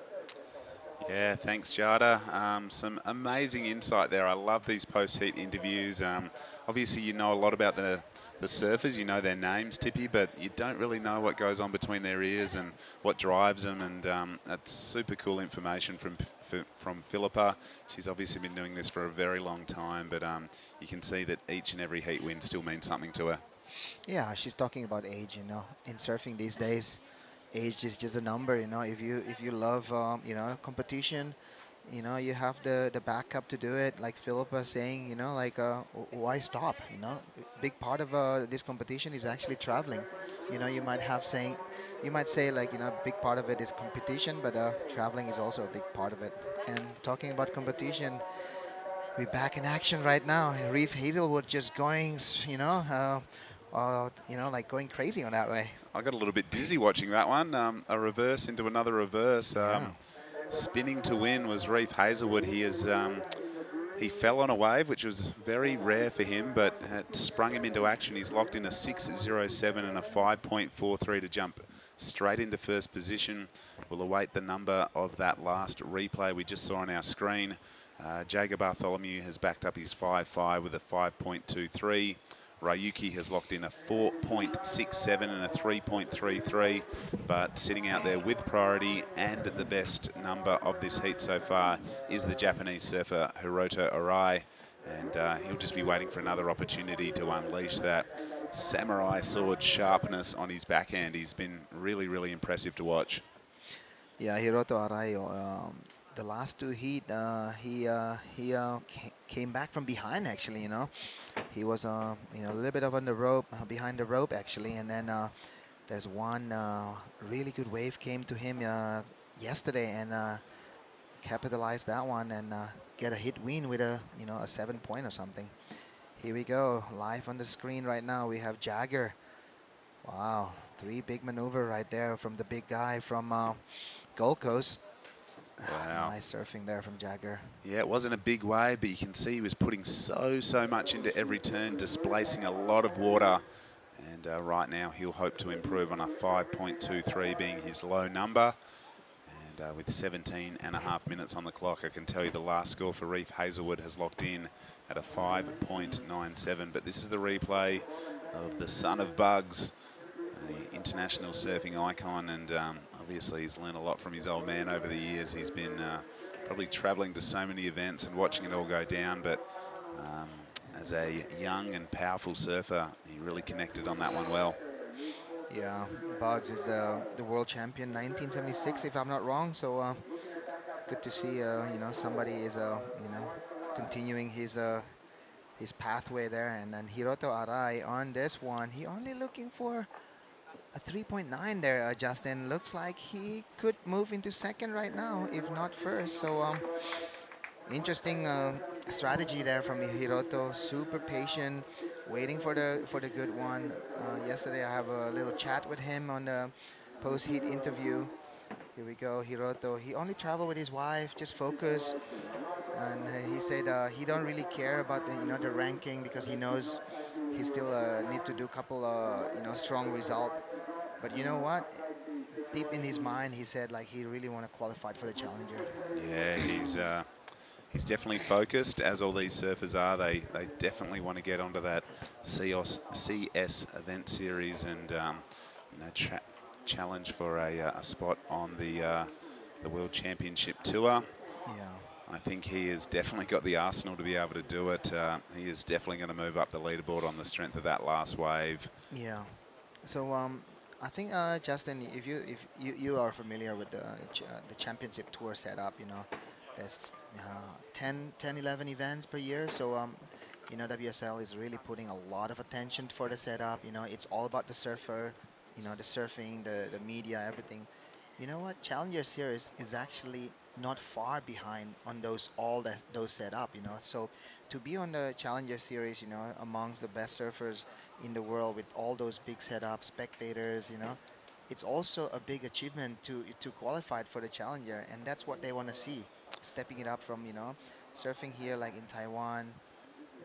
Yeah, thanks, Jada. Some amazing insight there. I love these post-heat interviews. Obviously, you know a lot about the surfers. You know their names, Tippy, but you don't really know what goes on between their ears and what drives them. And that's super cool information from Philippa. She's obviously been doing this for a very long time, but you can see that each and every heat win still means something to her. Yeah, she's talking about age, you know, in surfing these days. Age is just a number, you know. If you love, you know, competition, you know, you have the backup to do it. Like Philippa saying, you know, like why stop? You know, big part of this competition is actually traveling. You know, you might say like, you know, a big part of it is competition, but traveling is also a big part of it. And talking about competition, we're back in action right now. Reef Hazelwood just going, you know, like going crazy on that way. I got a little bit dizzy watching that one. A reverse into another reverse. Spinning to win was Reef Hazelwood. He fell on a wave, which was very rare for him, but it sprung him into action. He's locked in a 6.07 and a 5.43 to jump straight into first position. We'll await the number of that last replay we just saw on our screen. Jager Bartholomew has backed up his 5.5 with a 5.23. Ryuki has locked in a 4.67 and a 3.33, but sitting out there with priority and the best number of this heat so far is the Japanese surfer Hiroto Arai, and he'll just be waiting for another opportunity to unleash that samurai sword sharpness on his backhand. He's been really, really impressive to watch. Yeah, Hiroto Arai, the last two heat, he came back from behind, actually, you know. He was, you know, a little bit up on the rope, behind the rope, actually, and then there's one really good wave came to him yesterday and capitalized that one and get a hit win with a, you know, a 7-point or something. Here we go, live on the screen right now. We have Jagger. Wow, 3 big maneuver right there from the big guy from Gold Coast. Wow. Nice surfing there from Jagger. Yeah, it wasn't a big wave, but you can see he was putting so much into every turn, displacing a lot of water. And right now he'll hope to improve on a 5.23 being his low number. And with 17.5 minutes on the clock, I can tell you the last score for Reef Hazelwood has locked in at a 5.97. But this is the replay of the son of Bugs, the international surfing icon, and obviously he's learned a lot from his old man over the years. He's been probably traveling to so many events and watching it all go down, but as a young and powerful surfer, he really connected on that one well. Yeah, Bugs is the world champion 1976, if I'm not wrong. So good to see, you know, somebody is, you know, continuing his pathway there. And then Hiroto Arai on this one, he only looking for a 3.9 there, Justin. Looks like he could move into second right now, if not first. So interesting strategy there from Hiroto. Super patient, waiting for the good one. Yesterday I have a little chat with him on the post-heat interview. Here we go, Hiroto. He only traveled with his wife, just focus. And he said he don't really care about the, you know, the ranking, because he knows he still need to do a couple you know, strong result. But you know what? Deep in his mind, he said like he really want to qualify for the challenger. Yeah, he's definitely focused, as all these surfers are. They definitely want to get onto that CS event series and you know, challenge for a spot on the World Championship Tour. Yeah. I think he has definitely got the arsenal to be able to do it. He is definitely going to move up the leaderboard on the strength of that last wave. Yeah. So I think Justin, if you are familiar with the championship tour setup, you know, there's 11 events per year. So you know, WSL is really putting a lot of attention for the setup. You know, it's all about the surfer, you know, the surfing, the media, everything. You know what? Challenger Series is actually not far behind on those setup, you know. So to be on the Challenger Series, you know, amongst the best surfers in the world with all those big setups, spectators, you know, it's also a big achievement to qualify for the Challenger, and that's what they want to see. Stepping it up from, you know, surfing here like in Taiwan.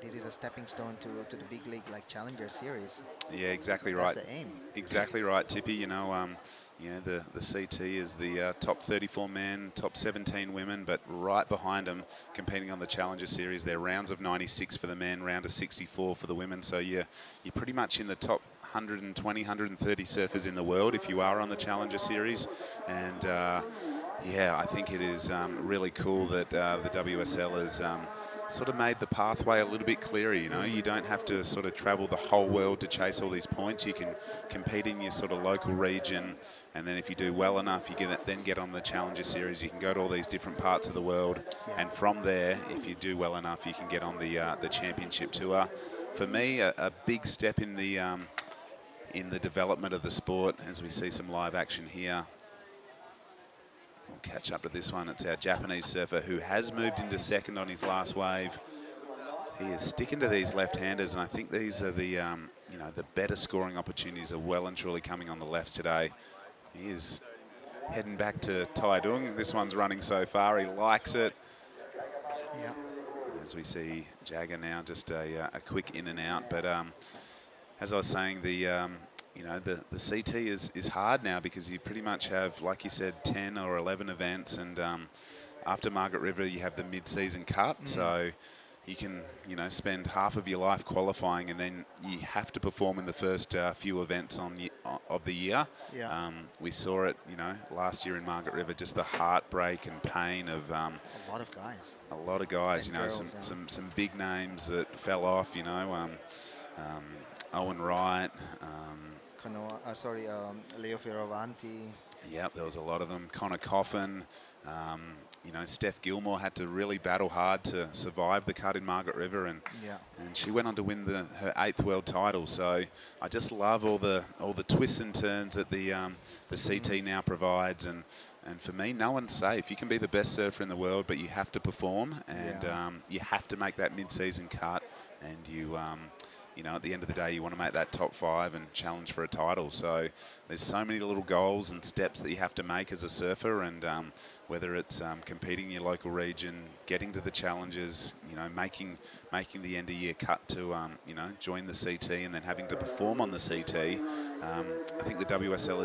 This is a stepping stone to the big league like Challenger Series. Yeah, exactly right. That's the aim. Exactly right, Tippy. You know, the CT is the top 34 men, top 17 women, but right behind them, competing on the Challenger Series, they're rounds of 96 for the men, round of 64 for the women. So you're pretty much in the top 120, 130 surfers in the world if you are on the Challenger Series. And yeah, I think it is really cool that the WSL has sort of made the pathway a little bit clearer. You know, you don't have to sort of travel the whole world to chase all these points. You can compete in your sort of local region, and then if you do well enough, you then get on the Challenger Series. You can go to all these different parts of the world, and from there, if you do well enough, you can get on the Championship Tour. For me, a big step in the development of the sport, as we see some live action here. We'll catch up to this one. It's our Japanese surfer who has moved into second on his last wave. He is sticking to these left-handers, and I think these are the, you know, the better scoring opportunities are well and truly coming on the lefts today. He is heading back to Taitung. This one's running so far. He likes it. Yeah. As we see Jagger now, just a quick in and out. But as I was saying, you know, the CT is hard now because you pretty much have, like you said, 10 or 11 events, and after Margaret River you have the mid-season cut, so you can, you know, spend half of your life qualifying, and then you have to perform in the first few events of the year. Yeah. We saw it, you know, last year in Margaret River, just the heartbreak and pain of a lot of guys. A lot of guys, and you know, girls, some big names that fell off, you know, Owen Wright. Leo Fioravanti. Yeah, there was a lot of them. Connor Coffin. You know, Steph Gilmore had to really battle hard to survive the cut in Margaret River, and she went on to win her 8th world title. So I just love all the twists and turns that the CT now provides, and And for me, no one's safe. You can be the best surfer in the world, but you have to perform, and you have to make that mid-season cut. And you know, at the end of the day, you want to make that top 5 and challenge for a title. So there's so many little goals and steps that you have to make as a surfer, and whether it's competing in your local region, getting to the challenges, you know, making the end of year cut to you know, join the CT, and then having to perform on the CT. I think the WSL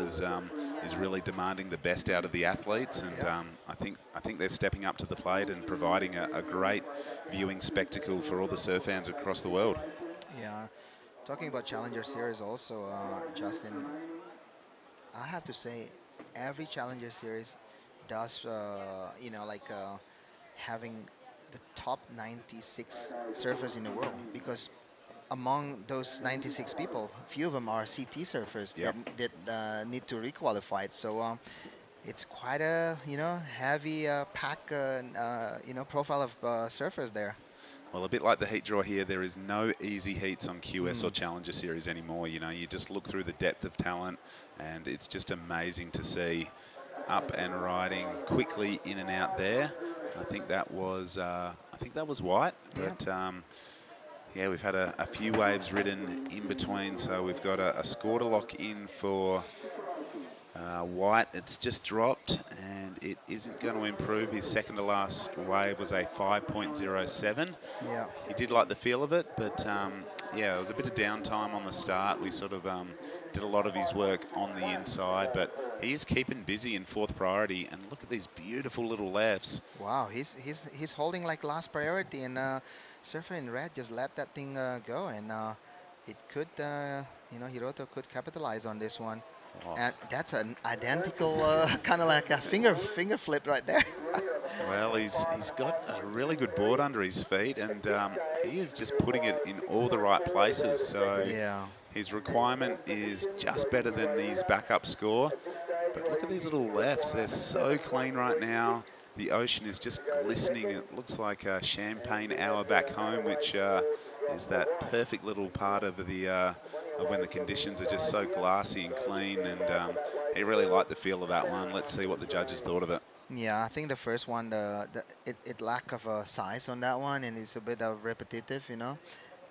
is really demanding the best out of the athletes, and I think they're stepping up to the plate and providing a great viewing spectacle for all the surf fans across the world. Yeah, talking about Challenger Series also, Justin, I have to say every Challenger Series does, you know, like having the top 96 surfers in the world, because among those 96 people, a few of them are CT surfers that need to requalify. So it's quite a, you know, heavy pack, you know, profile of surfers there. Well, a bit like the heat draw here, there is no easy heats on QS or Challenger Series anymore. You know, you just look through the depth of talent, and it's just amazing to see up and riding quickly in and out there. I think that was White, but yeah, we've had a few waves ridden in between. So we've got a score to lock in for White. It's just dropped, and it isn't going to improve. His second to last wave was a 5.07. Yeah. He did like the feel of it, but yeah, it was a bit of downtime on the start. We sort of did a lot of his work on the inside, but he is keeping busy in 4th priority. And look at these beautiful little lefts. Wow, he's holding like last priority, and surfer in red just let that thing go, and it could, you know, Hiroto could capitalize on this one. Oh. And that's an identical kind of like a finger flip right there. Well, he's got a really good board under his feet, and he is just putting it in all the right places. So yeah, his requirement is just better than his backup score. But look at these little lefts. They're so clean right now. The ocean is just glistening. It looks like a champagne hour back home, which is that perfect little part of the of when the conditions are just so glassy and clean. And he really liked the feel of that one. Let's see what the judges thought of it. Yeah, I think the first one, it lack of size on that one, and it's a bit of repetitive, you know.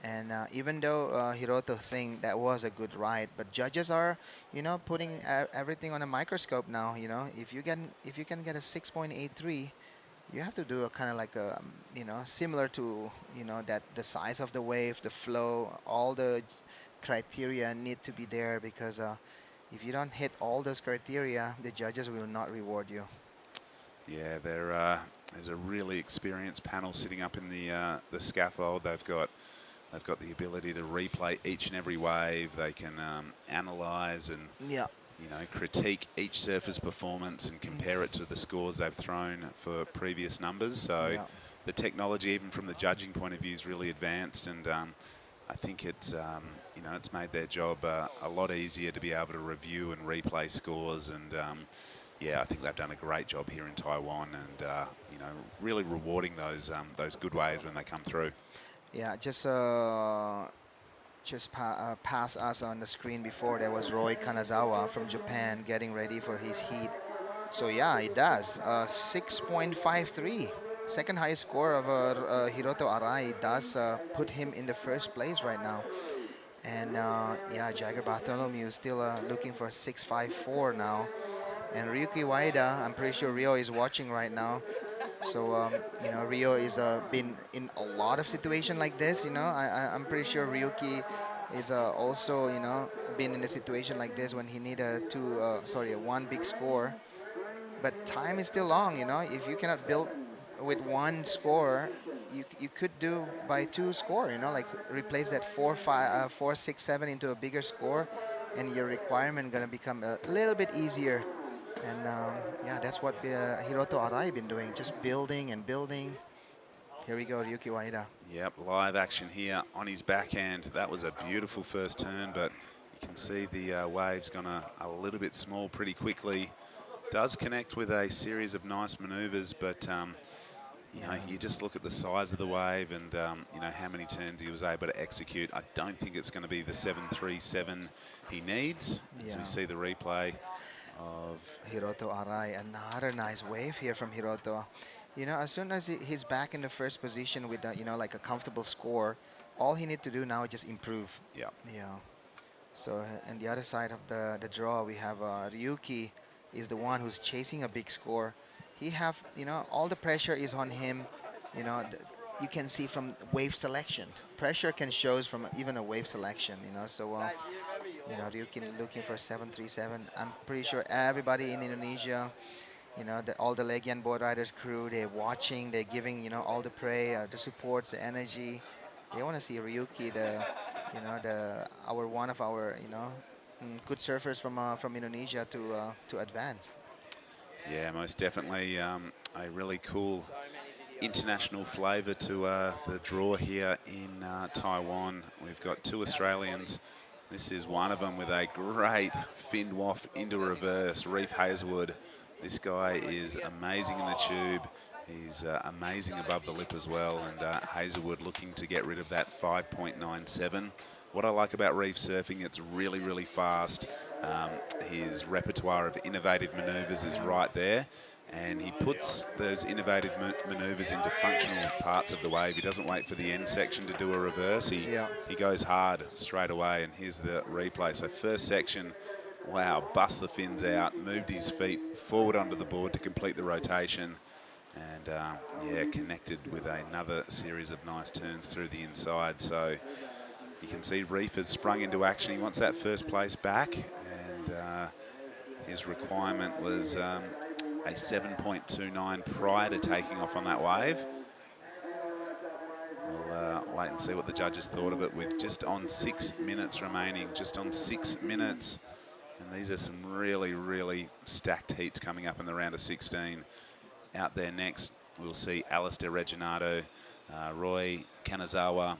And even though Hiroto think that was a good ride, but judges are, you know, putting everything on a microscope now. You know, if you can get a 6.83, you have to do a kind of like a, you know, similar to, you know, that the size of the wave, the flow, all the criteria need to be there, because if you don't hit all those criteria, the judges will not reward you. Yeah, there's a really experienced panel sitting up in the scaffold. They've got the ability to replay each and every wave. They can analyze and you know, critique each surfer's performance and compare it to the scores they've thrown for previous numbers. So the technology, even from the judging point of view, is really advanced, and I think it's you know, it's made their job a lot easier to be able to review and replay scores. And yeah, I think they've done a great job here in Taiwan, and you know, really rewarding those good waves when they come through. Yeah, just past us on the screen before, there was Roy Kanazawa from Japan getting ready for his heat. So yeah, it does. 6.53, second highest score of Hiroto Arai, does put him in the first place right now. And yeah, Jagger Bartholomew is still looking for 6.54 now. And Ryuki Waida, I'm pretty sure Rio is watching right now. So, you know, Rio is been in a lot of situations like this, you know. I'm pretty sure Ryuki is also, you know, been in a situation like this when he need a one big score. But time is still long, you know. If you cannot build with one score, you could do by 2 score, you know, like replace that 4, 6, 7 into a bigger score, and your requirement gonna become a little bit easier. And yeah, that's what Hiroto Arai been doing, just building and building. Here we go, Ryuki Waida. Yep, live action here on his backhand. That was a beautiful first turn, but you can see the wave's gone a little bit small pretty quickly. Does connect with a series of nice maneuvers, but you know, you just look at the size of the wave and you know, how many turns he was able to execute. I don't think it's going to be the 7.37 he needs, as we see the replay. of Hiroto Arai. Another nice wave here from Hiroto. You know, as soon as he's back in the first position with, you know, like a comfortable score, all he needs to do now is just improve. Yeah. Yeah. So, on the other side of the draw, we have Ryuki is the one who's chasing a big score. He have, you know, all the pressure is on him. You know, you can see from wave selection. Pressure can show from even a wave selection, you know. So, you know, Ryuki looking for 737. I'm pretty sure everybody in Indonesia, you know, all the Legian board riders crew, they're watching, they're giving, you know, all the prayer, the supports, the energy. They want to see Ryuki, you know, one of our, you know, good surfers from Indonesia to advance. Yeah, most definitely a really cool international flavour to the draw here in Taiwan. We've got two Australians. This is one of them with a great fin waft into reverse, Reef Hazelwood. This guy is amazing in the tube. He's amazing above the lip as well, and Hazelwood looking to get rid of that 5.97. What I like about reef surfing, it's really, really fast. His repertoire of innovative manoeuvres is right there, and he puts those innovative manoeuvres into functional parts of the wave. He doesn't wait for the end section to do a reverse. He goes hard straight away, and here's the replay. So first section, wow, bust the fins out, moved his feet forward onto the board to complete the rotation, and yeah, connected with another series of nice turns through the inside. So you can see Reef has sprung into action. He wants that first place back, and his requirement was a 7.29 prior to taking off on that wave. We'll wait and see what the judges thought of it with just on 6 minutes remaining, just on 6 minutes. And these are some really, really stacked heats coming up in the round of 16. Out there next, we'll see Alistair Reginato, Roy Kanazawa,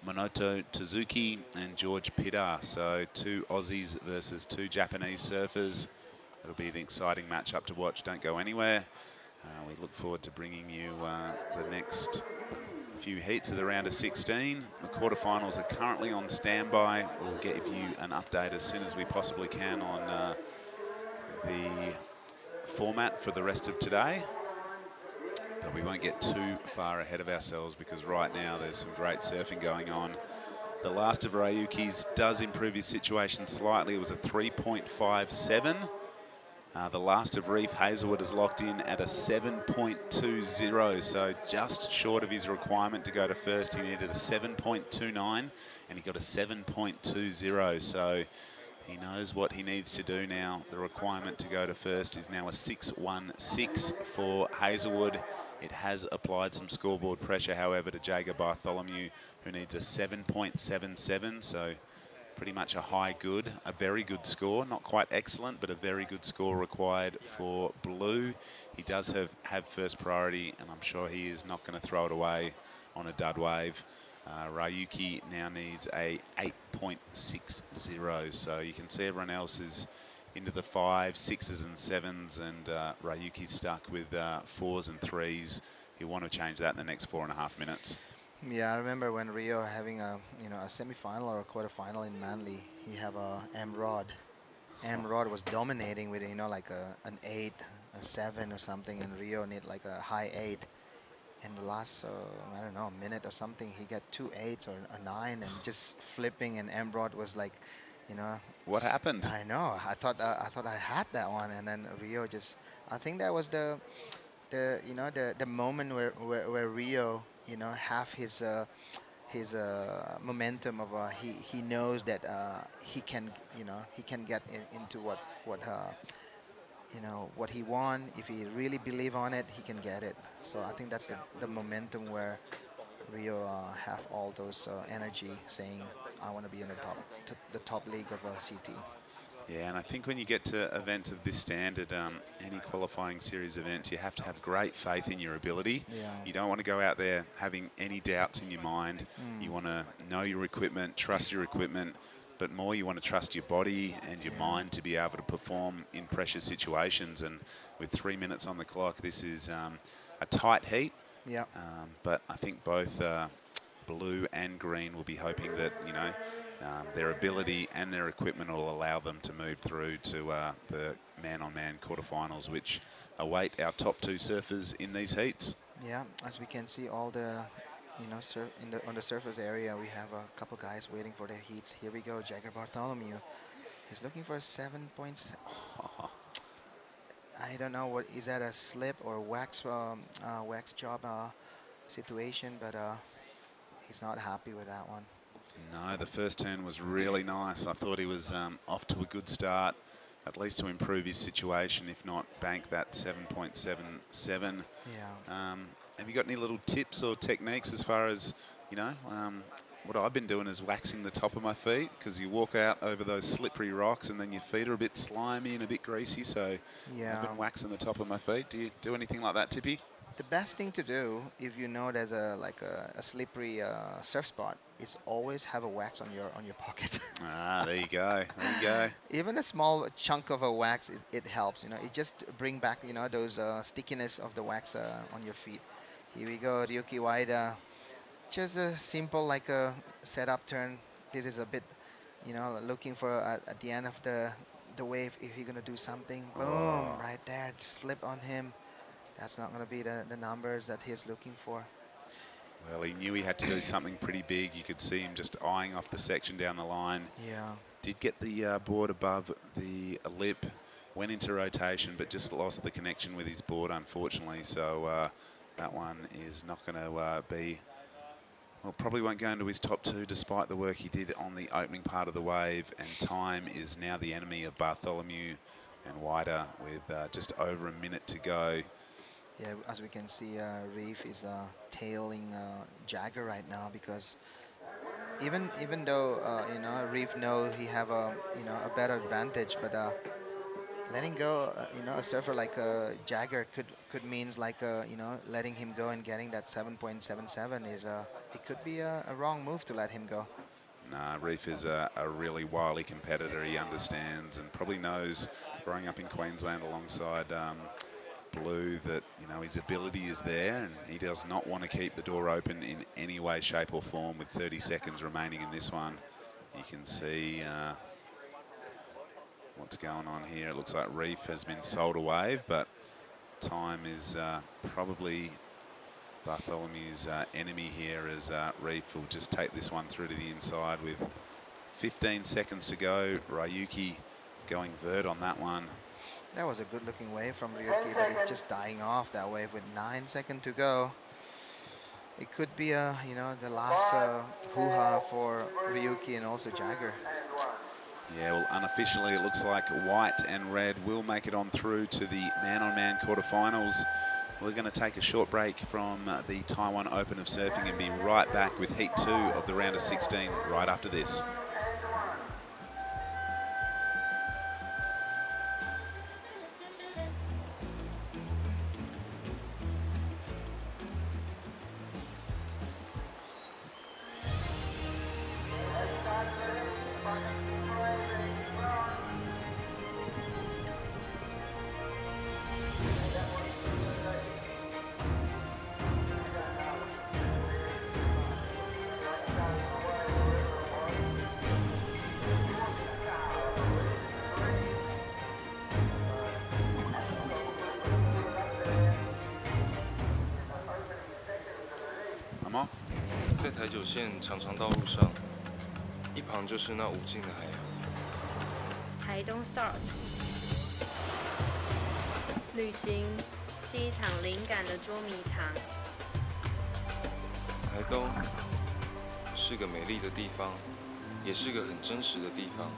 Monoto Tsuzuki and George Pitta. So two Aussies versus two Japanese surfers. It'll be an exciting matchup to watch. Don't go anywhere. We look forward to bringing you the next few heats of the round of 16. The quarterfinals are currently on standby. We'll give you an update as soon as we possibly can on the format for the rest of today. But we won't get too far ahead of ourselves because right now there's some great surfing going on. The last of Ryuki's does improve his situation slightly. It was a 3.57. The last of Reef Hazelwood is locked in at a 7.20, so just short of his requirement to go to first. He needed a 7.29 and he got a 7.20, so he knows what he needs to do now. The requirement to go to first is now a 6.16 for Hazelwood. It has applied some scoreboard pressure, however, to Jager Bartholomew, who needs a 7.77, so pretty much a high good, a very good score. Not quite excellent, but a very good score required for Blue. He does have first priority, and I'm sure he is not going to throw it away on a dud wave. Ryuki now needs a 8.60, so you can see everyone else is into the 5s, 6s and 7s, and Ryuki's stuck with 4s and 3s. He'll want to change that in the next 4.5 minutes. Yeah, I remember when Rio having a semi-final or a quarter-final in Manly, he have a M-Rod. M-Rod was dominating with, like an 8, a 7 or something, and Rio need like a high 8. In the last, I don't know, a minute or something, he got 2 8s or a 9 and just flipping, and M-Rod was like, What happened? I know. I thought I had that one, and then Rio just. I think that was the moment where Rio, have his momentum of he knows that he can get into what he want. If he really believe on it, he can get it. So I think that's the momentum where Rio have all those energy saying, I want to be in the top league of CT. Yeah, and I think when you get to events of this standard, any qualifying series events, you have to have great faith in your ability. Yeah. You don't want to go out there having any doubts in your mind. You want to know your equipment, trust your equipment, but more you want to trust your body and your mind to be able to perform in pressure situations. And with 3 minutes on the clock, this is a tight heat. Yeah. But I think both blue and green will be hoping that, their ability and their equipment will allow them to move through to the man-on-man quarterfinals, which await our top 2 surfers in these heats. Yeah, as we can see, all the, on the surface area, we have a couple guys waiting for their heats. Here we go, Jagger Bartholomew. He's looking for a 7 points. I don't know, what is that, a slip or wax job situation, but he's not happy with that one. No, the first turn was really nice. I thought he was off to a good start, at least to improve his situation, if not bank that 7.77. Yeah. Have you got any little tips or techniques as far as, what I've been doing is waxing the top of my feet, because you walk out over those slippery rocks and then your feet are a bit slimy and a bit greasy, so yeah. I've been waxing the top of my feet. Do you do anything like that, Tippy? The best thing to do, if you know there's a slippery surf spot, is always have a wax on your pocket. There you go. There you go. Even a small chunk of a wax, it helps. It just bring back those stickiness of the wax on your feet. Here we go, Ryuki Waida. Just a simple a setup turn. This is a bit, looking for at the end of the wave if you're gonna do something. Boom, right there, slip on him. That's not going to be the numbers that he's looking for. Well, he knew he had to do something pretty big. You could see him just eyeing off the section down the line. Yeah. Did get the board above the lip, went into rotation, but just lost the connection with his board, unfortunately. So that one is not going to be, well, probably won't go into his top 2 despite the work he did on the opening part of the wave. And time is now the enemy of Bartholomew and Wider with just over a minute to go. Yeah, as we can see, Reef is tailing Jagger right now, because even though Reef knows he have a better advantage, but letting go a surfer like Jagger could means letting him go and getting that 7.77 is it could be a wrong move to let him go. Nah, Reef is a really wily competitor. He understands and probably knows, growing up in Queensland alongside Blue, that his ability is there, and he does not want to keep the door open in any way, shape or form. With 30 seconds remaining in this one, you can see what's going on here. It looks like Reef has been sold a wave, but time is probably Bartholomew's enemy here, as Reef will just take this one through to the inside with 15 seconds to go. Ryuki going vert on that one. That was a good-looking wave from Ryuki, but it's just dying off that wave with 9 seconds to go. It could be, the last hoo-ha for Ryuki and also Jagger. Yeah, well, unofficially, it looks like white and red will make it on through to the man-on-man quarterfinals. We're going to take a short break from the Taiwan Open of surfing and be right back with Heat 2 of the round of 16 right after this.在台九线长长道路上，一旁就是那无尽的海洋。台东 Start 旅行是一场灵感的捉迷藏。台东是个美丽的地方，也是个很真实的地方。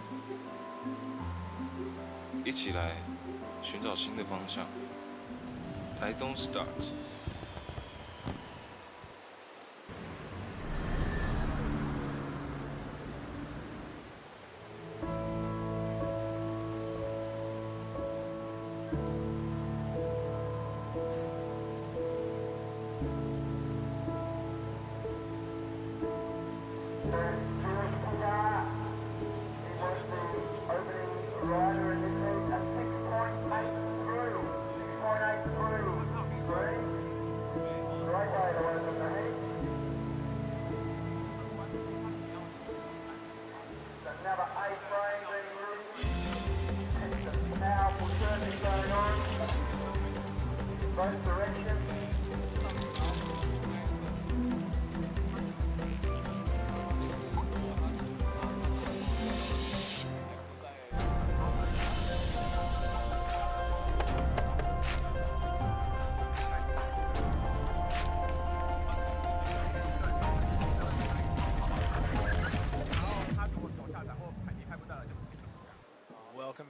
一起来寻找新的方向。台东 Start。Rider in this heat, a 6.8 through. 6.8 through. 3.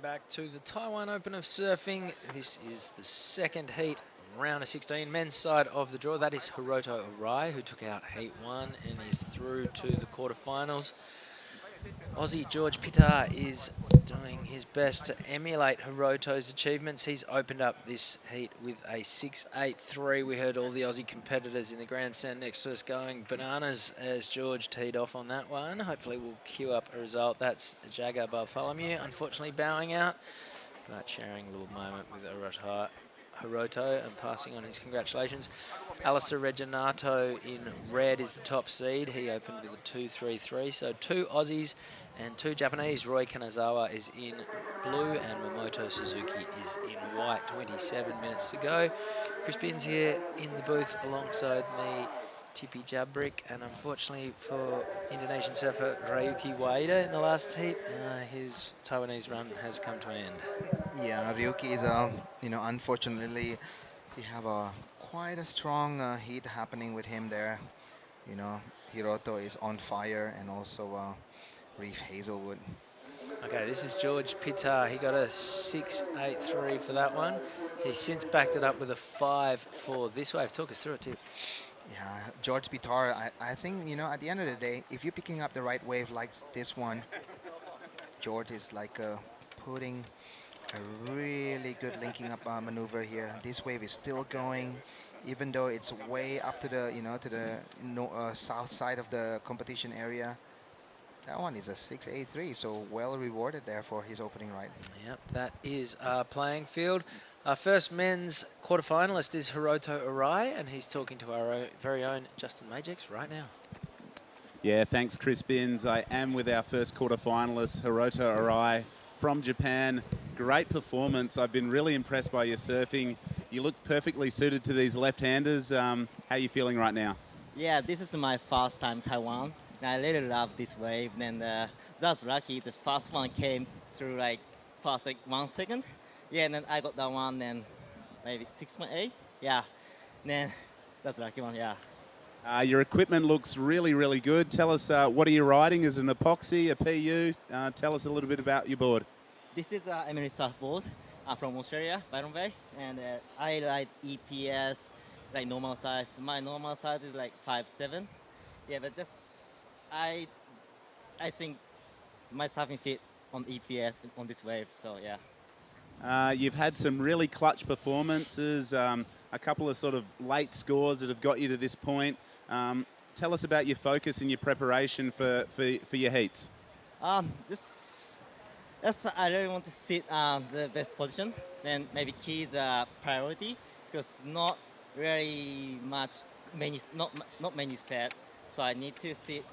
back to the Taiwan Open of Surfing. This is the second heat, round of 16, men's side of the draw. That is Hiroto Arai, who took out heat 1 and is through to the quarterfinals. Aussie George Pittar is doing his best to emulate Hiroto's achievements. He's opened up this heat with a 6.83. We heard all the Aussie competitors in the grandstand next to us going bananas as George teed off on that one. Hopefully we'll queue up a result. That's Jagger Bartholomew, unfortunately bowing out, but sharing a little moment with Hiroto and passing on his congratulations. Alistair Reginato in red is the top seed. He opened with a 2.33, so 2 Aussies and 2 Japanese. Roy Kanazawa is in blue and Momoto Suzuki is in white. 27 minutes to go. Chris Binns here in the booth alongside me, Tipi Jabrik, and unfortunately for Indonesian surfer Ryuki Waida in the last heat, his Taiwanese run has come to an end. Yeah, Ryuki is, unfortunately, he have quite a strong heat happening with him there. Hiroto is on fire, and also Reef Hazelwood. Okay, this is George Pittar. He got a 6.83 for that one. He's since backed it up with a 5 for this wave. Talk us through it, too. Yeah, George Pittar, I think, at the end of the day, if you're picking up the right wave like this one, George is like putting a really good linking up maneuver here. This wave is still going, even though it's way up to the, to the south side of the competition area. That one is a 6.83, so well rewarded there for his opening ride. Yep, that is our playing field. Our first men's quarterfinalist is Hiroto Arai, and he's talking to our very own Justin Majex right now. Yeah, thanks, Chris Binns. I am with our first quarterfinalist, Hiroto Arai from Japan. Great performance. I've been really impressed by your surfing. You look perfectly suited to these left-handers. How are you feeling right now? Yeah, this is my first time Taiwan. I really love this wave, and that's lucky. The first one came through first 1 second. Yeah, and then I got that one, then maybe 6.8. Yeah, then that's a lucky one. Yeah. Your equipment looks really, really good. Tell us, what are you riding? Is it an epoxy, a PU? Tell us a little bit about your board. This is an Emirates surfboard from Australia, Byron Bay, and I ride EPS, normal size. My normal size is 5'7". Yeah, but just I think my surfing fit on EPS on this wave. So yeah. You've had some really clutch performances, a couple of sort of late scores that have got you to this point. Tell us about your focus and your preparation for your heats. I really want to sit the best position. Then maybe key is a priority because not very much not many set. So I need to sit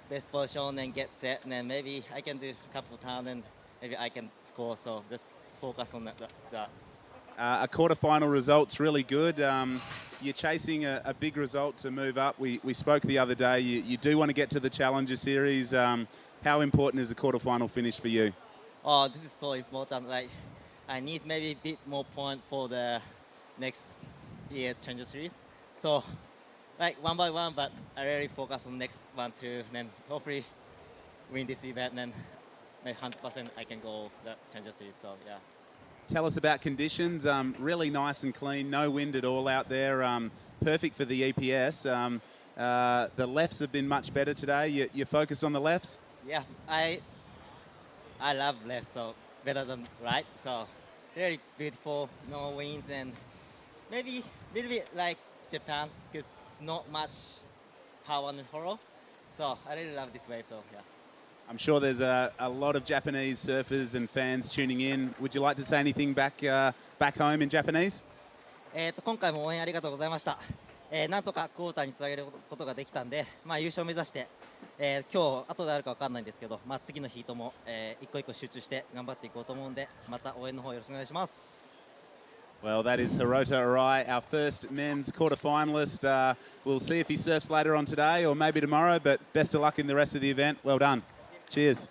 best position and get set, and then maybe I can do a couple of times and maybe I can score. So just focus on that. A quarterfinal result's really good. You're chasing a big result to move up. We spoke the other day. You do want to get to the Challenger Series. How important is the quarterfinal finish for you? Oh, this is so important. I need maybe a bit more point for the next year Challenger Series. So, one by one, but I really focus on next one too. Then hopefully win this event, and then 100% I can go the Challenger Series. So yeah. Tell us about conditions. Really nice and clean, no wind at all out there. Perfect for the EPS. The lefts have been much better today. You focused on the lefts? Yeah, I love left, so better than right. So very beautiful, no wind, and maybe a little bit like Japan because not much power on the hollow. So I really love this wave. So yeah. I'm sure there's a lot of Japanese surfers and fans tuning in. Would you like to say anything back home in Japanese? 今回も応援ありがとうございました。なんとかクォーターにつなげることができたんで、優勝を目指して、今日後であるか分かんないんですけど、次のヒートも、一個一個集中して頑張っていこうと思うんで、また応援の方よろしくお願いします。Well, that is Hiroto Arai, our first men's quarterfinalist. We'll see if he surfs later on today or maybe tomorrow, but best of luck in the rest of the event. Well done. Cheers.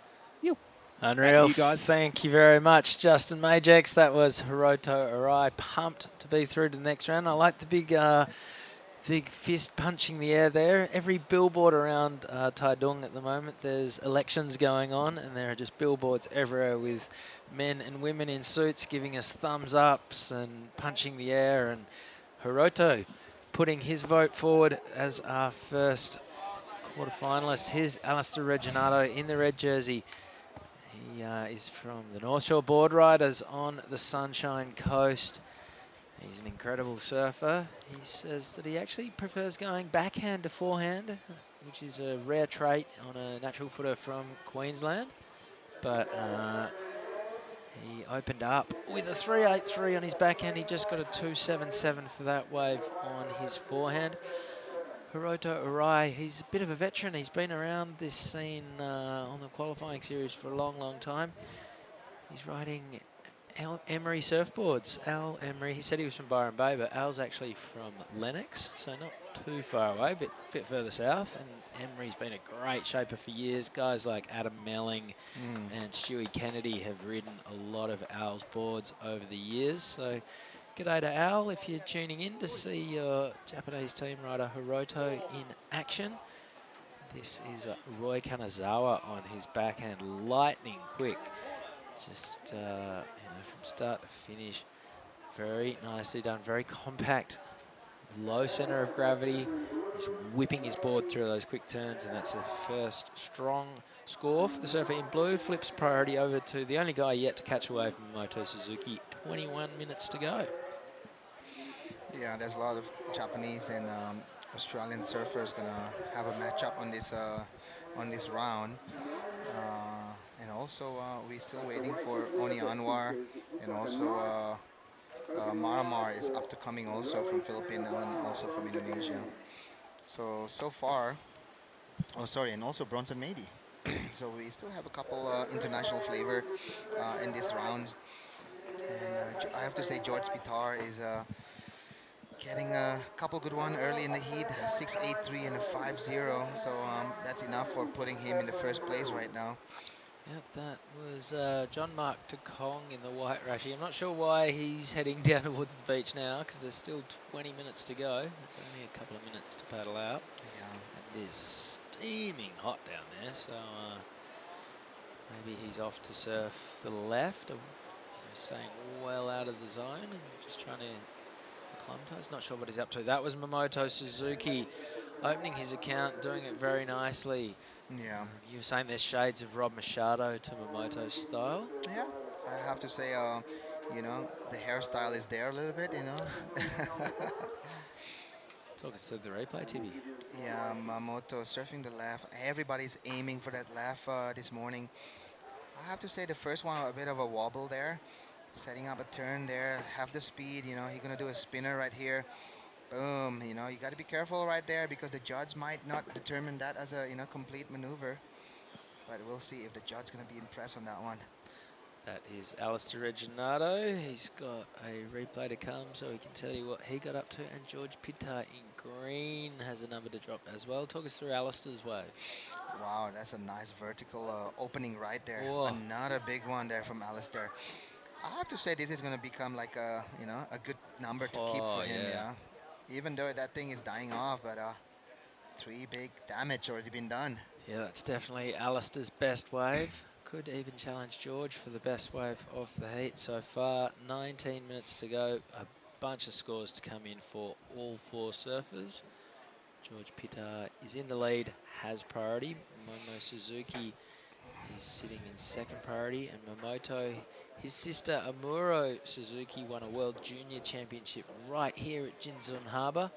Unreal. You guys. Thank you very much, Justin Majex. That was Hiroto Arai, pumped to be through to the next round. I like the big Big fist punching the air there. Every billboard around Taitung at the moment, there's elections going on, and there are just billboards everywhere with men and women in suits giving us thumbs ups and punching the air. And Hiroto putting his vote forward as our first quarterfinalist. Here's Alistair Reginato in the red jersey. He is from the North Shore Board Riders on the Sunshine Coast. He's an incredible surfer. He says that he actually prefers going backhand to forehand, which is a rare trait on a natural footer from Queensland. But he opened up with a 3.83 on his backhand. He just got a 2.77 for that wave on his forehand. Hiroto Arai, he's a bit of a veteran. He's been around this scene on the qualifying series for a long, long time. He's riding Al Emery surfboards. Al Emery, he said he was from Byron Bay, but Al's actually from Lennox, so not too far away, but a bit further south. And Emery's been a great shaper for years. Guys like Adam Melling and Stewie Kennedy have ridden a lot of Al's boards over the years. So g'day to Al if you're tuning in to see your Japanese team rider Hiroto in action. This is Roy Kanazawa on his backhand, lightning quick. Just you know, from start to finish, very nicely done, very compact, low center of gravity. He's whipping his board through those quick turns, and that's a first strong score for the surfer in blue. Flips priority over to the only guy yet to catch away from Moto Suzuki. 21 minutes to go. Yeah, there's a lot of Japanese and Australian surfers gonna have a matchup on this round. And also, we're still waiting for Oni Anwar, and also Maramar is up to coming also from Philippines and also from Indonesia. So far, oh sorry, and also Bronson Mady. So we still have a couple international flavor in this round. And I have to say George Pitar is getting a couple good one early in the heat, 6.83 and a 5.0. So that's enough for putting him in the first place right now. Yep, that was John Mark Takong in the white rashi. I'm not sure why he's heading down towards the beach now, because there's still 20 minutes to go. It's only a couple of minutes to paddle out. Yeah. It is steaming hot down there, so maybe he's off to surf the left, or staying well out of the zone and just trying to acclimatise. Not sure what he's up to. That was Mamoto Suzuki opening his account, doing it very nicely. Yeah. You were saying there's shades of Rob Machado to Mamoto's style. Yeah, I have to say, you know, the hairstyle is there a little bit, you know. Talk us through the replay, Tibi. Yeah, Mamoto surfing the left. Everybody's aiming for that left this morning. I have to say the first one, a bit of a wobble there. Setting up a turn there, have the speed, you know, he's going to do a spinner right here. Boom, you know, you got to be careful right there because the judge might not determine that as a, you know, complete maneuver. But we'll see if the judge is going to be impressed on that one. That is Alistair Reginato. He's got a replay to come so he can tell you what he got up to. And George Pitar in green has a number to drop as well. Talk us through Alistair's wave. Wow, that's a nice vertical opening right there. Whoa. Another big one there from Alistair. I have to say this is going to become like a, you know, a good number to keep for him, yeah. Even though that thing is dying off, but 3 big damage already been done. Yeah, that's definitely Alistair's best wave. Could even challenge George for the best wave of the heat so far. 19 minutes to go. A bunch of scores to come in for all 4 surfers. George Pitar is in the lead, has priority. Momo Suzuki is sitting in second priority, and Mamoto, his sister Amuro Suzuki, won a World Junior Championship right here at Jinzun Harbour.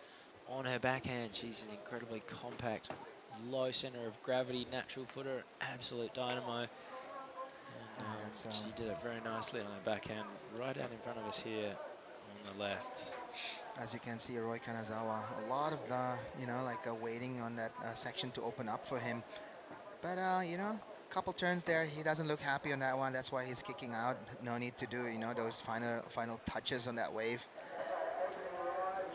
On her backhand, she's an incredibly compact, low centre of gravity, natural footer, absolute dynamo. And she did it very nicely on her backhand, right out in front of us here on the left. As you can see, Roy Kanazawa, a lot of the, you know, like waiting on that section to open up for him. But, you know, couple turns there, he doesn't look happy on that one. That's why he's kicking out. No need to do, you know, those final touches on that wave.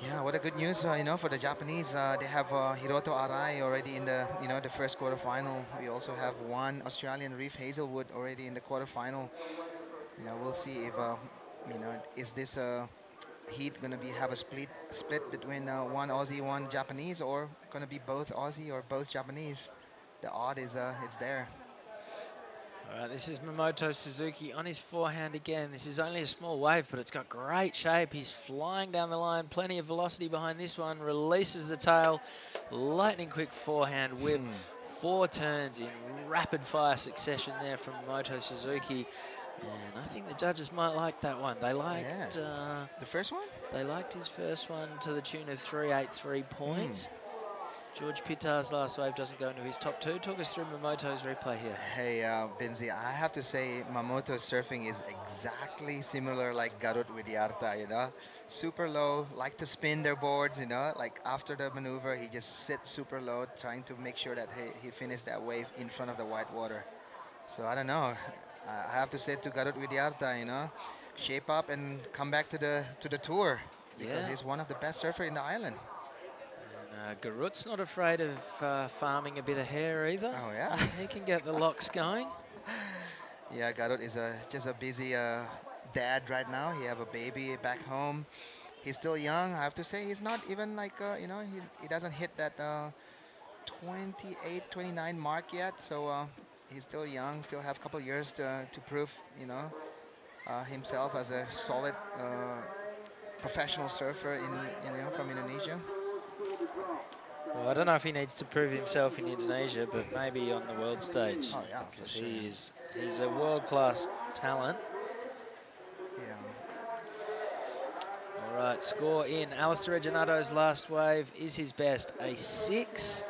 Yeah, what a good news, you know, for the Japanese. They have Hiroto Arai already in the, you know, the first quarterfinal. We also have one Australian, Reef Hazelwood, already in the quarterfinal. You know, we'll see if, you know, is this heat going to have a split split between one Aussie, one Japanese, or going to be both Aussie or both Japanese. The odd is it's there. All right, this is Mamoto Suzuki on his forehand again. This is only a small wave, but it's got great shape. He's flying down the line, plenty of velocity behind this one, releases the tail, lightning quick forehand whip, 4 turns in rapid fire succession there from Mamoto Suzuki. And I think the judges might like that one. They liked the first one? They liked his first one to the tune of 383 points. George Pittar's last wave doesn't go into his top 2. Talk us through Mamoto's replay here. Hey, Binzi, I have to say Mamoto's surfing is exactly similar like Garut Widyartha, you know. Super low, like to spin their boards, you know. Like after the maneuver, he just sits super low, trying to make sure that he finished that wave in front of the white water. So I don't know. I have to say to Garut Widyartha, you know, shape up and come back to the tour, because he's one of the best surfers in the island. Garut's not afraid of farming a bit of hair either. Oh, yeah. He can get the locks going. Yeah, Garut is just a busy dad right now. He have a baby back home. He's still young. I have to say he's not even like, you know, he doesn't hit that 28, 29 mark yet. So he's still young, still have a couple years to prove, you know, himself as a solid professional surfer from Indonesia. Well, I don't know if he needs to prove himself in Indonesia, but maybe on the world stage. Oh, yeah, because for sure. he's a world-class talent. Yeah. All right, score in. Alistair Reginato's last wave is his best, a 6.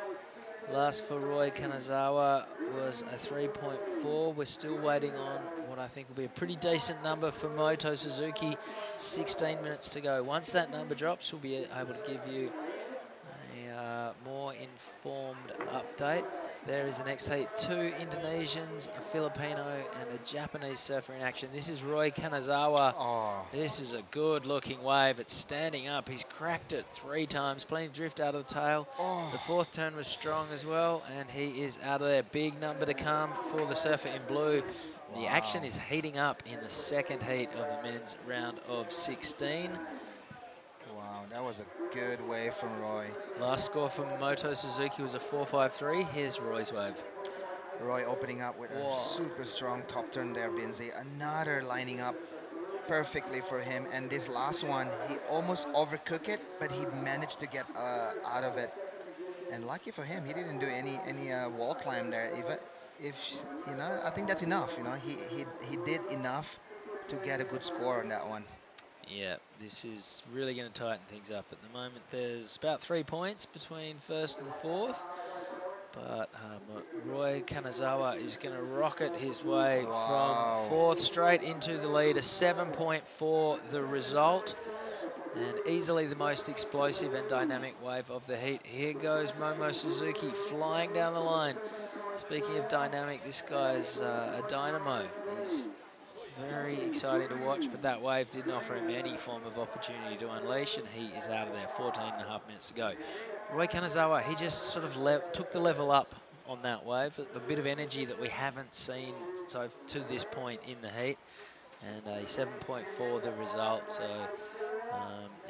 Last for Roy Kanazawa was a 3.4. We're still waiting on what I think will be a pretty decent number for Mamoto Suzuki. 16 minutes to go. Once that number drops, we'll be able to give you a more informed update. There is the next heat. 2 Indonesians, a Filipino, and a Japanese surfer in action. This is Roy Kanazawa. Oh. This is a good-looking wave. It's standing up. He's cracked it 3 times. Plenty of drift out of the tail. Oh. The 4th turn was strong as well, and he is out of there. Big number to come for the surfer in blue. Wow. The action is heating up in the 2nd heat of the men's round of 16. Wow, that was a good wave from Roy. Last score for Mamoto Suzuki was a 4.53. Here's Roy's wave. Roy opening up with a super strong top turn there, Binzi. Another lining up perfectly for him. And this last one, he almost overcooked it, but he managed to get out of it. And lucky for him, he didn't do any wall climb there. If you know, I think that's enough. You know, he did enough to get a good score on that one. Yeah, this is really going to tighten things up. At the moment, there's about 3 points between 1st and 4th. But Roy Kanazawa is going to rocket his way from 4th straight into the lead. A 7.4 the result. And easily the most explosive and dynamic wave of the heat. Here goes Momo Suzuki flying down the line. Speaking of dynamic, this guy's a dynamo. He's very exciting to watch, but that wave didn't offer him any form of opportunity to unleash, and he is out of there. 14.5 minutes to go. Roy Kanazawa, he just sort of took the level up on that wave, a bit of energy that we haven't seen to this point in the heat, and a 7.4 the result. So,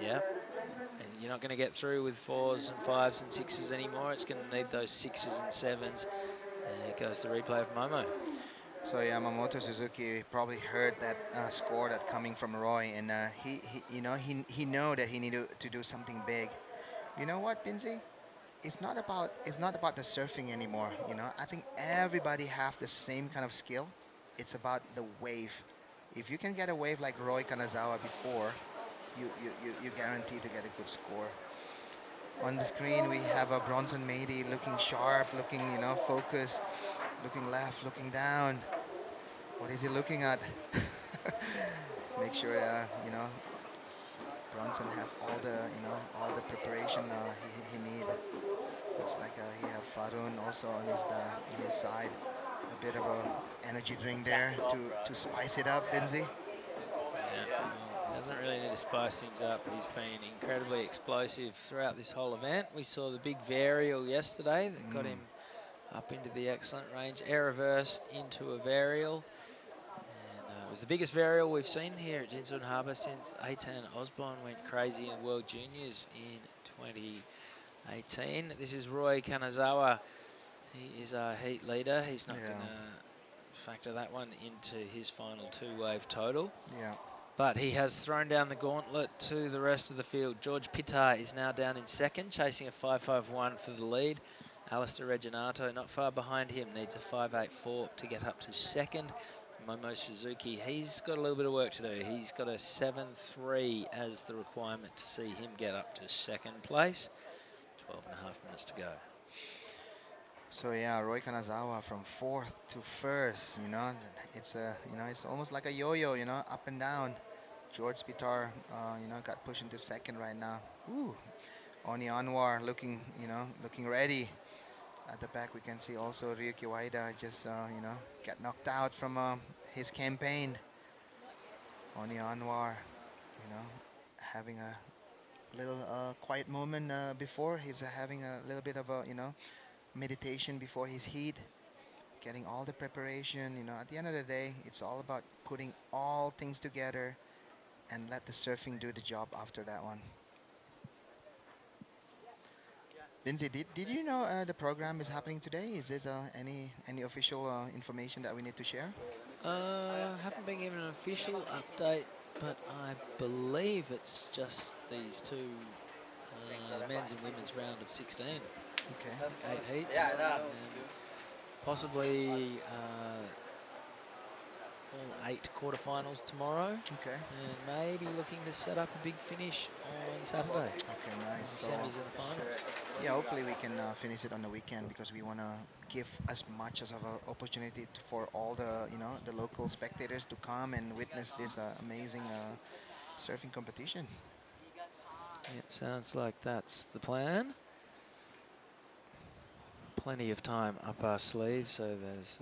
yeah, and you're not going to get through with 4s and 5s and 6s anymore. It's going to need those 6s and 7s. There goes the replay of Momo. So yeah, Mamoto Suzuki probably heard that score that coming from Roy, and he know that he needed to do something big. You know what, Binzi? It's not about the surfing anymore. You know, I think everybody have the same kind of skill. It's about the wave. If you can get a wave like Roy Kanazawa before, you guarantee to get a good score. On the screen we have a Bronson Mady looking sharp, looking focused. Looking left, looking down. What is he looking at? Make sure, Bronson have all the preparation he need. Looks like he have Farun also on his side. A bit of a energy drink there to spice it up, Binzi. Yeah, he doesn't really need to spice things up, but he's been incredibly explosive throughout this whole event. We saw the big varial yesterday that got him up into the excellent range, air reverse into a varial. And was the biggest varial we've seen here at Jinsun Harbour since Eitan Osborne went crazy in World Juniors in 2018. This is Roy Kanazawa. He is our heat leader. He's not going to factor that one into his final 2-wave total. Yeah. But he has thrown down the gauntlet to the rest of the field. George Pittar is now down in second, chasing a 5.51 for the lead. Alistair Reginato not far behind him, needs a 5.84 to get up to second. Momo Suzuki, he's got a little bit of work to do. He's got a 7.3 as the requirement to see him get up to second place. 12.5 minutes to go. So yeah, Roy Kanazawa from 4th to 1st, you know, it's it's almost like a yo-yo, you know, up and down. George Pittar, you know, got pushed into second right now. Ooh, Oni Anwar looking ready. At the back, we can see also Ryuki Waida just, you know, got knocked out from his campaign. Oni Anwar, you know, having a little quiet moment before. He's having a little bit of a, you know, meditation before his heat, getting all the preparation. You know, at the end of the day, it's all about putting all things together and let the surfing do the job after that one. Lindsay, did you know the program is happening today? Is this any official information that we need to share? Haven't been given an official update, but I believe it's just these two men's and women's round of 16. Okay. 8 heats. And possibly all 8 quarterfinals tomorrow. Okay. And maybe looking to set up a big finish on Saturday. Okay, nice. The semis and the finals. Yeah, hopefully we can finish it on the weekend, because we want to give as much as of an opportunity for all the, you know, the local spectators to come and witness this amazing surfing competition. Yep, sounds like that's the plan. Plenty of time up our sleeve, so there's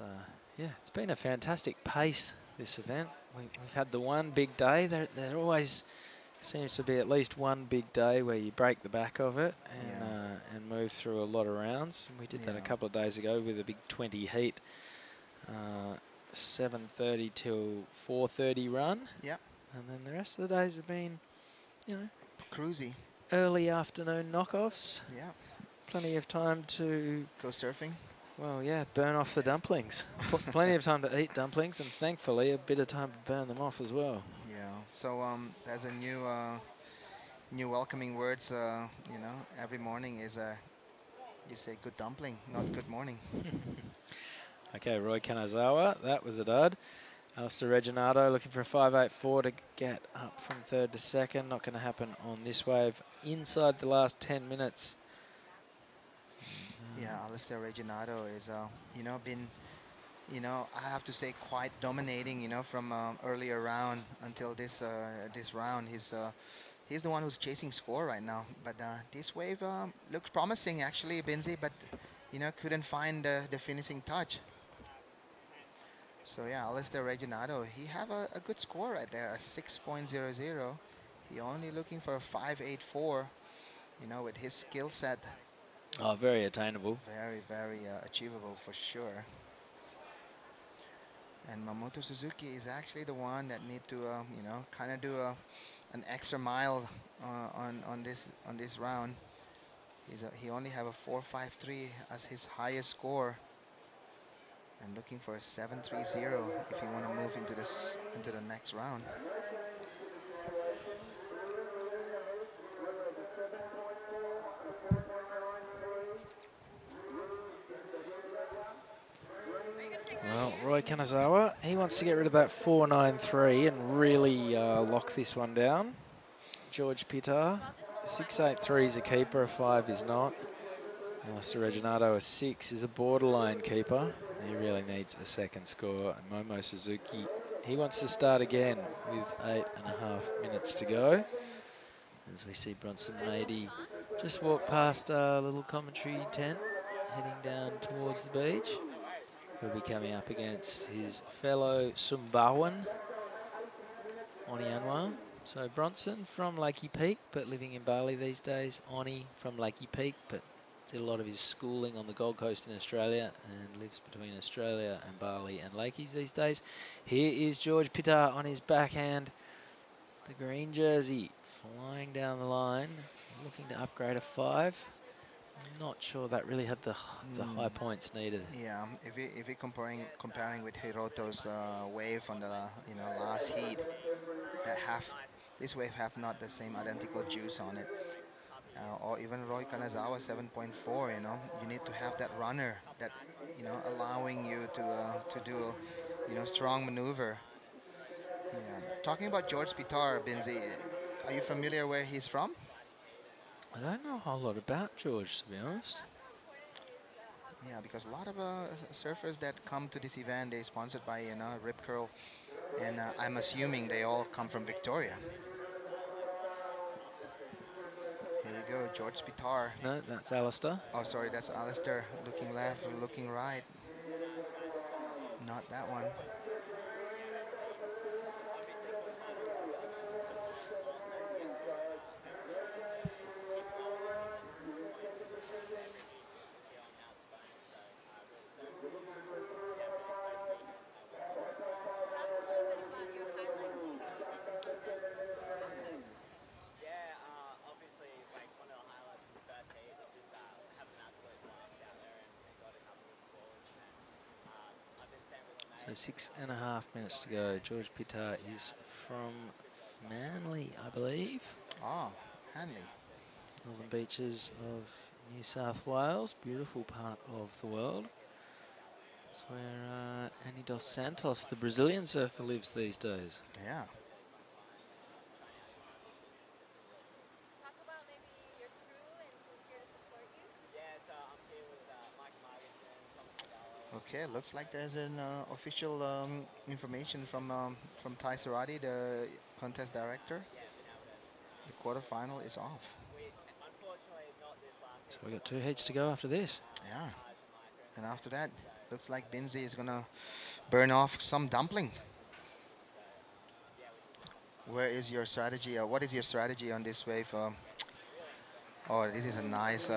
yeah, it's been a fantastic pace, this event. We've had the one big day. There always seems to be at least one big day where you break the back of it and move through a lot of rounds. And we did that a couple of days ago with a big 20 heat, 7:30 till 4:30 run. Yeah. And then the rest of the days have been, you know, cruisy, early afternoon knockoffs. Yeah. Plenty of time to go surfing. Well, yeah, burn off the dumplings. Plenty of time to eat dumplings, and thankfully a bit of time to burn them off as well. Yeah. So there's a new welcoming words. You know, every morning is you say good dumpling, not good morning. Okay, Roy Kanazawa, that was a dud. Alistair Reginato looking for a 5.84 to get up from 3rd to 2nd. Not going to happen on this wave. Inside the last 10 minutes. Yeah, Alistair Reginato is, you know, been, you know, I have to say quite dominating, you know, from earlier round until this this round. He's the one who's chasing score right now. But this wave looks promising, actually, Binzi, but, you know, couldn't find the finishing touch. So, yeah, Alistair Reginato, he have a good score right there, a 6.00. He only looking for a 5.84, you know, with his skill set. Oh, very attainable. Very, very achievable for sure. And Mamoto Suzuki is actually the one that need to, you know, kind of do an extra mile on this round. He only have a 4.53 as his highest score, and looking for a 7.30 if he want to move into the next round. Well, Roy Kanazawa, he wants to get rid of that 4.93 and really lock this one down. George Pittar, 6.83 is a keeper, a 5 is not. Alistair Reginato, a 6 is a borderline keeper. He really needs a second score. And Momo Suzuki, he wants to start again with 8.5 minutes to go. As we see Bronson Mady just walk past a little commentary tent, heading down towards the beach. He'll be coming up against his fellow Sumbawan, Oni Anwar. So Bronson from Lakey Peak, but living in Bali these days. Oni from Lakey Peak, but Did a lot of his schooling on the Gold Coast in Australia and lives between Australia and Bali and Lakes these days. Here is George Pitar on his backhand. The green jersey flying down the line, looking to upgrade a 5. Not sure that really had the high points needed. Yeah, if we comparing with Hiroto's wave on the last heat, this wave have not the same identical juice on it. Or even Roy Kanazawa 7.4. You need to have that runner that allowing you to do strong maneuver. Yeah. Talking about George Pitar, Binzi, are you familiar where he's from? I don't know a whole lot about George, to be honest. Yeah, because a lot of surfers that come to this event, they're sponsored by Rip Curl, and I'm assuming they all come from Victoria. Here we go, George Pitar. No, that's Alistair. Oh, sorry, that's Alistair. Looking left, looking right. Not that one. So 6.5 minutes to go. George Pitar is from Manly, I believe. Oh, Manly. Northern beaches of New South Wales. Beautiful part of the world. It's where Annie Dos Santos, the Brazilian surfer, lives these days. Yeah. Okay, looks like there's an official information from Ty Sarati, the contest director. The quarterfinal is off. So we've got 2 heats to go after this. Yeah, and after that, looks like Binzi is gonna burn off some dumplings. Where is your strategy? What is your strategy on this wave? Oh, this is a nice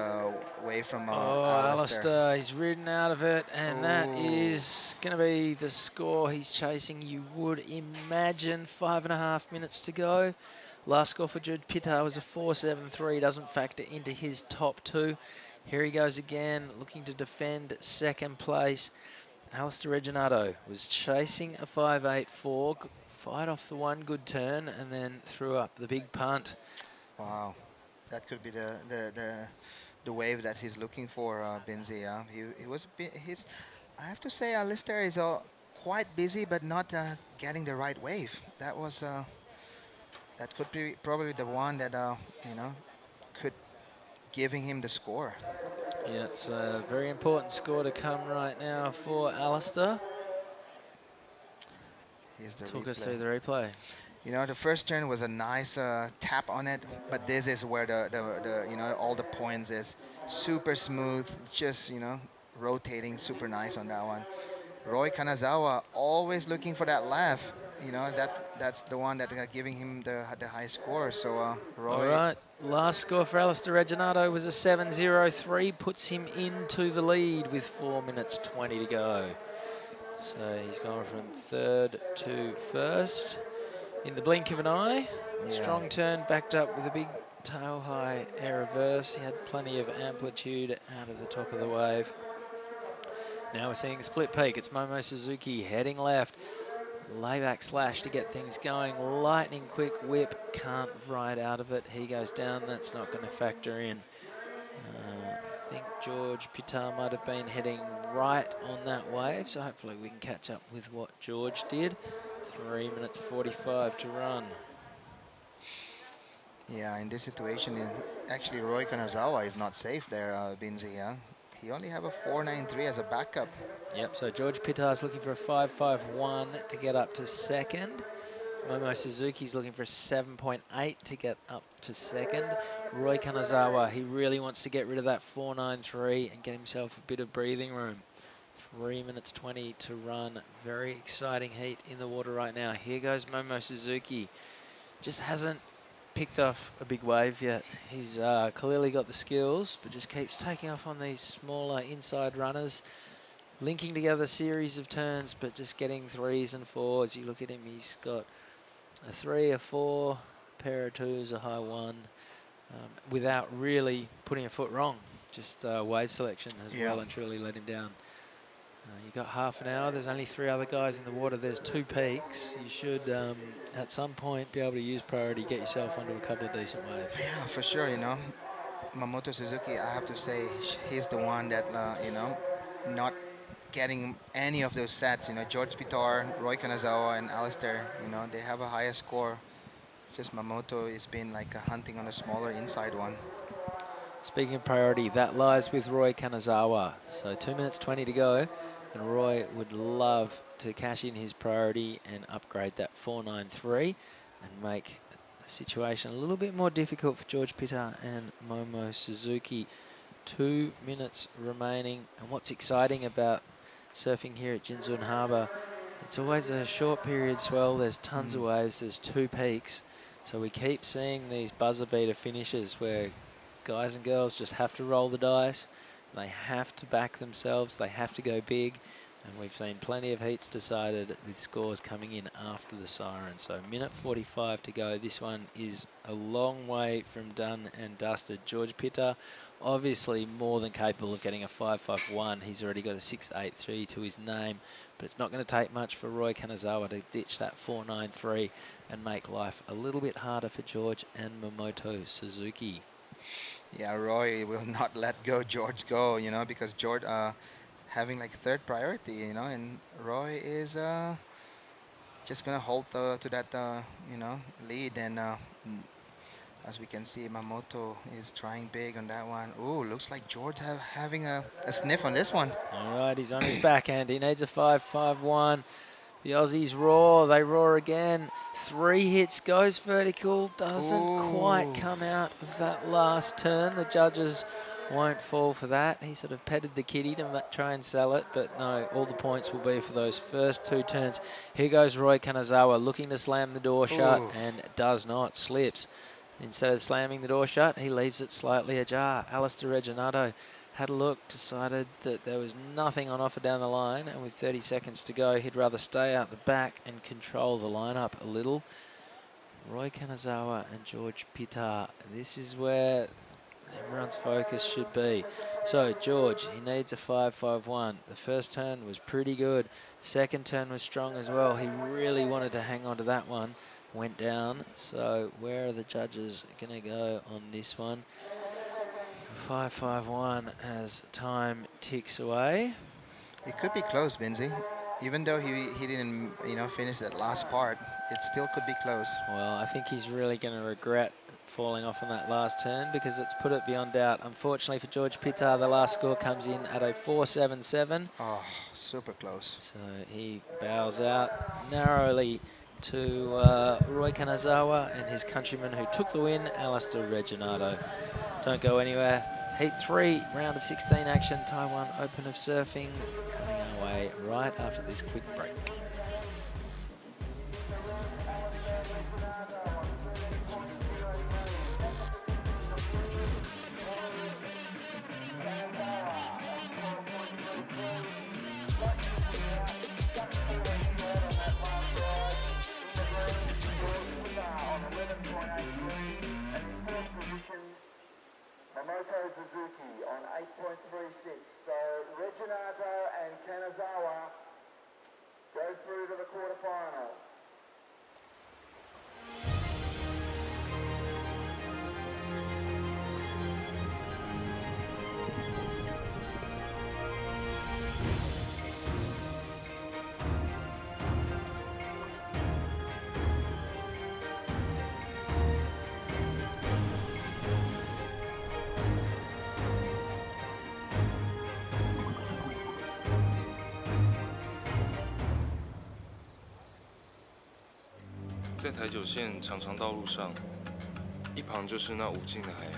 wave from Alistair. He's ridden out of it, and that is going to be the score he's chasing. You would imagine 5.5 minutes to go. Last score for George Pitar was a 4.73. Doesn't factor into his top 2. Here he goes again, looking to defend second place. Alistair Reginato was chasing a 5.84. Fight off the one good turn, and then threw up the big punt. Wow. That could be the wave that he's looking for, Binzi. I have to say, Alistair is quite busy, but not getting the right wave. That was that could be probably the one that could giving him the score. Yeah, it's a very important score to come right now for Alistair. Here's the Talk replay. us through the replay. The first turn was a nice tap on it, but this is where the all the points is super smooth, just rotating super nice on that one. Roy Kanazawa always looking for that left. That's the one that giving him the high score. So Roy. All right, last score for Alistair Reginato was a 7.03, puts him into the lead with 4 minutes 20 to go. So he's gone from 3rd to 1st. In the blink of an eye, strong turn backed up with a big tail high air reverse. He had plenty of amplitude out of the top of the wave. Now we're seeing a split peak. It's Momo Suzuki heading left. Layback slash to get things going. Lightning quick whip, can't ride out of it. He goes down, that's not going to factor in. I think George Pitar might have been heading right on that wave, so hopefully we can catch up with what George did. 3 minutes 45 to run. Yeah, in this situation, actually Roy Kanazawa is not safe there, Binzi. He only have a 4.93 as a backup. Yep, so George Pitar is looking for a 5.51 to get up to 2nd. Momo Suzuki's looking for a 7.8 to get up to 2nd. Roy Kanazawa, he really wants to get rid of that 4.93 and get himself a bit of breathing room. 3 minutes 20 to run. Very exciting heat in the water right now. Here goes Momo Suzuki. Just hasn't picked off a big wave yet. He's clearly got the skills, but just keeps taking off on these smaller inside runners, linking together a series of turns, but just getting 3s and 4s. You look at him, he's got a 3, a 4, a pair of 2s, a high 1, without really putting a foot wrong. Just wave selection has well and truly let him down. You got half an hour. There's only 3 other guys in the water. There's 2 peaks. You should, at some point, be able to use priority, get yourself onto a couple of decent waves. Yeah, for sure. You know, Mamoto Suzuki, I have to say, he's the one that not getting any of those sets. You know, George Pitar, Roy Kanazawa, and Alistair. You know, they have a higher score. It's just Mamoto has been like hunting on a smaller inside one. Speaking of priority, that lies with Roy Kanazawa. So 2 minutes 20 to go. And Roy would love to cash in his priority and upgrade that 4.93 and make the situation a little bit more difficult for George Pitar and Momo Suzuki. 2 minutes remaining. And what's exciting about surfing here at Jinzun Harbour, it's always a short period swell. There's tons of waves. There's 2 peaks. So we keep seeing these buzzer beater finishes where guys and girls just have to roll the dice. They have to back themselves. They have to go big. And we've seen plenty of heats decided with scores coming in after the siren. So minute 45 to go. This one is a long way from done and dusted. George Pitar, obviously more than capable of getting a 5.51. He's already got a 6.83 to his name. But it's not going to take much for Roy Kanazawa to ditch that 4.93 and make life a little bit harder for George and Mamoto Suzuki. Yeah, Roy will not let George go, you know, because George having like 3rd priority, you know, and Roy is just gonna hold to that, you know, lead. And as we can see, Mamoto is trying big on that one. Ooh, looks like George having a sniff on this one. All right, he's on his backhand. He needs a 5.51. The Aussies roar, they roar again. 3 hits, goes vertical, doesn't quite come out of that last turn. The judges won't fall for that. He sort of petted the kitty to try and sell it, but no, all the points will be for those first 2 turns. Here goes Roy Kanazawa looking to slam the door shut and does not, slips. Instead of slamming the door shut, he leaves it slightly ajar. Alistair Reginato had a look, decided that there was nothing on offer down the line, and with 30 seconds to go, he'd rather stay out the back and control the lineup a little. Roy Kanazawa and George Pitar, this is where everyone's focus should be. So George, he needs a 5.51. The first turn was pretty good. Second turn was strong as well. He really wanted to hang on to that one. Went down. So where are the judges going to go on this one? 5.51 as time ticks away. It could be close, Binzi. Even though he didn't, you know, finish that last part, it still could be close. Well, I think he's really going to regret falling off on that last turn because it's put it beyond doubt. Unfortunately for George Pitar, the last score comes in at a 4.77. Oh, super close. So he bows out narrowly to Roy Kanazawa and his countryman who took the win, Alistair Reginato. Don't go anywhere. Heat 3, round of 16 action, Taiwan Open of Surfing, coming our way right after this quick break. Mamoto Suzuki on 8.36. So Reginato and Kanazawa go through to the quarterfinals.在台九线长长道路上，一旁就是那无尽的海洋。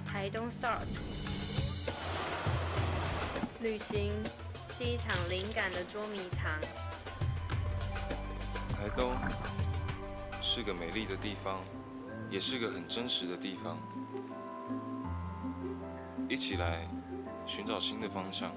台东 Start 旅行是一场灵感的捉迷藏。台东是个美丽的地方，也是个很真实的地方。一起来寻找新的方向。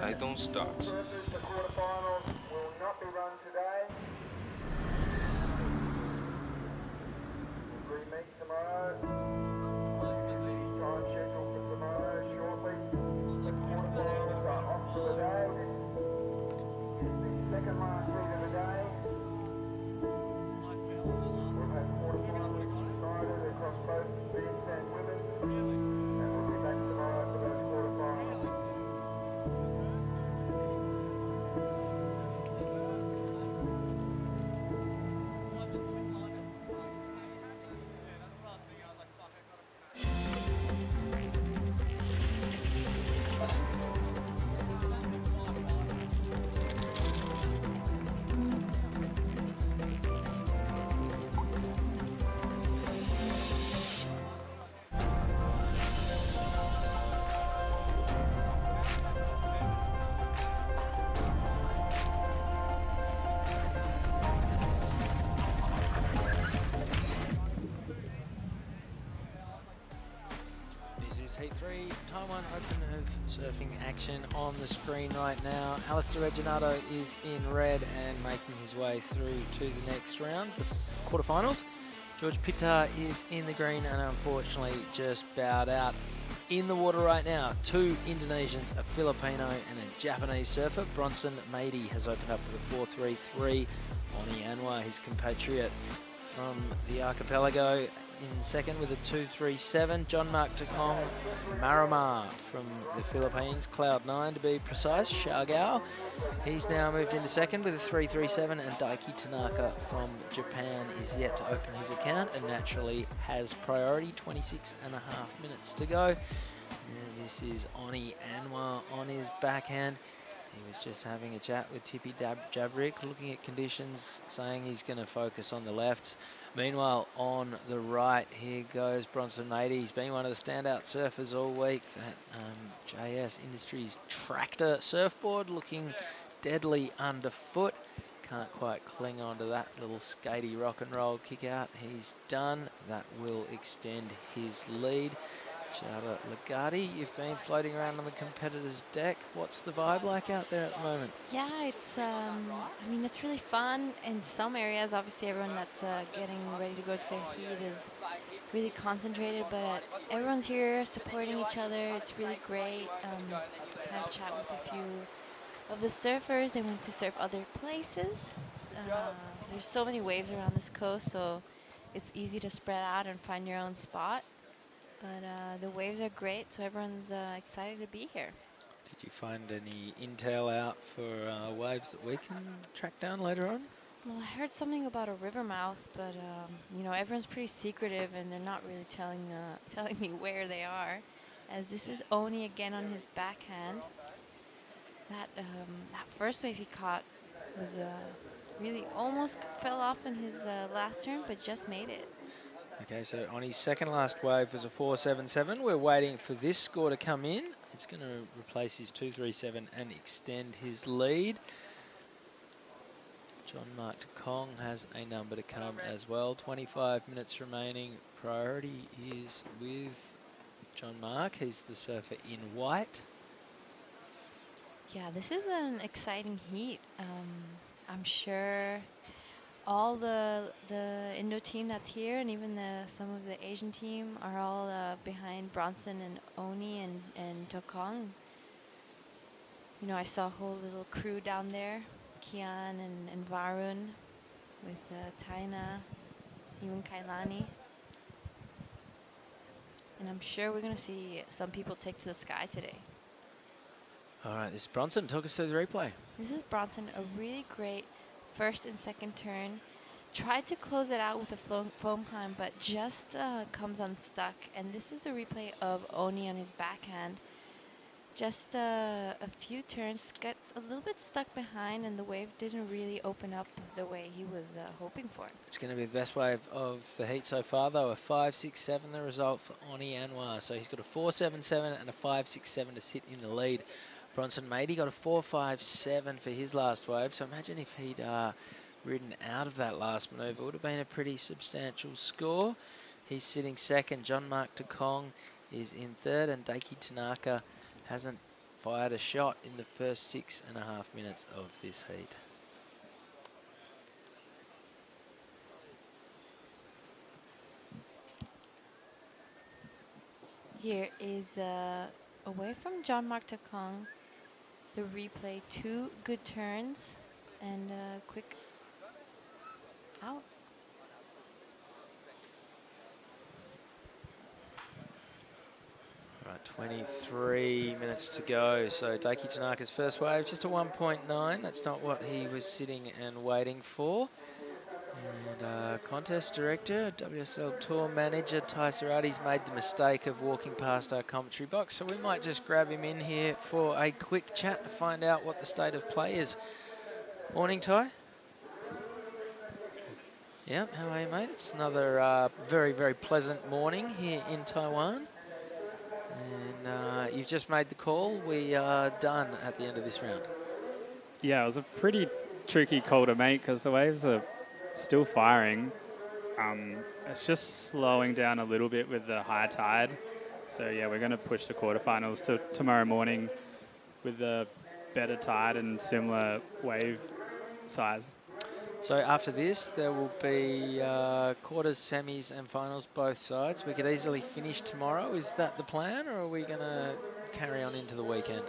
台东 start。Heat 3, Taiwan Open of surfing action on the screen right now. Alistair Reginato is in red and making his way through to the next round, the quarterfinals. George Pitar is in the green and unfortunately just bowed out. In the water right now, two Indonesians, a Filipino and a Japanese surfer. Bronson Mady has opened up with a 4.33. Oni Anwar, his compatriot from the archipelago, in second with a 2.37. John Mark Takong Maramar from the Philippines, Cloud9 to be precise. Xiaogao, he's now moved into second with a 3.37, and Daiki Tanaka from Japan is yet to open his account and naturally has priority. 26.5 minutes to go. And this is Oni Anwar on his backhand. He was just having a chat with Tippy Jabrik, looking at conditions, saying he's going to focus on the left. Meanwhile, on the right, here goes Bronson Mady. He's been one of the standout surfers all week. That JS Industries tractor surfboard looking deadly underfoot. Can't quite cling on to that little skatey rock and roll kick out. He's done. That will extend his lead. Shaba Lagarde, you've been floating around on the competitor's deck. What's the vibe like out there at the moment? Yeah, it's, I mean, it's really fun. In some areas, obviously everyone that's getting ready to go to their heat is really concentrated, but everyone's here supporting each other. It's really great. I had a chat with a few of the surfers. They went to surf other places. There's so many waves around this coast, so it's easy to spread out and find your own spot. But the waves are great, so everyone's excited to be here. Did you find any intel out for waves that we can track down later on? Well, I heard something about a river mouth, but you know, everyone's pretty secretive, and they're not really telling me where they are. As this is Oni again on his backhand. That first wave he caught was really almost fell off in his last turn, but just made it. Okay, so on his second last wave was a 4.77. We're waiting for this score to come in. It's going to replace his 2.37 and extend his lead. John Mark Kong has a number to come as well. 25 minutes remaining. Priority is with John Mark. He's the surfer in white. Yeah, this is an exciting heat. I'm sure all the Indo team that's here, and even some of the Asian team, are all behind Bronson and Oni and Tokong. You know, I saw a whole little crew down there, Kian and Varun, with Taina, even Kailani. And I'm sure we're going to see some people take to the sky today. All right, this is Bronson. Talk us through the replay. This is Bronson, a really great first and second turn. Tried to close it out with a foam climb, but just comes unstuck. And this is a replay of Oni on his backhand. Just a few turns, gets a little bit stuck behind, and the wave didn't really open up the way he was hoping for. It's going to be the best wave of the heat so far, though. A 5.67 the result for Oni Anwar. So he's got a 4.77 and a 5.67 to sit in the lead. Bronson Mady got a 4.57 for his last wave. So imagine if he'd ridden out of that last manoeuvre. Would have been a pretty substantial score. He's sitting second. John Mark Takong is in third, and Daiki Tanaka hasn't fired a shot in the first 6.5 minutes of this heat. Here is away from John Mark Takong. The replay, 2 good turns and quick out. Right, 23 minutes to go. So Daiki Tanaka's first wave, just a 1.9. That's not what he was sitting and waiting for. And contest director, WSL Tour manager Ty Sarati's made the mistake of walking past our commentary box, so we might just grab him in here for a quick chat to find out what the state of play is. Morning, Ty. Yeah, how are you, mate? It's another very, very pleasant morning here in Taiwan. And you've just made the call. We are done at the end of this round. Yeah, it was a pretty tricky call to make because the waves are still firing. It's just slowing down a little bit with the high tide. So yeah, we're going to push the quarterfinals to tomorrow morning with the better tide and similar wave size. So after this, there will be quarters, semis and finals, both sides. We could easily finish tomorrow. Is that the plan, or are we going to carry on into the weekend?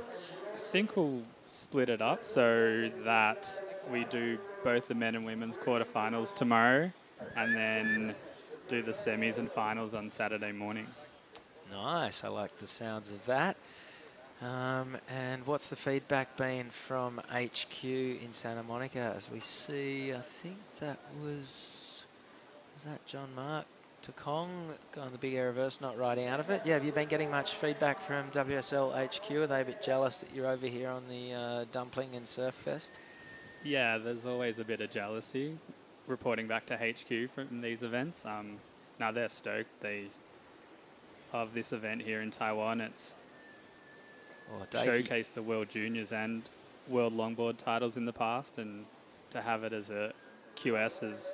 I think we'll split it up so that we do both the men and women's quarterfinals tomorrow and then do the semis and finals on Saturday morning. Nice, I like the sounds of that. And what's the feedback been from HQ in Santa Monica? As we see, I think that was that John Mark Takong going the big air reverse, not riding out of it. Yeah, have you been getting much feedback from WSL HQ? Are they a bit jealous that you're over here on the Dumpling and Surf Fest? Yeah, there's always a bit of jealousy reporting back to HQ from these events. Now they're stoked. They love this event here in Taiwan. It's showcased the World Juniors and World Longboard titles in the past, and to have it as a QS is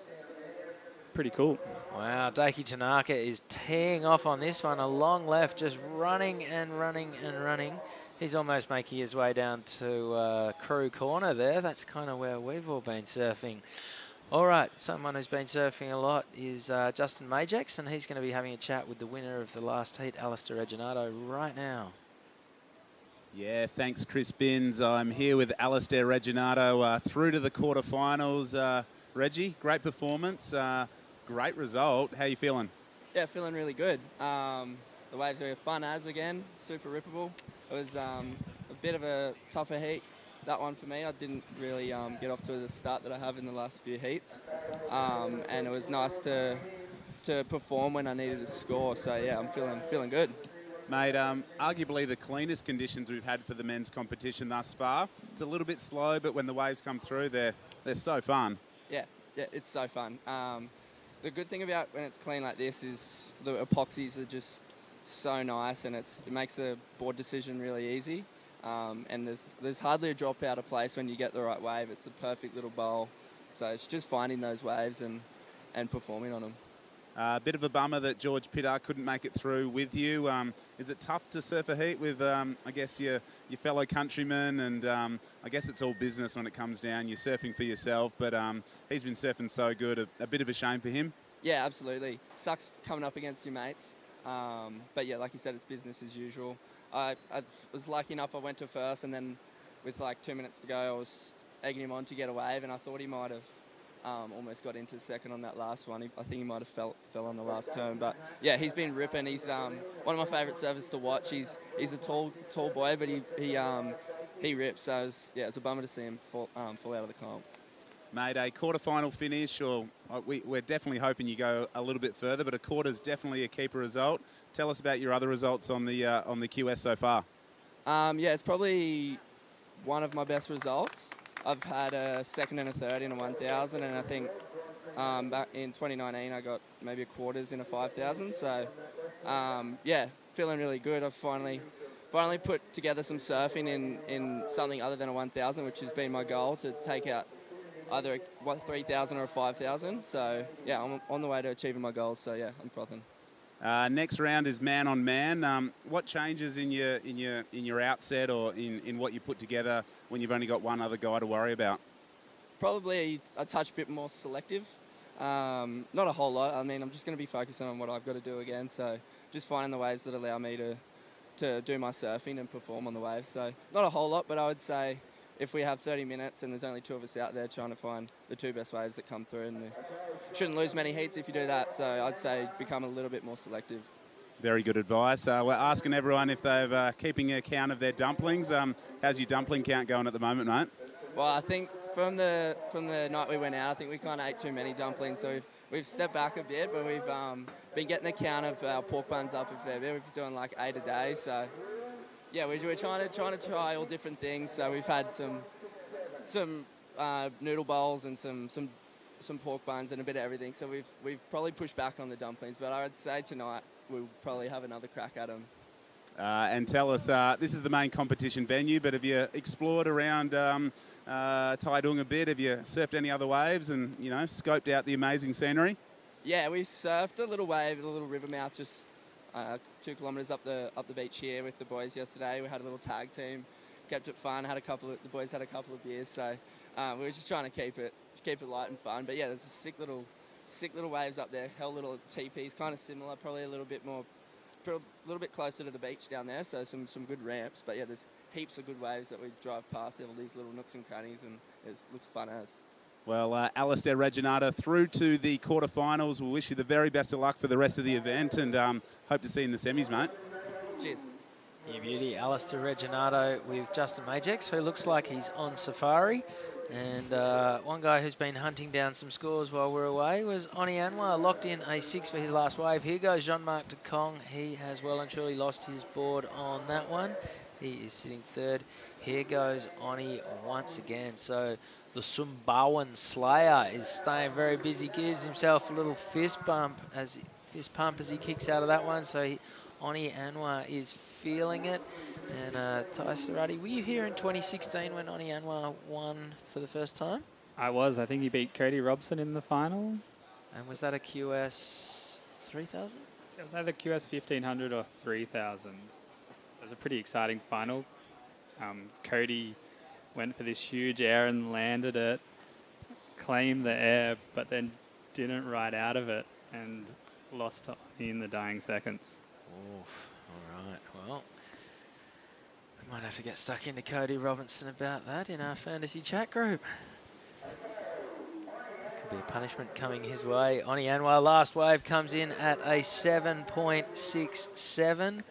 pretty cool. Wow, Daiki Tanaka is teeing off on this one. A long left, just running and running and running. He's almost making his way down to crew corner there. That's kind of where we've all been surfing. All right, someone who's been surfing a lot is Justin Majax, and he's going to be having a chat with the winner of the last heat, Alistair Reginato, right now. Yeah, thanks, Chris Binns. I'm here with Alistair Reginato through to the quarterfinals. Reggie, great performance, great result. How you feeling? Yeah, feeling really good. The waves are fun as again, super rippable. It was a bit of a tougher heat, that one for me. I didn't really get off to the start that I have in the last few heats. And it was nice to perform when I needed to score. So yeah, I'm feeling good. Mate, arguably the cleanest conditions we've had for the men's competition thus far. It's a little bit slow, but when the waves come through, they're so fun. Yeah, it's so fun. The good thing about when it's clean like this is the epoxies are just so nice, and it makes the board decision really easy. And there's hardly a drop out of place when you get the right wave. It's a perfect little bowl. So it's just finding those waves and performing on them. A bit of a bummer that George Pittard couldn't make it through with you. Is it tough to surf a heat with, I guess, your fellow countrymen? And I guess it's all business when it comes down. You're surfing for yourself, but he's been surfing so good. A bit of a shame for him. Yeah, absolutely. It sucks coming up against your mates. But yeah, like you said, it's business as usual. I was lucky enough I went to first, and then with like 2 minutes to go, I was egging him on to get a wave, and I thought he might have almost got into second on that last one. I think he might have fell on the last turn. But yeah, he's been ripping. He's one of my favourite surfers to watch. He's a tall boy, but he rips. So it's a bummer to see him fall out of the comp. Mate, a quarterfinal finish, or we're definitely hoping you go a little bit further, but a quarter's definitely a keeper result. Tell us about your other results on the QS so far. Yeah, it's probably one of my best results. I've had a second and a third in a 1,000, and I think back in 2019 I got maybe a quarters in a 5,000. So yeah, feeling really good. I've finally put together some surfing in something other than a 1,000, which has been my goal, to take out either 3,000 or 5,000. So yeah, I'm on the way to achieving my goals. So yeah, I'm frothing. Next round is man on man. What changes in your outset or in what you put together when you've only got one other guy to worry about? Probably a touch bit more selective. Not a whole lot. I mean, I'm just going to be focusing on what I've got to do again. So just finding the waves that allow me to do my surfing and perform on the waves. So not a whole lot, but I would say if we have 30 minutes and there's only 2 of us out there trying to find the 2 best waves that come through, and shouldn't lose many heats if you do that. So I'd say become a little bit more selective. Very good advice. We're asking everyone if they've keeping a count of their dumplings. How's your dumpling count going at the moment, mate? Well, I think from the night we went out, I think we kind of ate too many dumplings, so we've stepped back a bit, but we've been getting the count of our pork buns up a fair bit. We're doing like 8 a day, so yeah, we're trying to try all different things. So we've had some noodle bowls and some pork buns and a bit of everything. So we've probably pushed back on the dumplings, but I would say tonight we'll probably have another crack at them. And tell us, this is the main competition venue, but have you explored around Taitung a bit? Have you surfed any other waves and, you know, scoped out the amazing scenery? Yeah, we surfed a little wave, a little river mouth, just 2 kilometres up the beach here with the boys yesterday. We had a little tag team, kept it fun. The boys had a couple of beers, so we were just trying to keep it light and fun. But yeah, there's a sick little waves up there. Hell, little teepees, kind of similar, probably a little bit closer to the beach down there, so some good ramps. But yeah, there's heaps of good waves that we drive past, all these little nooks and crannies, and it looks fun as. Well, Alistair Reginata through to the quarterfinals. We'll wish you the very best of luck for the rest of the event, and hope to see you in the semis, mate. Cheers. New beauty, Alistair Reginato with Justin Majex, who looks like he's on safari. And one guy who's been hunting down some scores while we're away was Oni Anwar, locked in a 6 for his last wave. Here goes Jean-Marc de Kong. He has well and truly lost his board on that one. He is sitting 3rd. Here goes Oni once again. So the Sumbawan Slayer is staying very busy, gives himself a little fist pump as he kicks out of that one. So Oni Anwar is feeling it. And Tai Sarati, were you here in 2016 when Oni Anwar won for the first time? I was. I think he beat Cody Robson in the final. And was that a QS 3000? It was either QS 1500 or 3000. It was a pretty exciting final. Cody went for this huge air and landed it, claimed the air, but then didn't ride out of it and lost to Oni in the dying seconds. Oof. All right. Well, we might have to get stuck into Cody Robinson about that in our fantasy chat group. Could be a punishment coming his way. Oni Anwar, last wave, comes in at a 7.67.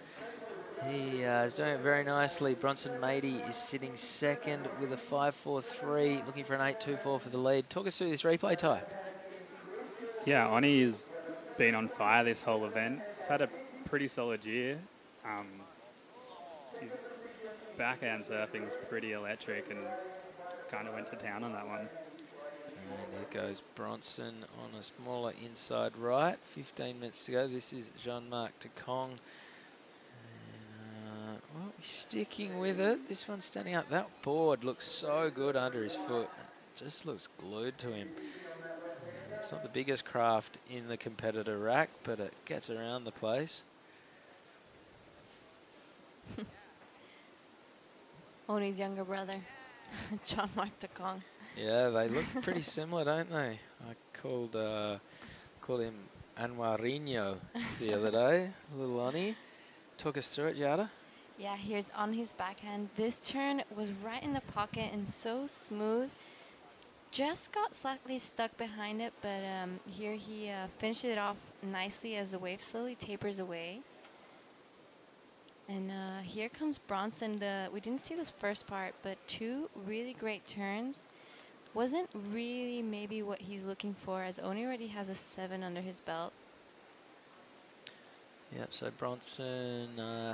He is doing it very nicely. Bronson Mady is sitting 2nd with a 5.43, looking for an 8.24 for the lead. Talk us through this replay, Ty. Yeah, Oni has been on fire this whole event. He's had a pretty solid year. His backhand surfing is pretty electric and kind of went to town on that one. And there goes Bronson on a smaller inside right. 15 minutes to go. This is Jean-Marc de Kong. Well, he's sticking with it. This one's standing up. That board looks so good under his foot. It just looks glued to him. It's not the biggest craft in the competitor rack, but it gets around the place. Oni's younger brother, Jean-Marc de Kong. Yeah, they look pretty similar, don't they? I called him Anwarinho the other day, little Oni. Talk us through it, Jada. Yeah, here's on his backhand. This turn was right in the pocket and so smooth. Just got slightly stuck behind it, but here he finished it off nicely as the wave slowly tapers away. And here comes Bronson. We didn't see this first part, but 2 really great turns. Wasn't really maybe what he's looking for, as Oni already has a 7 under his belt. Yep, so Bronson,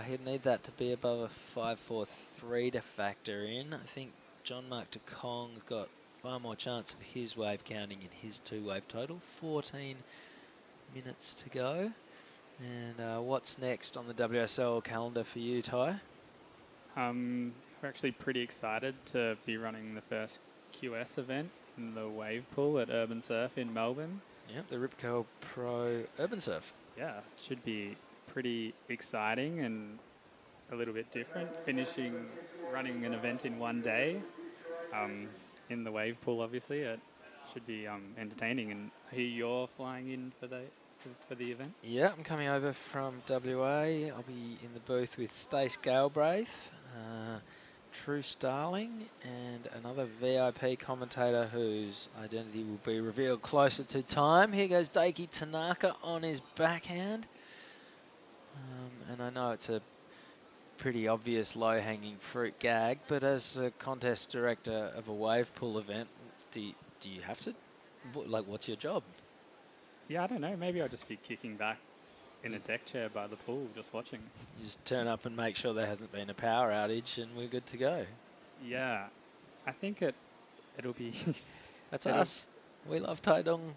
he'd need that to be above a 5.43 to factor in. I think Jean-Marc de Kong's got far more chance of his wave counting in his 2-wave total. 14 minutes to go. And what's next on the WSL calendar for you, Ty? We're actually pretty excited to be running the first QS event in the wave pool at Urban Surf in Melbourne. Yeah, the Rip Curl Pro Urban Surf. Yeah, it should be pretty exciting and a little bit different. Running an event in one day in the wave pool, obviously. It should be entertaining. And I hear you're flying in for the event? Yeah, I'm coming over from WA. I'll be in the booth with Stace Galbraith, True Starling, and another VIP commentator whose identity will be revealed closer to time. Here goes Daiki Tanaka on his backhand. And I know it's a pretty obvious low-hanging fruit gag, but as a contest director of a wave pool event, do you have to, what's your job? Yeah, I don't know. Maybe I'll just be kicking back in a deck chair by the pool, just watching. You just turn up and make sure there hasn't been a power outage and we're good to go. Yeah, I think it'll be... That's us. We love Taitung.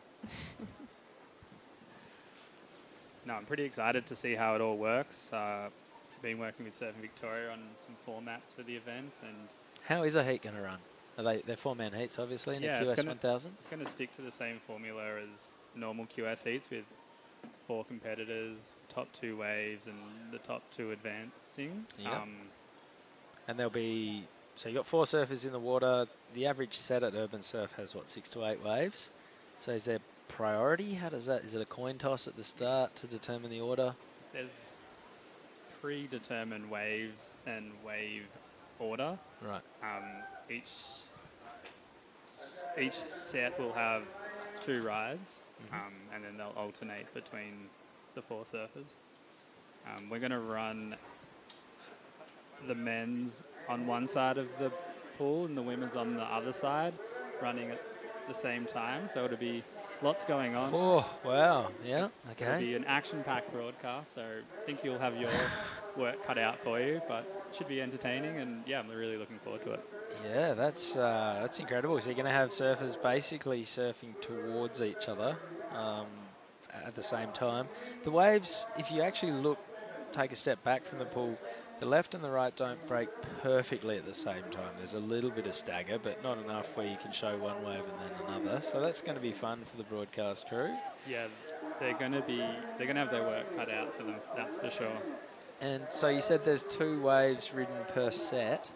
No, I'm pretty excited to see how it all works. Been working with Surfing Victoria on some formats for the event. And how is a heat going to run? They're four-man heats, obviously, in a QS 1000? It's going to stick to the same formula as normal QS heats with 4 competitors, top 2 waves, and the top 2 advancing. Yep. And there'll be... So you've got 4 surfers in the water. The average set at Urban Surf has, 6 to 8 waves? So is there priority? How does that... Is it a coin toss at the start to determine the order? There's predetermined waves and wave order. Right. Each set will have 2 rides, and then they'll alternate between the 4 surfers. We're going to run the men's on one side of the pool and the women's on the other side, running at the same time. So it'll be lots going on. Oh, wow. Yeah, okay. It'll be an action-packed broadcast, so I think you'll have your work cut out for you, but it should be entertaining, and yeah, I'm really looking forward to it. Yeah, that's incredible. So you're going to have surfers basically surfing towards each other at the same time. The waves, if you actually take a step back from the pool, the left and the right don't break perfectly at the same time. There's a little bit of stagger, but not enough where you can show one wave and then another. So that's going to be fun for the broadcast crew. Yeah, they're going to have their work cut out for them, that's for sure. And so you said there's 2 waves ridden per set.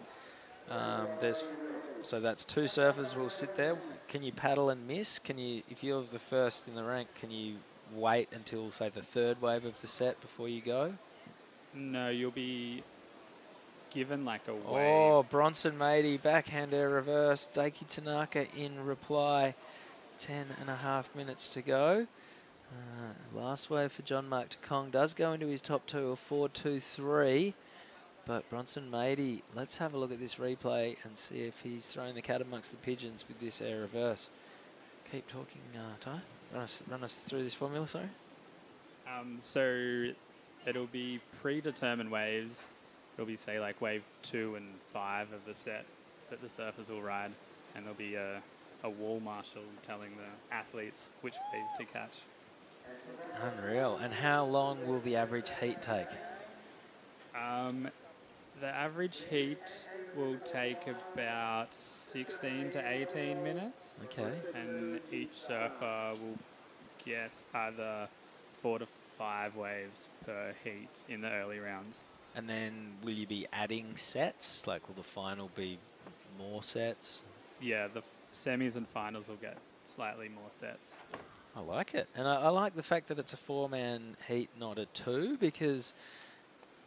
So that's 2 surfers will sit there. Can you paddle and miss? If you're the first in the rank, can you wait until, say, the 3rd wave of the set before you go? No, you'll be given like a wave. Oh, Bronson Matey, backhand air reverse. Daiki Tanaka in reply. 10.5 minutes to go. Last wave for John Mark Takong does go into his top 2 of 4.23. But Bronson Matey, let's have a look at this replay and see if he's throwing the cat amongst the pigeons with this air reverse. Keep talking, Ty. Run us through this formula, sorry. So it'll be predetermined waves. It'll be, say, like wave 2 and 5 of the set that the surfers will ride. And there'll be a wall marshal telling the athletes which wave to catch. Unreal. And how long will the average heat take? The average heat will take about 16 to 18 minutes. Okay. And each surfer will get either 4 to 5 waves per heat in the early rounds. And then will you be adding sets? Like, will the final be more sets? Yeah, the semis and finals will get slightly more sets. I like it. And I like the fact that it's a 4-man heat, not a 2, because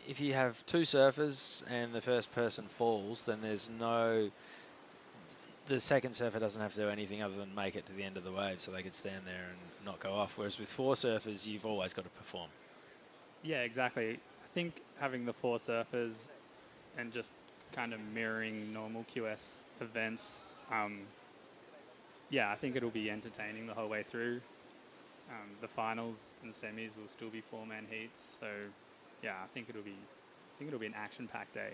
if you have 2 surfers and the first person falls, then the second surfer doesn't have to do anything other than make it to the end of the wave, so they could stand there and not go off. Whereas with 4 surfers, you've always got to perform. Yeah, exactly. I think having the 4 surfers and just kind of mirroring normal QS events, yeah, I think it'll be entertaining the whole way through. The finals and semis will still be 4-man heats, so yeah, I think it'll be an action-packed day.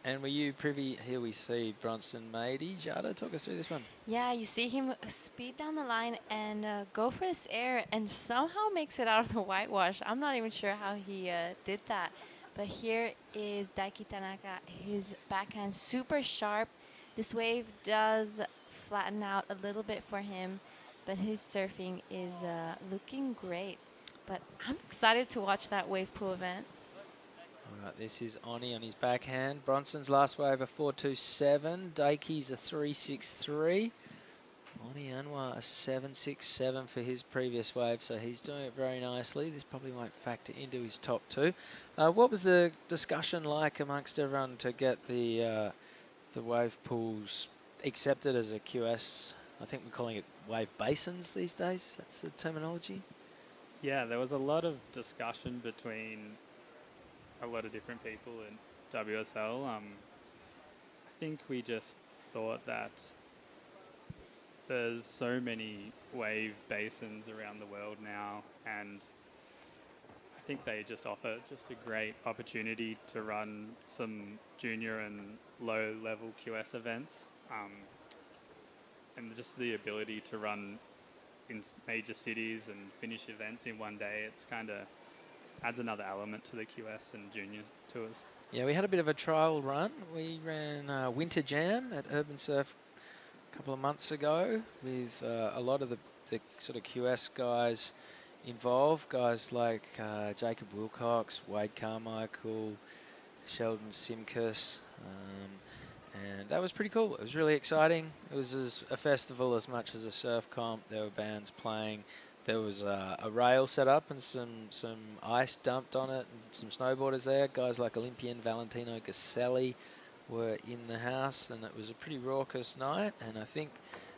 And were you privy? Here we see Bronson Matey. Jada, talk us through this one. Yeah, you see him speed down the line and go for his air and somehow makes it out of the whitewash. I'm not even sure how he did that. But here is Daiki Tanaka. His backhand super sharp. This wave does flatten out a little bit for him, but his surfing is looking great. But I'm excited to watch that wave pool event. All right, this is Oni on his backhand. Bronson's last wave a 4.27. Dakey's a 3.63. Oni Anwar a 7.67 for his previous wave, so he's doing it very nicely. This probably won't factor into his top two. What was the discussion like amongst everyone to get the wave pools accepted as a QS? I think we're calling it wave basins these days. That's the terminology. Yeah, there was a lot of discussion between a lot of different people in WSL. I think we just thought that there's so many wave basins around the world now, and I think they just offer just a great opportunity to run some junior and low-level QS events, and just the ability to run in major cities and finish events in one day. It's kind of adds another element to the QS and junior tours. Yeah, we had a bit of a trial run. We ran Winter Jam at Urban Surf a couple of months ago with a lot of the sort of QS guys involved, guys like Jacob Wilcox, Wade Carmichael, Sheldon Simkus, and that was pretty cool. It was really exciting. It was a festival as much as a surf comp. There were bands playing. There was a rail set up and some ice dumped on it and some snowboarders there. Guys like Olympian Valentino Gaselli were in the house, and it was a pretty raucous night. And I think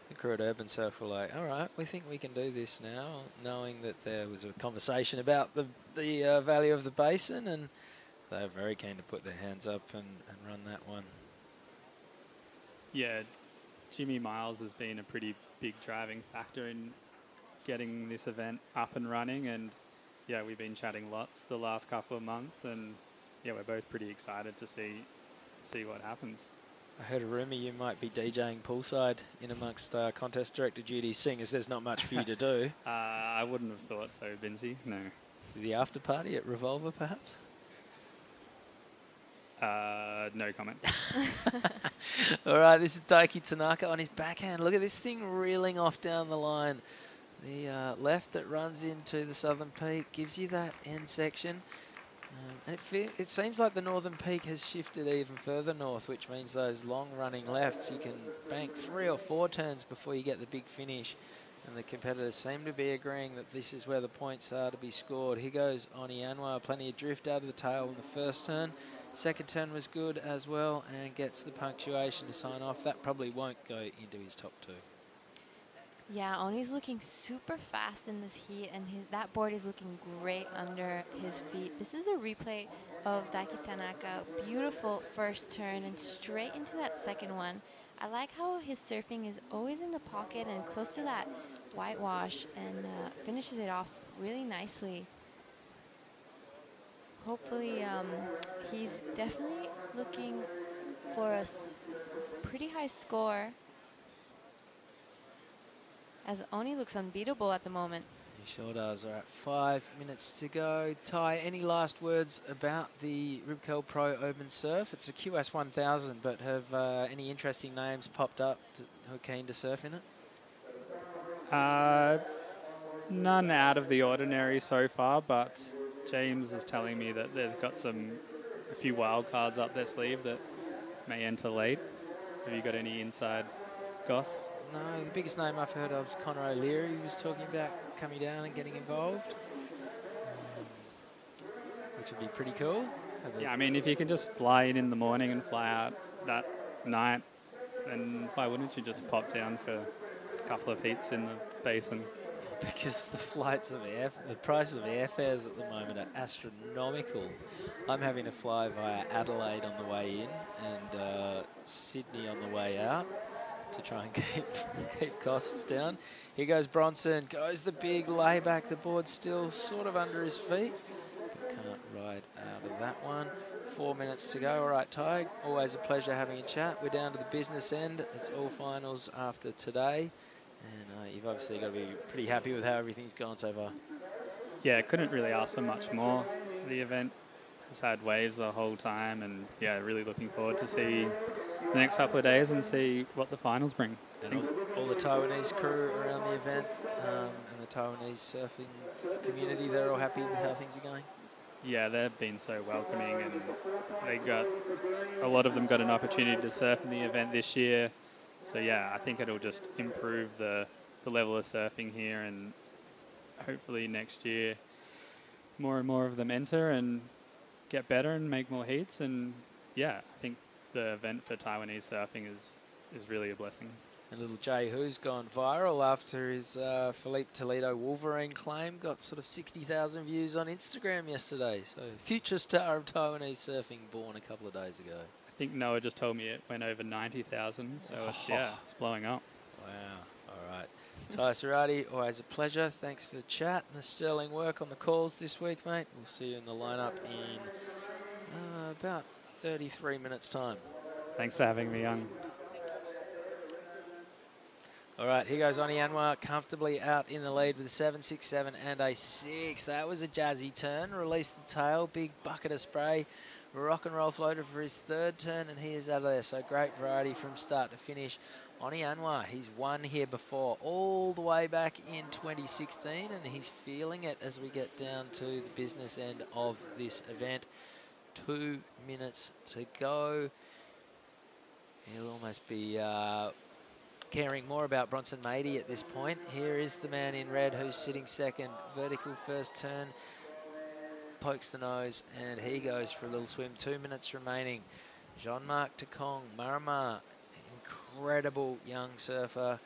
the crew at Urban Surf were like, all right, we think we can do this now, knowing that there was a conversation about the value of the basin, and they were very keen to put their hands up and run that one. Yeah, Jimmy Miles has been a pretty big driving factor in getting this event up and running, and yeah, we've been chatting lots the last couple of months, and yeah, we're both pretty excited to see what happens. I heard a rumour you might be DJing poolside in amongst contest director duties, seeing as there's not much for you to do. I wouldn't have thought so, Binzi, no. The after party at Revolver, perhaps? No comment. All right, this is Daiki Tanaka on his backhand. Look at this thing reeling off down the line. The left that runs into the southern peak gives you that end section. And it seems like the northern peak has shifted even further north, which means those long-running lefts, you can bank 3 or 4 turns before you get the big finish. And the competitors seem to be agreeing that this is where the points are to be scored. Here goes Oni Anwar, plenty of drift out of the tail in the first turn. Second turn was good as well, and gets the punctuation to sign off. That probably won't go into his top 2. Yeah, Oni's looking super fast in this heat, and that board is looking great under his feet. This is the replay of Daiki Tanaka. Beautiful first turn and straight into that second one. I like how his surfing is always in the pocket and close to that whitewash, and finishes it off really nicely. Hopefully, he's definitely looking for a pretty high score, as Oni looks unbeatable at the moment. He sure does. All right, 5 minutes to go. Ty, any last words about the Rip Curl Pro Open Surf? It's a QS 1000, but have any interesting names popped up who are keen to surf in it? None out of the ordinary so far, but James is telling me that there's got a few wild cards up their sleeve that may enter late. Have you got any inside goss? No, the biggest name I've heard of is Connor O'Leary. He was talking about coming down and getting involved, which would be pretty cool. Yeah, I mean, if you can just fly in the morning and fly out that night, then why wouldn't you just pop down for a couple of heats in the basin? Because the prices of airfares at the moment are astronomical. I'm having to fly via Adelaide on the way in and Sydney on the way out to try and keep costs down. Here goes Bronson, goes the big layback. The board's still sort of under his feet, but can't ride out of that one. 4 minutes to go. All right, Ty, always a pleasure having a chat. We're down to the business end. It's all finals after today. And you've obviously got to be pretty happy with how everything's gone so far. Yeah, couldn't really ask for much more. The event has had waves the whole time, and yeah, really looking forward to see the next couple of days and see what the finals bring. And all the Taiwanese crew around the event and the Taiwanese surfing community, they're all happy with how things are going? Yeah, they've been so welcoming, and a lot of them got an opportunity to surf in the event this year. So yeah, I think it'll just improve the level of surfing here, and hopefully next year more and more of them enter and get better and make more heats. And yeah, I think the event for Taiwanese surfing is really a blessing. And little Jay Who's gone viral after his Felipe Toledo Wolverine claim, got sort of 60,000 views on Instagram yesterday. So future star of Taiwanese surfing, born a couple of days ago. I think Noah just told me it went over 90,000, so it's blowing up. Wow, all right. Tai Sarati, always a pleasure. Thanks for the chat and the sterling work on the calls this week, mate. We'll see you in the lineup in about 33 minutes' time. Thanks for having me on. All right, here goes Oni Anwar comfortably out in the lead with a 7.67 and a 6. That was a jazzy turn. Released the tail, big bucket of spray. Rock and roll floater for his third turn, and he is out of there. So great variety from start to finish. Oni Anwar, he's won here before, all the way back in 2016, and he's feeling it as we get down to the business end of this event. 2 minutes to go. He'll almost be caring more about Bronson Mady at this point. Here is the man in red who's sitting second. Vertical first turn, pokes the nose, and he goes for a little swim. 2 minutes remaining. Jean-Marc Tacong, Marama, incredible young surfer.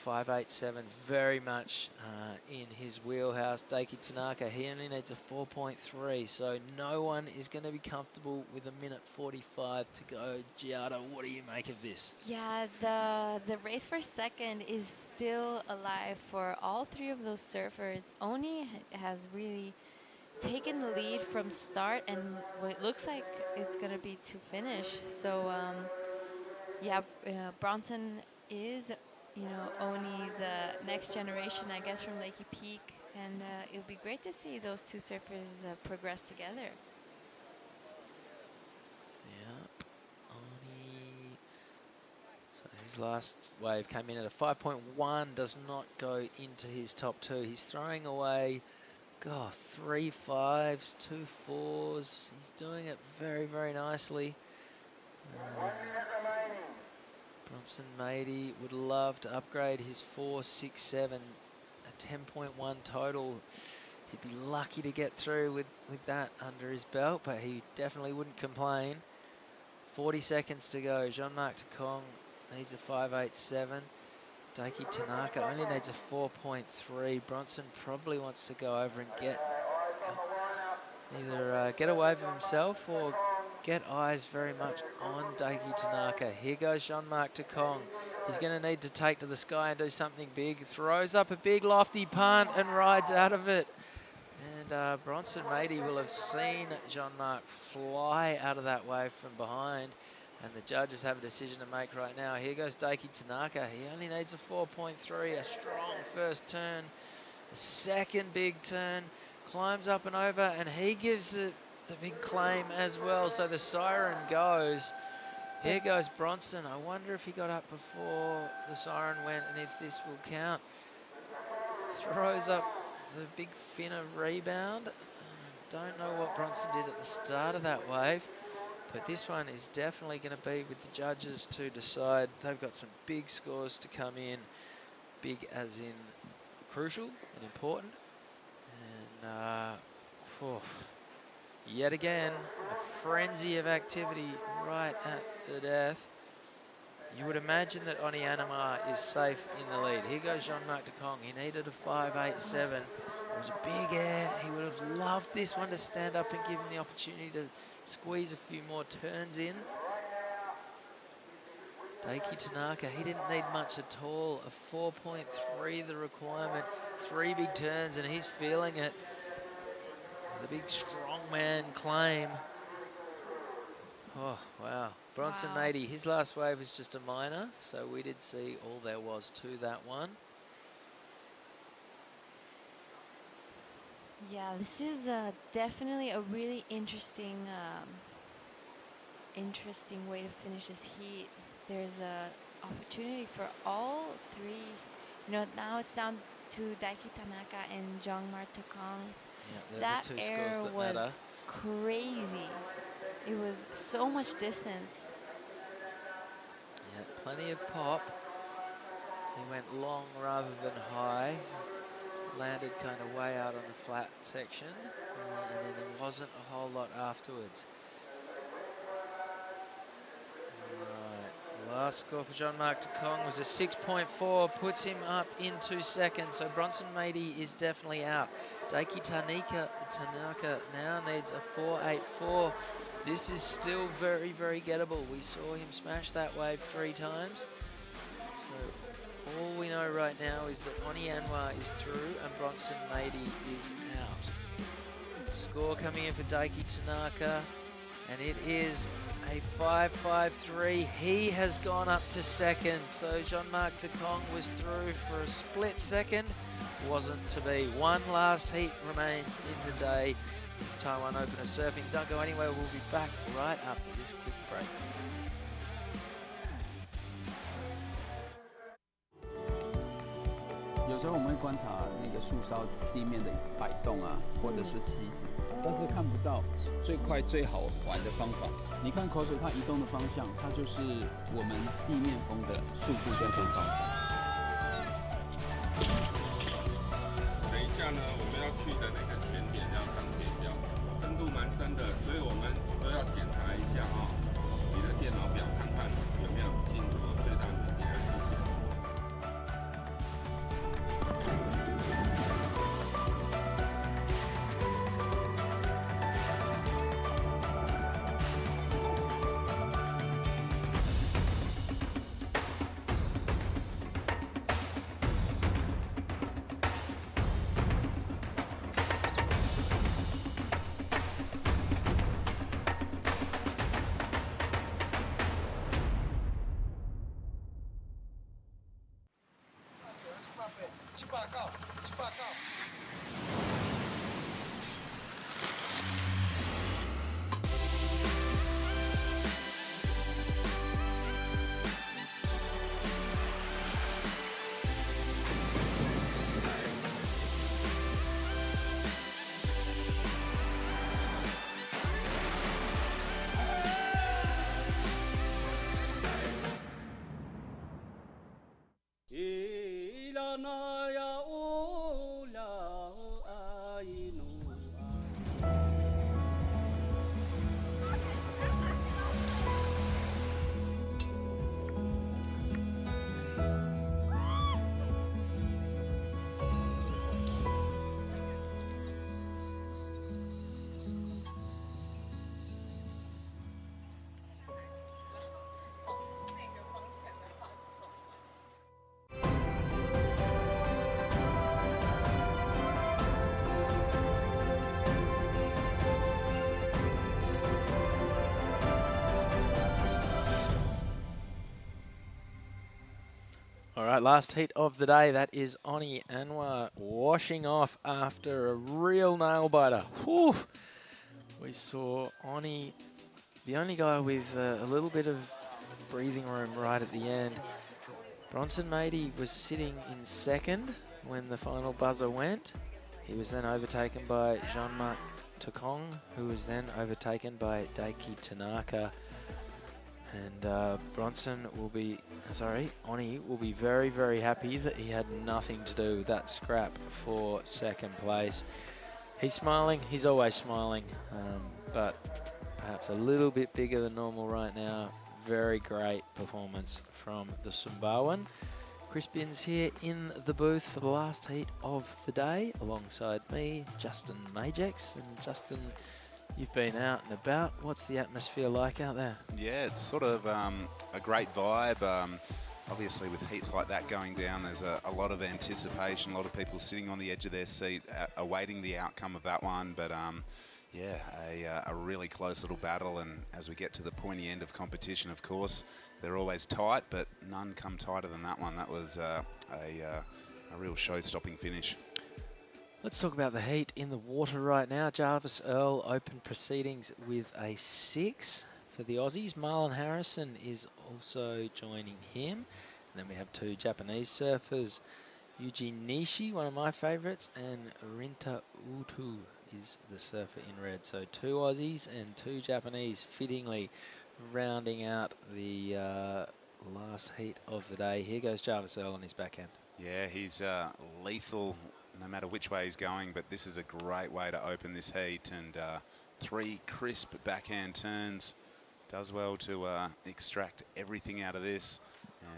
5.87, very much in his wheelhouse. Daiki Tanaka, he only needs a 4.3, so no one is going to be comfortable with a minute 45 to go. Giada, what do you make of this? Yeah, the race for second is still alive for all three of those surfers. Oni has really taken the lead from start, and what it looks like it's going to be to finish. So, Bronson is, Oni's next generation, I guess, from Lakey Peak, and it'll be great to see those two surfers progress together. Yep, Oni. So his last wave came in at a 5.1, does not go into his top two. He's throwing away, 3 5s, 2 4s. He's doing it very, very nicely. Bronson Mady would love to upgrade his 4.67, a 10.1 total. He'd be lucky to get through with that under his belt, but he definitely wouldn't complain. 40 seconds to go. Jean-Marc Tacong needs a 5.87. Daiki Tanaka only needs a 4.3. Bronson probably wants to go over and either get a wave of himself or get eyes very much on Daiki Tanaka. Here goes Jean-Marc Tacong. He's going to need to take to the sky and do something big. Throws up a big lofty punt and rides out of it. And Bronson Mady will have seen Jean-Marc fly out of that wave from behind. And the judges have a decision to make right now. Here goes Daiki Tanaka. He only needs a 4.3, a strong first turn. A second big turn. Climbs up and over, and he gives it the big claim as well. So the siren goes. Here goes Bronson. I wonder if he got up before the siren went and if this will count. Throws up the big fin of rebound. Don't know what Bronson did at the start of that wave, but this one is definitely going to be with the judges to decide. They've got some big scores to come in. Big as in crucial and important. And yet again, a frenzy of activity right at the death. You would imagine that Oni Anwar is safe in the lead. Here goes Jean-Marc Tacong. He needed a 5.87. It was a big air. He would have loved this one to stand up and give him the opportunity to squeeze a few more turns in. Daiki Tanaka, he didn't need much at all. A 4.3 the requirement. 3 big turns, and he's feeling it. The big strongman claim. Oh, wow. Bronson Mady, his last wave was just a minor, so we did see all there was to that one. Yeah, this is definitely a really interesting interesting way to finish this heat. There's a opportunity for all three. You know, now it's down to Daiki Tanaka and Jeongmar Takong. Yeah, that the two air scores that was matter. crazy. It was so much distance. Yeah, plenty of pop. He went long rather than high. Landed kind of way out on the flat section. And then there wasn't a whole lot afterwards. Right, last score for Jeongmar Takong was a 6.4, puts him up in 2 seconds. So Bronson Matey is definitely out. Daiki Tanaka now needs a 4.84. This is still very, very gettable. We saw him smash that wave 3 times. So all we know right now is that Oni Anwar is through and Bronson Matey is out. Score coming in for Daiki Tanaka, and it is a 5.53. He has gone up to second. So Jeongmar Takong was through for a split second. Wasn't to be. One last heat remains in the day. It's Taiwan Open of Surfing. Don't go anywhere. We'll be back right after this quick break. 有时候我们会观察那个树梢地面的摆动啊，或者是旗子，但是看不到最快最好玩的方法。你看口水它移动的方向，它就是我们地面风的速度在变方向。等一下呢，我们要去的那个前点要当点表，深度蛮深的，所以我们都要检查一下啊、你的电脑表看看有没有进入最大的点极限。All right, last heat of the day. That is Oni Anwar washing off after a real nail-biter. Whew. We saw Oni, the only guy with a little bit of breathing room right at the end. Bronson Matey was sitting in second when the final buzzer went. He was then overtaken by Jeongmar Takong, who was then overtaken by Daiki Tanaka. And Oni will be very, very happy that he had nothing to do with that scrap for second place. He's smiling, he's always smiling, but perhaps a little bit bigger than normal right now. Very great performance from the Sumbawan. Chris Binns here in the booth for the last heat of the day, alongside me, Justin Majex. And Justin, you've been out and about. What's the atmosphere like out there? Yeah, it's sort of a great vibe. Obviously, with heats like that going down, there's a lot of anticipation, a lot of people sitting on the edge of their seat, awaiting the outcome of that one. But yeah, a really close little battle. And as we get to the pointy end of competition, of course, they're always tight, but none come tighter than that one. That was a real show-stopping finish. Let's talk about the heat in the water right now. Jarvis Earl opened proceedings with a 6 for for the Aussies. Marlon Harrison is also joining him. And then we have two Japanese surfers, Yuji Nishi, one of my favourites, and Rinta Utu is the surfer in red. So two Aussies and two Japanese, fittingly rounding out the last heat of the day. Here goes Jarvis Earl on his backhand. Yeah, he's lethal no matter which way he's going, but this is a great way to open this heat, and 3 crisp backhand turns. Does well to extract everything out of this.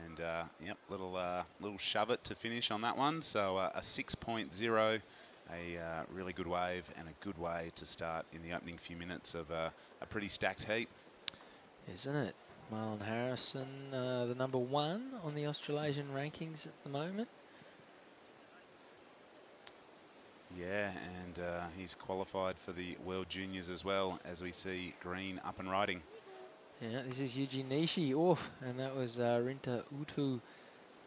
And yep, little shove it to finish on that one. So a 6.0, a really good wave and a good way to start in the opening few minutes of a pretty stacked heat. Isn't it? Marlon Harrison, the number 1 on the Australasian rankings at the moment. Yeah, and he's qualified for the World Juniors as well, as we see Green up and riding. Yeah, this is Yuji Nishi off, and that was Rinta Utu,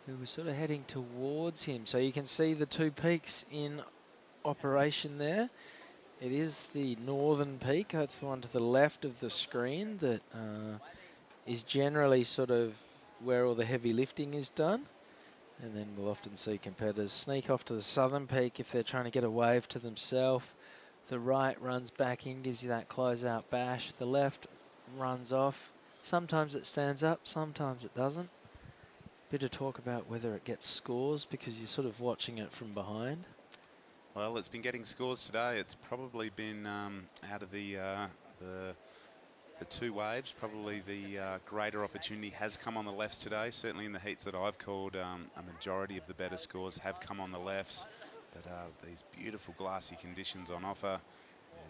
who was sort of heading towards him. So you can see the 2 peaks in operation there. It is the northern peak, that's the one to the left of the screen that is generally sort of where all the heavy lifting is done. And then we'll often see competitors sneak off to the southern peak if they're trying to get a wave to themselves. The right runs back in, gives you that closeout bash. The left runs off. Sometimes it stands up, sometimes it doesn't. Bit of talk about whether it gets scores because you're sort of watching it from behind. Well, it's been getting scores today. It's probably been out of the 2 waves, probably the greater opportunity has come on the lefts today. Certainly in the heats that I've called, a majority of the better scores have come on the lefts. But these beautiful glassy conditions on offer,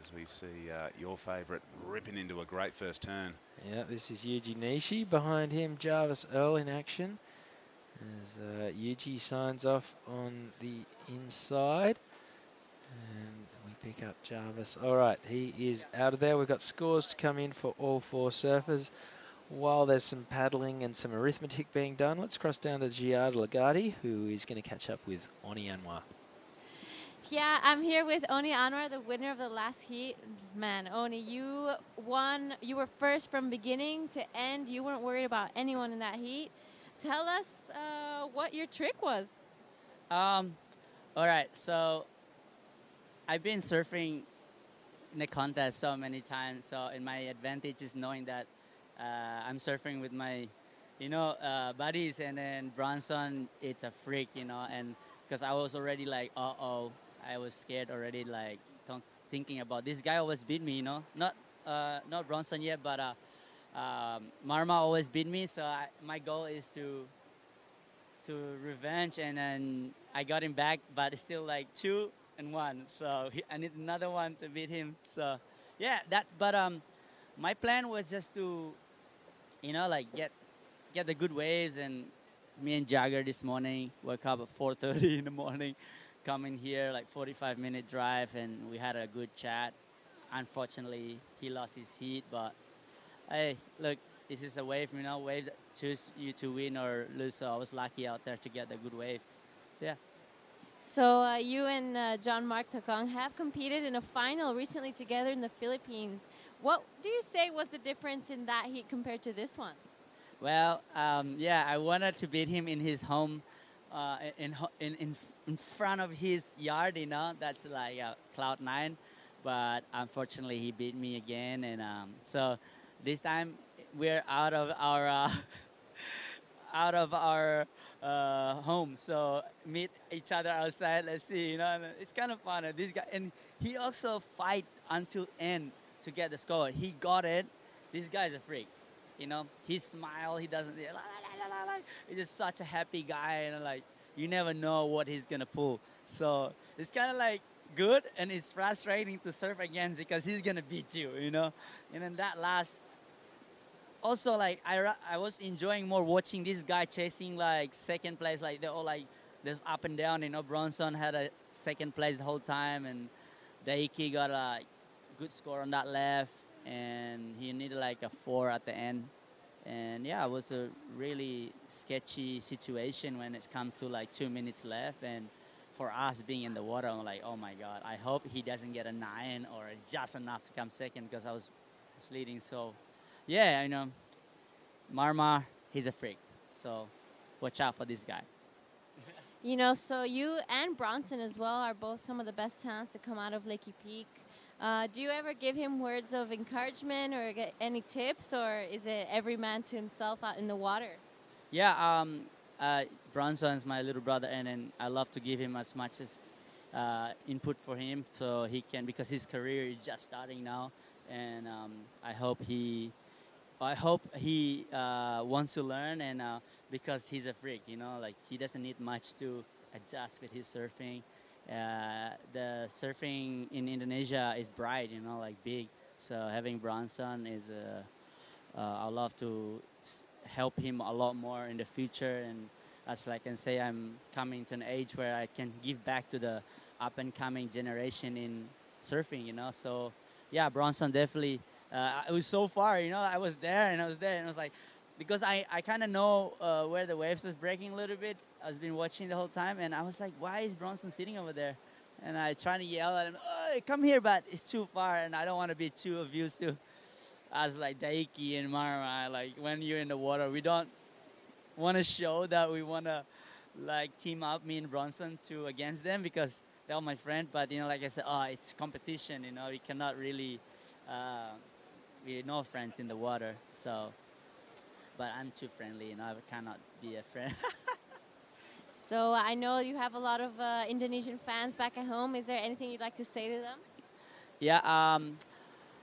as we see your favourite ripping into a great first turn. Yeah, this is Yuji Nishi. Behind him, Jarvis Earl in action. As Yuji signs off on the inside. And we pick up Jarvis. All right, he is out of there. We've got scores to come in for all 4 surfers. While there's some paddling and some arithmetic being done, let's cross down to Giada Lagati, who is going to catch up with Oni Anwar. Yeah, I'm here with Oni Anwar, the winner of the last heat. Man, Oni, you won. You were first from beginning to end. You weren't worried about anyone in that heat. Tell us what your trick was. All right, so I've been surfing in the contest so many times. So in my advantage is knowing that I'm surfing with my, buddies, and then Bronson, it's a freak, and because I was already like, I was scared already, like thinking about this guy always beat me, not Bronson yet, but Marma always beat me. So my goal is to revenge, and then I got him back, but it's still like 2-1. So I need another one to beat him. So yeah, but my plan was just to, get the good waves. And me and Jagger this morning woke up at 4:30 in the morning, coming here, like 45-minute drive, and we had a good chat. Unfortunately, he lost his heat, but hey, look, this is a wave, wave that choose you to win or lose. So I was lucky out there to get a good wave. So, yeah. So you and John Mark Takong have competed in a final recently together in the Philippines. What do you say was the difference in that heat compared to this one? Well, I wanted to beat him in his home, in front of his yard, that's like cloud 9. But unfortunately, he beat me again, and so this time we're out of our home. So meet each other outside. Let's see, it's kind of fun. This guy, and he also fight until end to get the score. He got it. This guy's a freak. He smile. He doesn't. He's just such a happy guy, and like you never know what he's gonna pull. So it's kind of like good, and it's frustrating to surf against because he's gonna beat you, And then that last. Also, like I was enjoying more watching this guy chasing like second place, like they're all like there's up and down. Bronson had a second place the whole time, and Daiki got a good score on that left, and he needed like a 4 at the end. And yeah, it was a really sketchy situation when it comes to like 2 minutes left, and for us being in the water, I'm like, oh my God, I hope he doesn't get a 9 or just enough to come second because I was leading so. yeah, you know, Marmar, he's a freak. So watch out for this guy. You know, so you and Bronson as well are both some of the best talents to come out of Lakey Peak. Do you ever give him words of encouragement or get any tips, or is it every man to himself out in the water? Yeah, Bronson's my little brother, and I love to give him as much as input for him so he can, because his career is just starting now, and I hope he wants to learn, and because he's a freak, you know, like he doesn't need much to adjust with his surfing. The surfing in Indonesia is bright, you know, like big. So having Bronson is, I love to help him a lot more in the future. And as I can say, I'm coming to an age where I can give back to the up and coming generation in surfing, you know. So yeah, Bronson definitely. It was so far, you know. I was there, and I was like, because I kind of know where the waves was breaking a little bit. I've been watching the whole time, and I was like, why is Bronson sitting over there? And I trying to yell at him, oh, come here, but it's too far, and I don't want to be too used to us like Daiki and Marmar. Like when you're in the water, we don't want to show that we want to like team up, me and Bronson, to against them, because they're all my friend. But you know, like I said, it's competition. You know, we cannot really. We're no friends in the water, so. But I'm too friendly, and I cannot be a friend. So I know you have a lot of Indonesian fans back at home. Is there anything you'd like to say to them? Ya,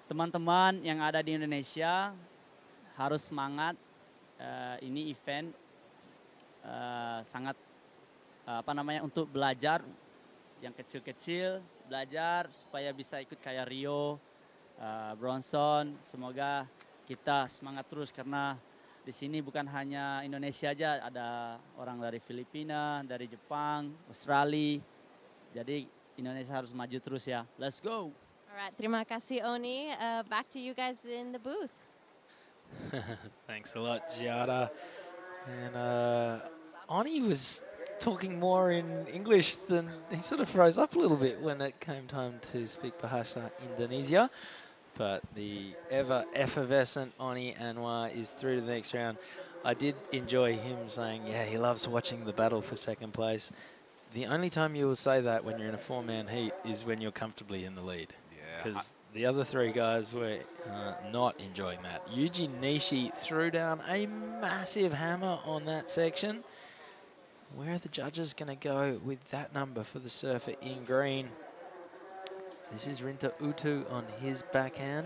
teman-teman yang ada di Indonesia harus semangat. Ini event sangat untuk belajar, yang kecil-kecil belajar supaya bisa ikut kayak Rio, Bronson. Semoga kita semangat terus, karena di sini bukan hanya Indonesia aja, ada orang dari Filipina, dari Jepang, Australia. Jadi Indonesia harus maju terus ya. Let's go. Alright, terima kasih Oni. Back to you guys in the booth. Thanks a lot, Giada. And Oni was talking more in English than he sort of froze up a little bit when it came time to speak Bahasa Indonesia. But the ever effervescent Oni Anwar is through to the next round. I did enjoy him saying, yeah, he loves watching the battle for second place. The only time you will say that when you're in a four-man heat is when you're comfortably in the lead. Yeah. Because the other three guys were not enjoying that. Yuji Nishi threw down a massive hammer on that section. Where are the judges going to go with that number for the surfer in green? This is Rinta Utu on his backhand.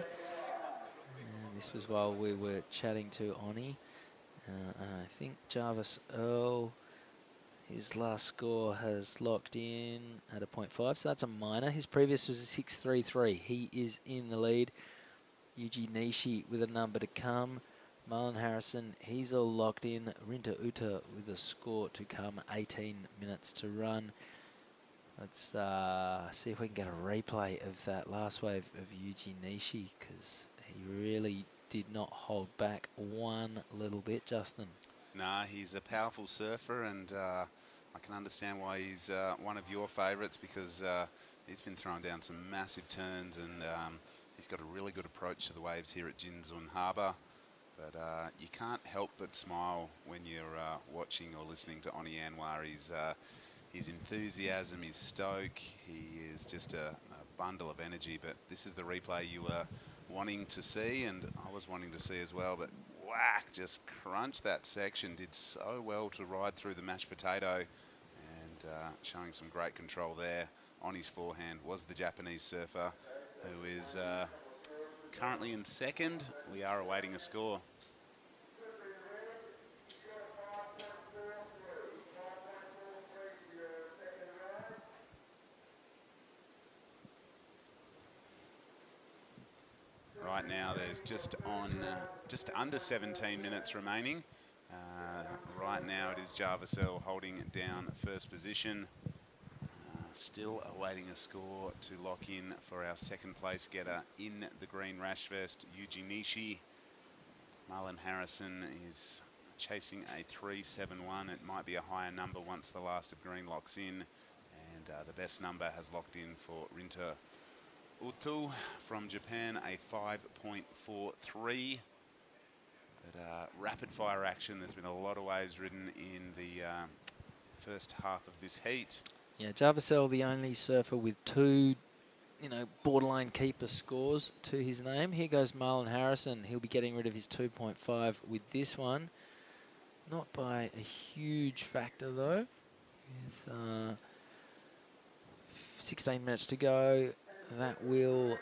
And this was while we were chatting to Oni. And I think Jarvis Earl, his last score has locked in at a 0.5, so that's a minor. His previous was a 6.33. He is in the lead. Yuji Nishi with a number to come. Marlon Harrison, he's all locked in. Rinta Uta with a score to come, 18 minutes to run. Let's see if we can get a replay of that last wave of Yuji Nishi, because he really did not hold back one little bit, Justin. Nah, he's a powerful surfer, and I can understand why he's one of your favourites, because he's been throwing down some massive turns, and he's got a really good approach to the waves here at Jinzun Harbour. But you can't help but smile when you're watching or listening to Oni Anwar. His enthusiasm, his stoke, he is just a bundle of energy. But this is the replay you were wanting to see, and I was wanting to see as well. But whack, just crunched that section, did so well to ride through the mashed potato, and showing some great control there. On his forehand was the Japanese surfer, who is currently in second. We are awaiting a score. Right now there's just under 17 minutes remaining. Right now it is Jarvis Earl holding it down first position. Still awaiting a score to lock in for our second place getter in the green rash vest, Yuji Nishi. Marlon Harrison is chasing a 3.71. It might be a higher number once the last of green locks in. And the best number has locked in for Rinta Utu from Japan, a 5.43. But rapid fire action. There's been a lot of waves ridden in the first half of this heat. Yeah, Jarvis Earl, the only surfer with 2, borderline keeper scores to his name. Here goes Marlon Harrison. He'll be getting rid of his 2.5 with this one. Not by a huge factor, though. With 16 minutes to go, that will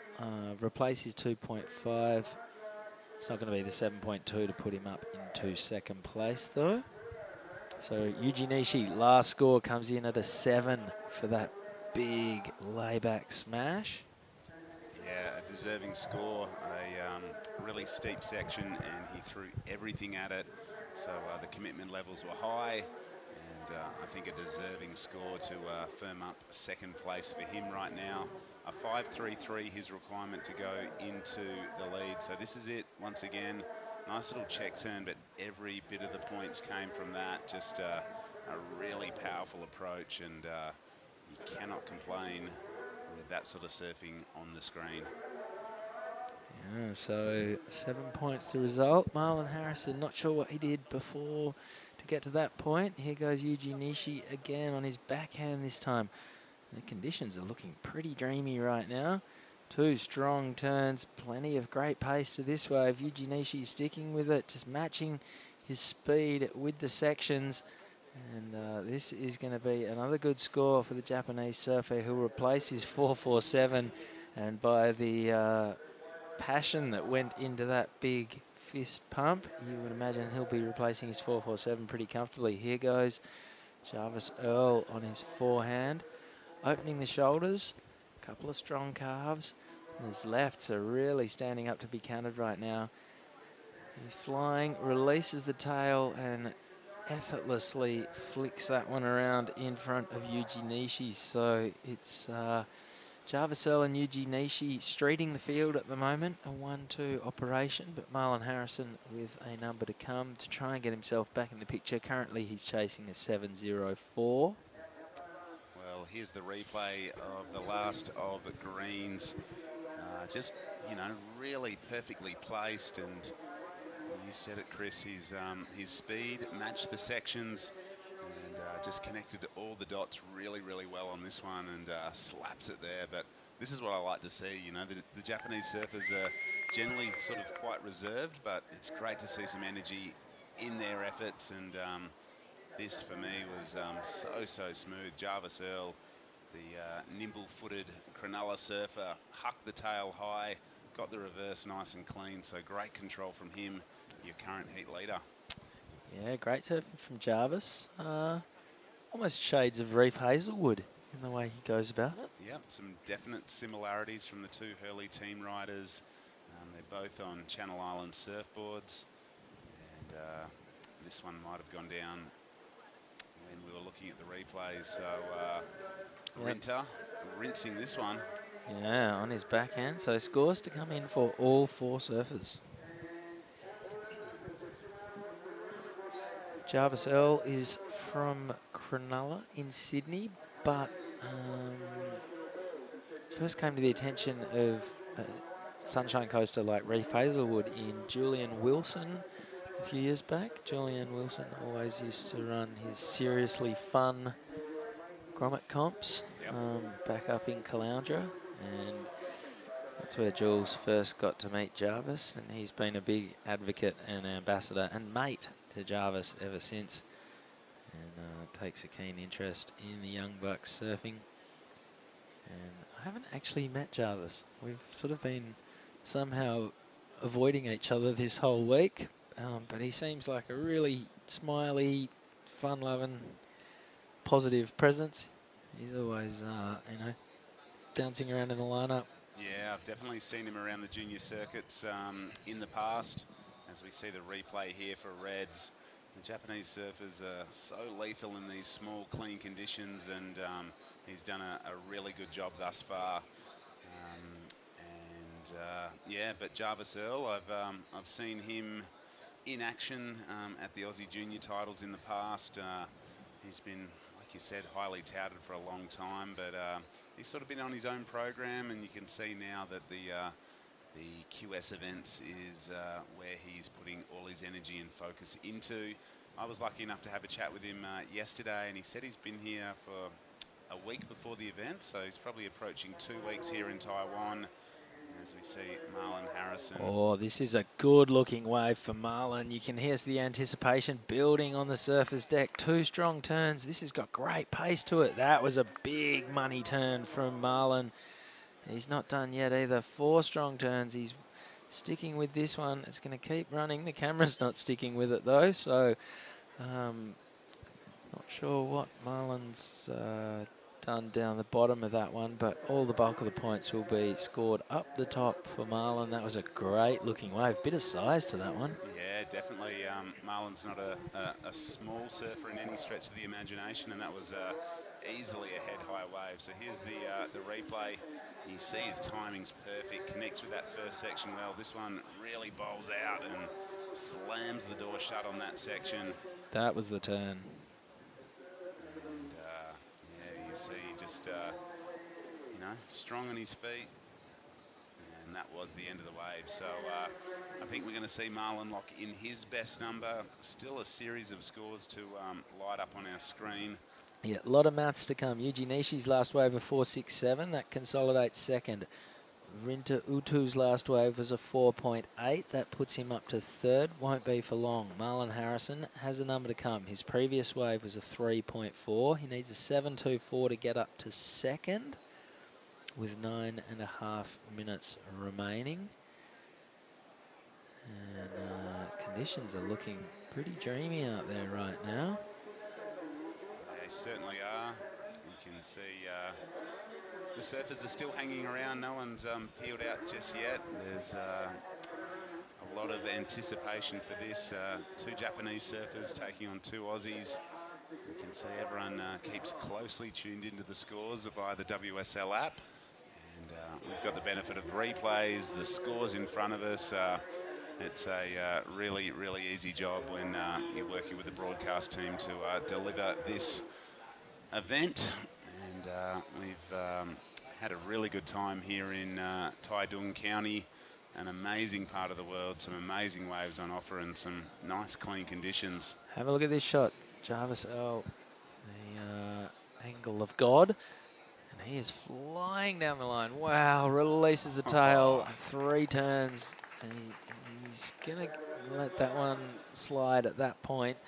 replace his 2.5. It's not going to be the 7.2 to put him up into second place, though. So Yuji Nishi, last score, comes in at a 7 for that big layback smash. Yeah, a deserving score, a really steep section, and he threw everything at it. So the commitment levels were high, and I think a deserving score to firm up second place for him right now. A 5.33 his requirement to go into the lead. So this is it once again. Nice little check turn, but every bit of the points came from that. Just a really powerful approach, and you cannot complain with that sort of surfing on the screen. Yeah, so 7 points the result. Marlon Harrison, not sure what he did before to get to that point. Here goes Yuji Nishi again on his backhand this time. The conditions are looking pretty dreamy right now. 2 strong turns, plenty of great pace to this wave. Yuji Nishi sticking with it, just matching his speed with the sections. And this is going to be another good score for the Japanese surfer, who'll replace his 4.47. And by the passion that went into that big fist pump, you would imagine he'll be replacing his 4.47 pretty comfortably. Here goes Jarvis Earl on his forehand, opening the shoulders. Couple of strong calves, and his lefts are really standing up to be counted right now. He's flying, releases the tail, and effortlessly flicks that one around in front of Yuji Nishi. So it's Jarvis Earl and Yuji Nishi streeting the field at the moment, a 1-2 operation, but Marlon Harrison with a number to come to try and get himself back in the picture. Currently he's chasing a 7.04. Here's the replay of the last of the greens. Just, really perfectly placed, and you said it, Chris, his speed matched the sections and just connected all the dots really, really well on this one, and slaps it there. But this is what I like to see. The Japanese surfers are generally sort of quite reserved, but it's great to see some energy in their efforts, and this for me was so smooth. Jarvis Earl, the nimble-footed Cronulla surfer, hucked the tail high, got the reverse nice and clean. So great control from him, your current heat leader. Yeah, great surfing from Jarvis. Almost shades of Reef Hazelwood in the way he goes about it. Yep, some definite similarities from the 2 Hurley team riders. They're both on Channel Island surfboards, and this one might have gone down when we were looking at the replays. So Rinter rinsing this one. Yeah, on his backhand. So scores to come in for all 4 surfers. Jarvis Earl is from Cronulla in Sydney, but first came to the attention of Sunshine Coaster like Reef Hazelwood in Julian Wilson a few years back. Julian Wilson always used to run his seriously fun grommet comps back up in Caloundra, and that's where Jules first got to meet Jarvis, and he's been a big advocate and ambassador and mate to Jarvis ever since, and takes a keen interest in the young bucks surfing. And I haven't actually met Jarvis. We've sort of been somehow avoiding each other this whole week, but he seems like a really smiley, fun-loving, positive presence. He's always, bouncing around in the lineup. Yeah, I've definitely seen him around the junior circuits in the past. As we see the replay here for Reds, the Japanese surfers are so lethal in these small, clean conditions, and he's done a really good job thus far. Yeah, but Jarvis Earl, I've seen him in action at the Aussie Junior titles in the past. He's been, like you said, highly touted for a long time, but he's sort of been on his own program, and you can see now that the the QS events is where he's putting all his energy and focus into. I was lucky enough to have a chat with him yesterday, and he said he's been here for a week before the event, so he's probably approaching 2 weeks here in Taiwan. As we see Marlon Harrison. Oh, this is a good-looking wave for Marlon. You can hear the anticipation building on the surface deck. 2 strong turns. This has got great pace to it. That was a big money turn from Marlon. He's not done yet either. 4 strong turns. He's sticking with this one. It's going to keep running. The camera's not sticking with it, though, so not sure what Marlon's done down the bottom of that one, but all the bulk of the points will be scored up the top for Marlon. That was a great looking wave. Bit of size to that one. Yeah, definitely. Marlon's not a small surfer in any stretch of the imagination, and that was easily a head-high wave. So here's the replay. You see his timing's perfect, connects with that first section well. This one really bowls out and slams the door shut on that section. That was the turn. See, just, you know, strong on his feet. And that was the end of the wave. So I think we're going to see Marlon lock in his best number. Still a series of scores to light up on our screen. Yeah, a lot of maths to come. Yuji Nishi's last wave of 4.67. That consolidates second. Rinta Utu's last wave was a 4.8. That puts him up to third. Won't be for long. Marlon Harrison has a number to come. His previous wave was a 3.4. He needs a 7.24 to get up to second with 9.5 minutes remaining. And conditions are looking pretty dreamy out there right now. They certainly are. You can see the surfers are still hanging around. No one's peeled out just yet. There's a lot of anticipation for this. 2 Japanese surfers taking on 2 Aussies. You can see everyone keeps closely tuned into the scores via the WSL app. And we've got the benefit of replays, the scores in front of us. It's a really, really easy job when you're working with the broadcast team to deliver this event. And we've had a really good time here in Taitung County, an amazing part of the world, some amazing waves on offer and some nice clean conditions. Have a look at this shot. Jarvis Earl, the angle of God, and he is flying down the line. Wow, releases the tail, 3 turns. And he's going to let that one slide at that point.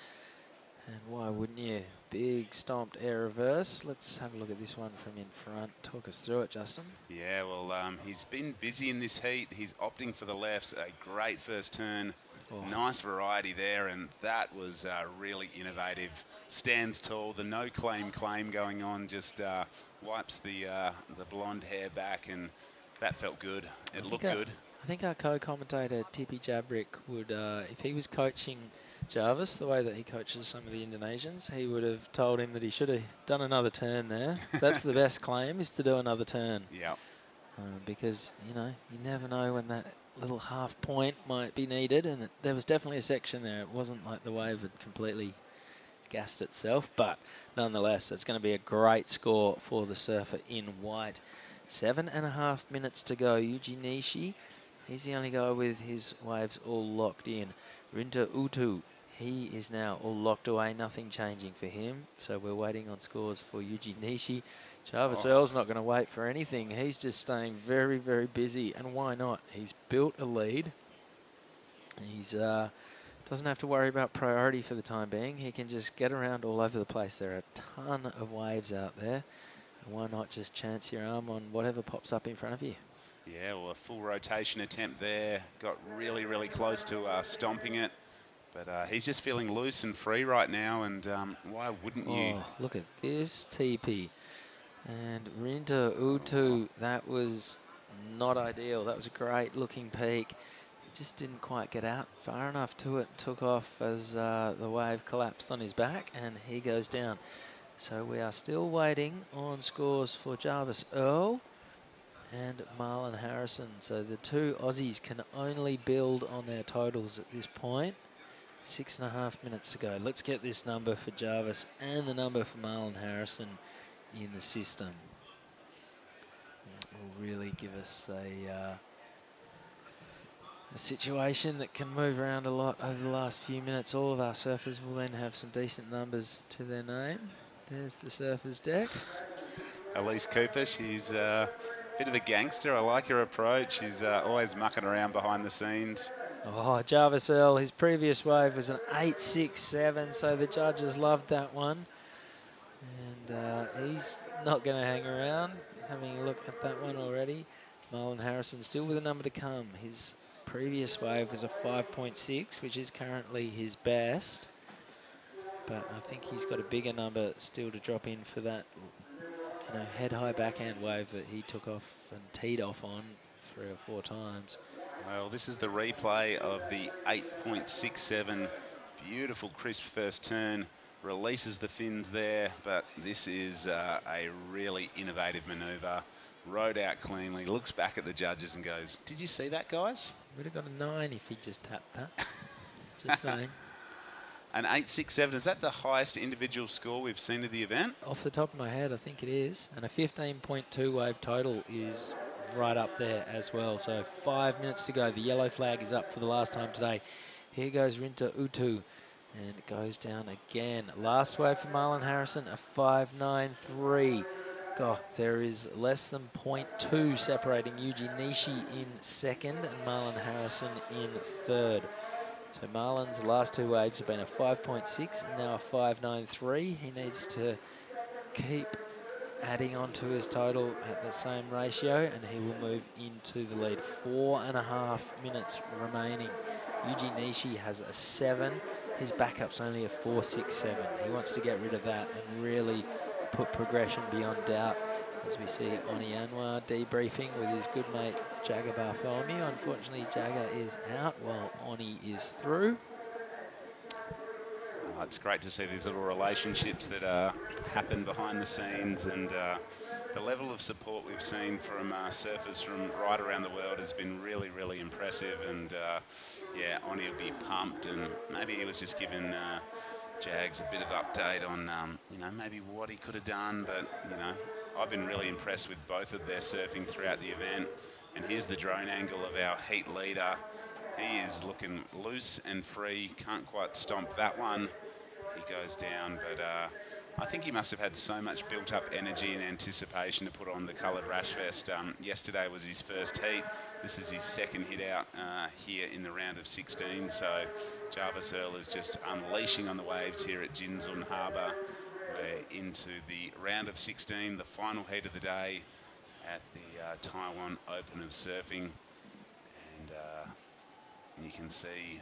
And why wouldn't you? Big stomped air reverse. Let's have a look at this one from in front. Talk us through it, Justin. Yeah, well, he's been busy in this heat. He's opting for the lefts. A great first turn. Oh. Nice variety there, and that was really innovative. Stands tall. The no claim going on just wipes the blonde hair back, and that felt good. It looked good. I think our co-commentator Tippy Jabrick would, if he was coaching Jarvis the way that he coaches some of the Indonesians, he would have told him that he should have done another turn there. That's the best claim, is to do another turn. Yeah. Because, you know, you never know when that little half point might be needed, and there was definitely a section there. It wasn't like the wave had completely gassed itself, but nonetheless, it's going to be a great score for the surfer in white. 7.5 minutes to go. Yuji Nishi, he's the only guy with his waves all locked in. Rinta Utu, he is now all locked away, nothing changing for him. So we're waiting on scores for Yuji Nishi. Jarvis Earl's not going to wait for anything. He's just staying very, very busy. And why not? He's built a lead. He's doesn't have to worry about priority for the time being. He can just get around all over the place. There are a ton of waves out there. And why not just chance your arm on whatever pops up in front of you? Yeah, well, a full rotation attempt there. Got really, really close to stomping it. But he's just feeling loose and free right now, and why wouldn't you? Oh, look at this TP. And Rinta Utu, that was not ideal. That was a great looking peak. Just didn't quite get out far enough to it. Took off as the wave collapsed on his back, and he goes down. So we are still waiting on scores for Jarvis Earl and Marlon Harrison. So the 2 Aussies can only build on their totals at this point. 6.5 minutes to go. Let's get this number for Jarvis and the number for Marlon Harrison in the system. That will really give us a situation that can move around a lot over the last few minutes. All of our surfers will then have some decent numbers to their name. There's the surfers deck. Elise Cooper, she's a bit of a gangster. I like her approach. She's always mucking around behind the scenes. Oh, Jarvis Earl, his previous wave was an 8.67, so the judges loved that one. And he's not going to hang around. Having a look at that one already. Marlon Harrison still with a number to come. His previous wave was a 5.6, which is currently his best. But I think he's got a bigger number still to drop in for that, you know, head-high backhand wave that he took off and teed off on 3 or 4 times. Well, this is the replay of the 8.67. Beautiful, crisp first turn. Releases the fins there, but this is a really innovative manoeuvre. Rode out cleanly, looks back at the judges and goes, "Did you see that, guys?" Would have got a 9 if he just tapped that. Just saying. An 8.67, is that the highest individual score we've seen of the event? Off the top of my head, I think it is. And a 15.2 wave total is right up there as well. So 5 minutes to go. The yellow flag is up for the last time today. Here goes Rinta Utu. And it goes down again. Last wave for Marlon Harrison, a 5.93. God, there is less than 0.2 separating Yuji Nishi in second and Marlon Harrison in third. So Marlon's last 2 waves have been a 5.6 and now a 5.93. He needs to keep adding on to his total at the same ratio and he will move into the lead. 4.5 minutes remaining. Yuji Nishi has a 7. His backup's only a 4.67. He wants to get rid of that and really put progression beyond doubt as we see Oni Anwar debriefing with his good mate Jagger Bartholomew. Unfortunately, Jagger is out while Oni is through. It's great to see these little relationships that happen behind the scenes, and the level of support we've seen from surfers from right around the world has been really, really impressive. And yeah, Oni will be pumped, and maybe he was just giving Jags a bit of update on, you know, maybe what he could have done. But, you know, I've been really impressed with both of their surfing throughout the event. And here's the drone angle of our heat leader. He is looking loose and free, can't quite stomp that one. He goes down, but I think he must have had so much built up energy and anticipation to put on the coloured rash vest. Yesterday was his first heat. This is his second hit out here in the round of 16. So Jarvis Earl is just unleashing on the waves here at Jinsun Harbour. We're into the round of 16, the final heat of the day at the Taiwan Open of Surfing. And you can see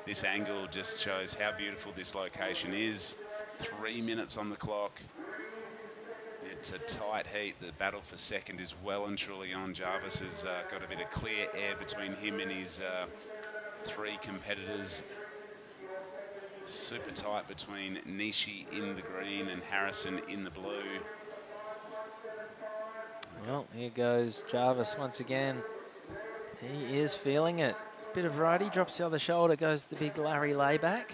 this angle just shows how beautiful this location is. 3 minutes on the clock. It's a tight heat. The battle for second is well and truly on. Jarvis has got a bit of clear air between him and his 3 competitors. Super tight between Nishi in the green and Harrison in the blue. Well, here goes Jarvis once again. He is feeling it. Bit of righty, drops the other shoulder, goes the big Larry layback.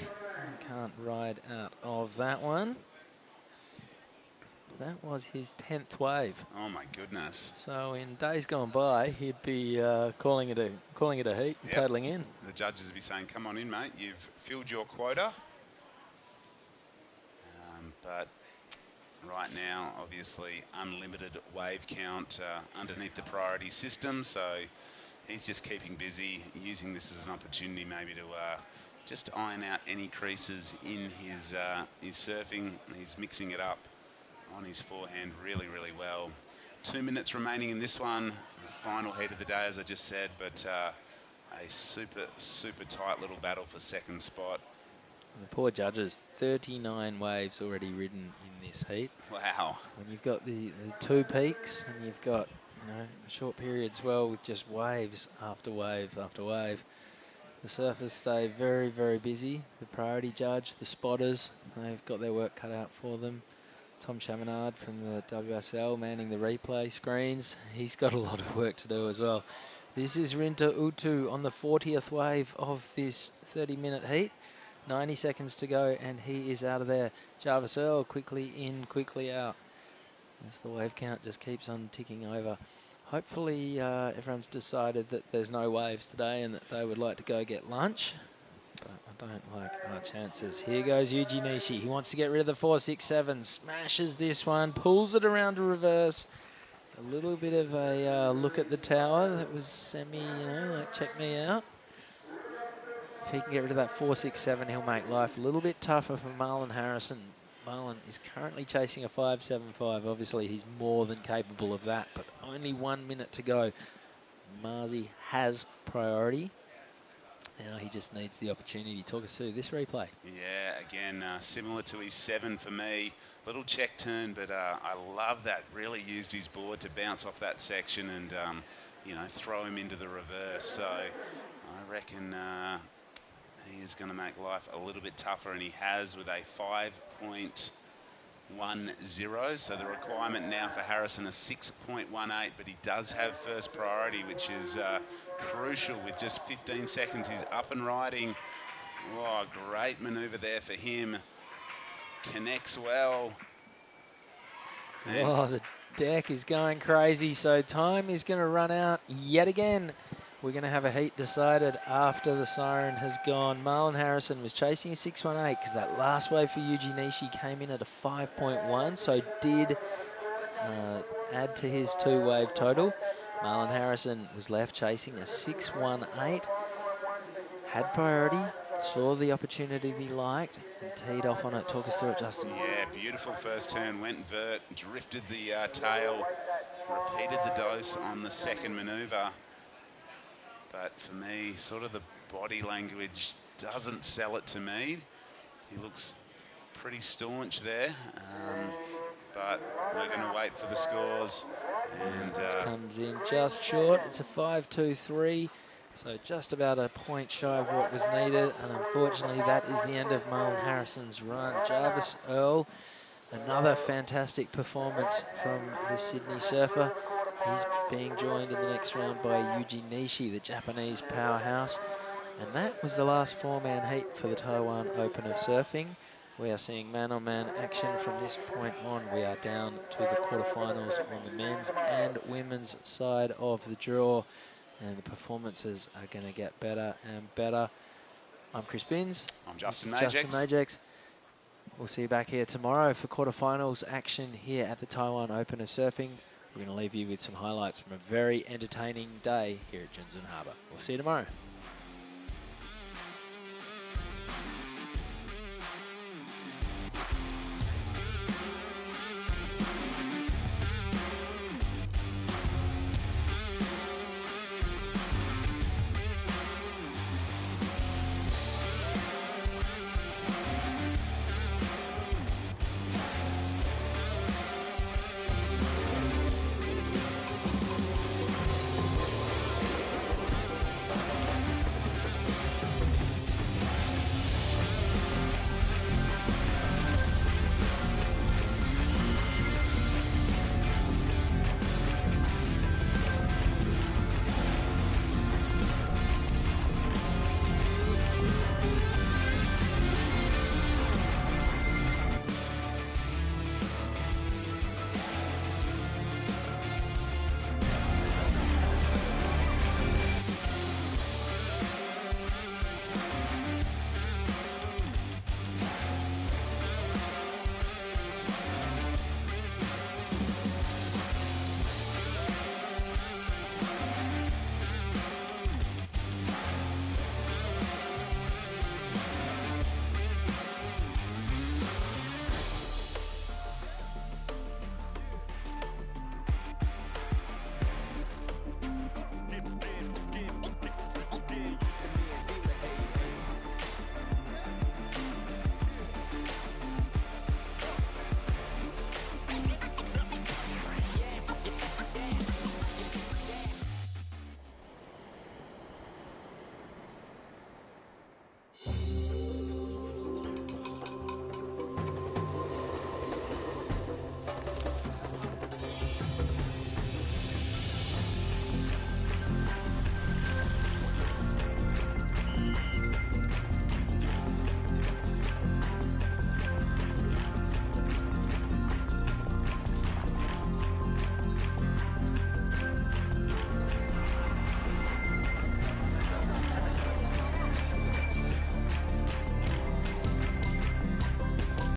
Can't ride out of that one. That was his 10th wave. Oh my goodness. So in days gone by, he'd be calling it a heat, Yep. paddling in. The judges would be saying, "Come on in, mate. You've filled your quota." But right now, obviously, unlimited wave count underneath the priority system. So he's just keeping busy, using this as an opportunity maybe to just iron out any creases in his surfing. He's mixing it up on his forehand really, really well. 2 minutes remaining in this one. The final heat of the day, as I just said, but a super, super tight little battle for second spot. The poor judges, 39 waves already ridden in this heat. Wow. When you've got the 2 peaks and you've got, you know, a short period as well with just waves after wave after wave. The surfers stay very, very busy. The priority judge, the spotters, they've got their work cut out for them. Tom Chaminade from the WSL manning the replay screens. He's got a lot of work to do as well. This is Rinta Utu on the 40th wave of this 30-minute heat. 90 seconds to go and he is out of there. Jarvis Earl quickly in, quickly out. As the wave count just keeps on ticking over. Hopefully everyone's decided that there's no waves today and that they would like to go get lunch. But I don't like our chances. Here goes Yuji Nishi. He wants to get rid of the 4-6-7. Smashes this one. Pulls it around to reverse. A little bit of a look at the tower. That was semi, like check me out. If he can get rid of that 4-6-7, he'll make life a little bit tougher for Marlon Harrison. Marlon is currently chasing a 5.75. Obviously, he's more than capable of that, but only 1 minute to go. Marzi has priority. Now he just needs the opportunity. Talk us through this replay. Yeah, again, similar to his 7 for me. Little check turn, but I love that. Really used his board to bounce off that section and, throw him into the reverse. So I reckon he is going to make life a little bit tougher, and he has with a 5.10. So the requirement now for Harrison is 6.18, but he does have first priority, which is crucial. With just 15 seconds, he's up and riding. Oh, great maneuver there for him. Connects well. Oh, the deck is going crazy, so time is going to run out yet again. We're going to have a heat decided after the siren has gone. Marlon Harrison was chasing a 6.18 because that last wave for Yuji Nishi came in at a 5.1, so did add to his 2-wave total. Marlon Harrison was left chasing a 6.18, had priority, saw the opportunity he liked, and teed off on it. Talk us through it, Justin. Yeah, beautiful first turn, went vert, drifted the tail, repeated the dose on the second maneuver. But for me, sort of the body language doesn't sell it to me. He looks pretty staunch there, but we're going to wait for the scores. And it comes in just short. It's a 5.23, so just about a point shy of what was needed. And unfortunately, that is the end of Marlon Harrison's run. Jarvis Earl, another fantastic performance from the Sydney surfer. He's being joined in the next round by Yuji Nishi, the Japanese powerhouse. And that was the last 4-man heat for the Taiwan Open of Surfing. We are seeing man-on-man action from this point on. We are down to the quarterfinals on the men's and women's side of the draw. And the performances are going to get better and better. I'm Chris Binns. I'm Justin Majex. We'll see you back here tomorrow for quarterfinals action here at the Taiwan Open of Surfing. We're going to leave you with some highlights from a very entertaining day here at Jinzun Harbour. We'll see you tomorrow.